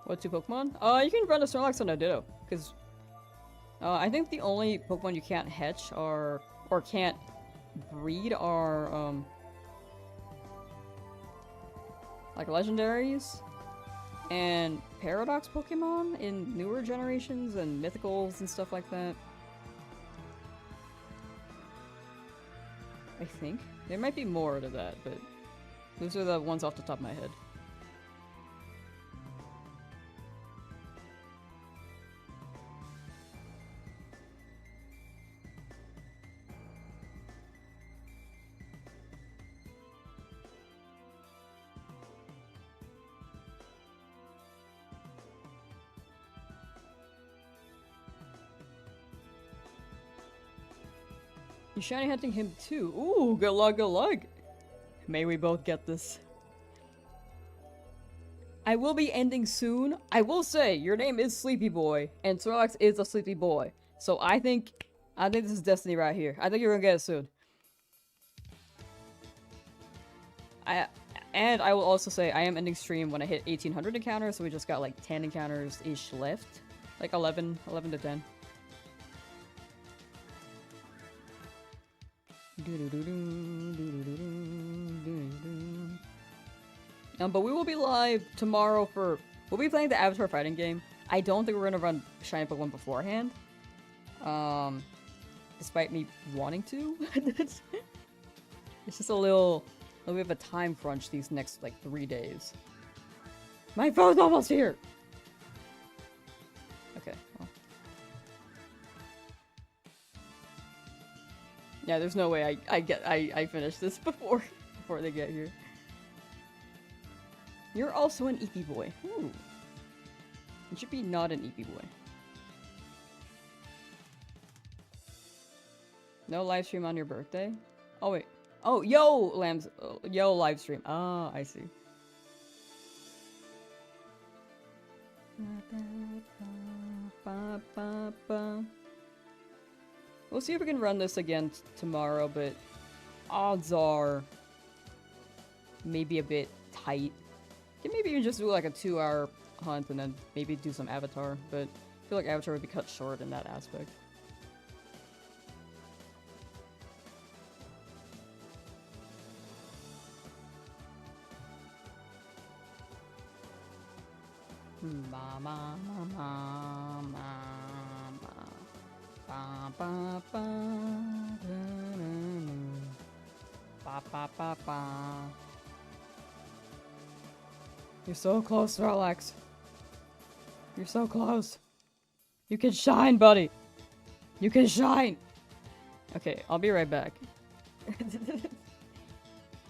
B: What 2 Pokemon? You can run a Snorlax and a Ditto, because I think the only Pokemon you can't hatch are, or can't breed are, like legendaries and paradox Pokemon in newer generations and mythicals and stuff like that. I think. There might be more to that, but those are the ones off the top of my head. You're shiny hunting him too. Ooh, good luck, good luck. May we both get this. I will be ending soon. I will say, your name is Sleepy Boy, and Snorlax is a sleepy boy. So I think this is destiny right here. I think you're gonna get it soon. And I will also say, I am ending stream when I hit 1800 encounters, so we just got like 10 encounters-ish left. Like 11 to 10. But we will be live tomorrow for... We'll be playing the Avatar fighting game. I don't think we're gonna run Shiny Pokemon beforehand. Despite me wanting to. It's just a little bit of a time crunch these next, like, 3 days. My phone's almost here! Okay, well. Yeah, there's no way I finish this before they get here. You're also an Eevee boy. Ooh. You should be not an Eevee boy. No live stream on your birthday? Oh wait. Oh, yo, Lambs. Yo, live stream. Ah, I see. We'll see if we can run this again tomorrow, but odds are maybe a bit tight. Can maybe even just do like a 2-hour hunt and then maybe do some Avatar, but I feel like Avatar would be cut short in that aspect. Ba ba ba ba ba ba ba ba ba ba ba. You're so close, Snorlax. You're so close. You can shine, buddy. You can shine. Okay, I'll be right back.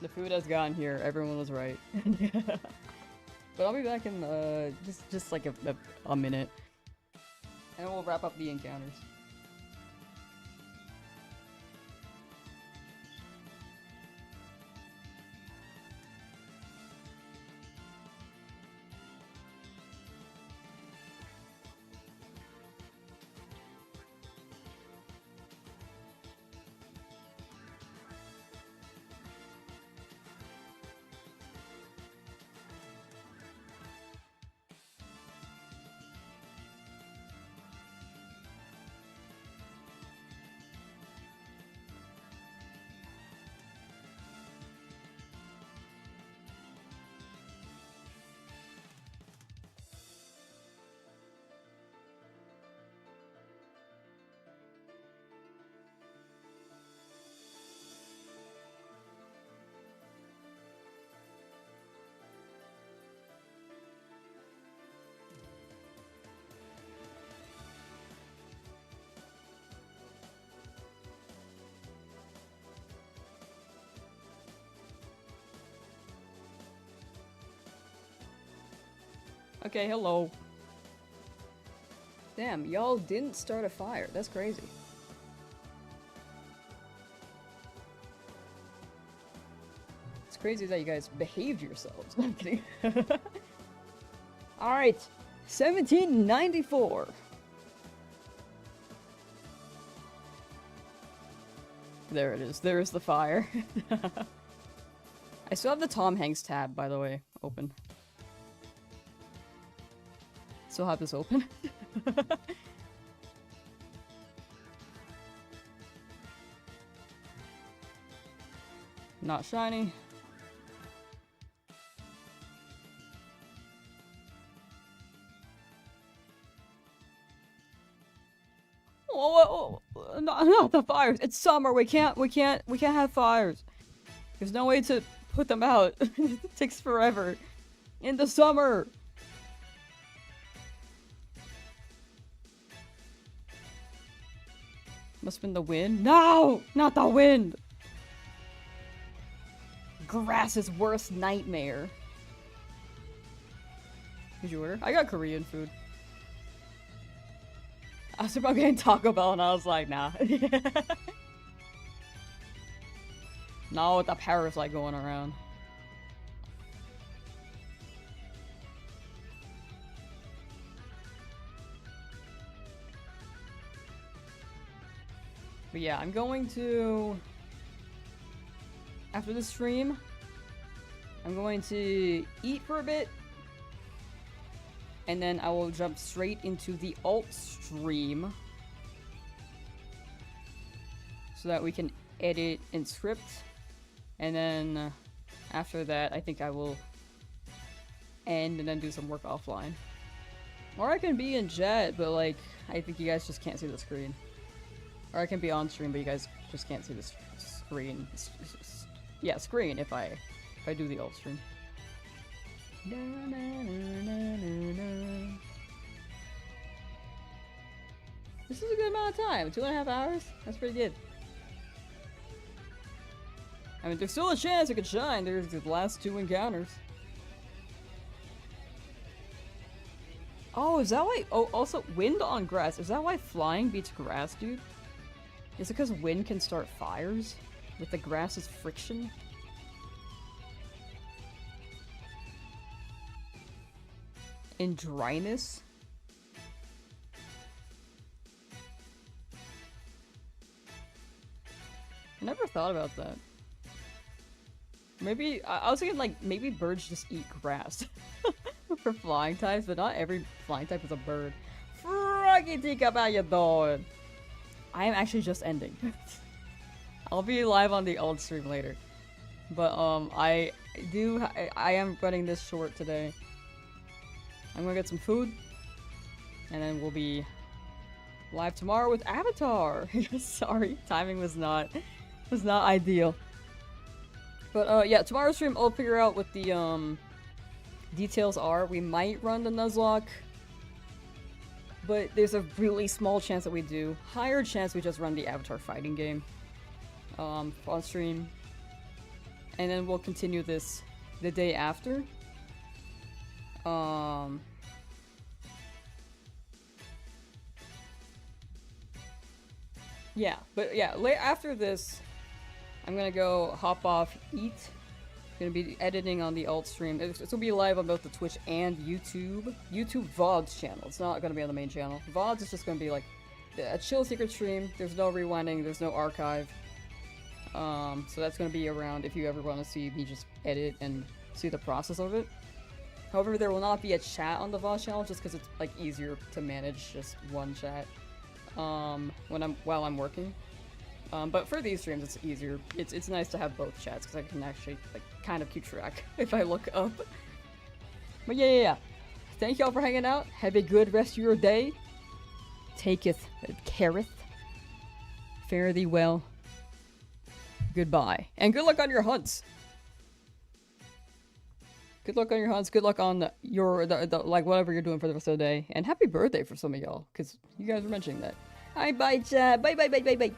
B: The food has gotten here. Everyone was right. But I'll be back in just like a minute, and we'll wrap up the encounters. Okay, hello. Damn, y'all didn't start a fire. That's crazy. It's crazy that you guys behaved yourselves. I'm kidding. Alright, 1794. There it is. There's the fire. I still have the Tom Hanks tab, by the way, open. Still have this open. Not shiny. Oh, not the fires. It's summer. We can't have fires. There's no way to put them out. It takes forever. In the summer. Must have been the wind. No! Not the wind! Grass's worst nightmare. Did you order? I got Korean food. I was about getting Taco Bell and I was like, nah. Not with the parasite going around. But yeah, I'm going to... After the stream, I'm going to eat for a bit. And then I will jump straight into the alt stream. So that we can edit and script. And then after that, I think I will end and then do some work offline. Or I can be in chat, but like, I think you guys just can't see the screen. Or I can be on stream, but you guys just can't see the screen. Yeah, screen if I do the alt stream. This is a good amount of time. 2.5 hours? That's pretty good. I mean, there's still a chance it could shine. There's the last 2 encounters. Oh, is that why? Oh, also, wind on grass. Is that why flying beats grass, dude? Is it because wind can start fires? With the grass's friction? And dryness? I never thought about that. Maybe, I was thinking like, maybe birds just eat grass for flying types, but not every flying type is a bird. Froggy Tika, how you doing? I am actually just ending. I'll be live on the old stream later. But, I am running this short today. I'm gonna get some food, and then we'll be live tomorrow with Avatar. Sorry, timing was not ideal. But yeah, tomorrow's stream I'll figure out what the details are. We might run the Nuzlocke, but there's a really small chance that we do. Higher chance we just run the Avatar fighting game on stream, and then we'll continue this the day after. Yeah, but yeah, after this, I'm gonna go hop off, eat. Gonna be editing on the alt stream. This will be live on both the Twitch and YouTube. YouTube VODs channel. It's not gonna be on the main channel. VODs is just gonna be like a chill secret stream. There's no rewinding. There's no archive. So that's gonna be around if you ever want to see me just edit and see the process of it. However, there will not be a chat on the VOD channel just because it's like easier to manage just one chat while I'm working. But for these streams, it's easier. It's nice to have both chats because I can actually like kind of keep track if I look up. But yeah. Thank y'all for hanging out. Have a good rest of your day. Taketh careth. Fare thee well. Goodbye, and good luck on your hunts. Good luck on your hunts. Good luck on your like whatever you're doing for the rest of the day. And happy birthday for some of y'all, because you guys were mentioning that. Bye, chat. Bye.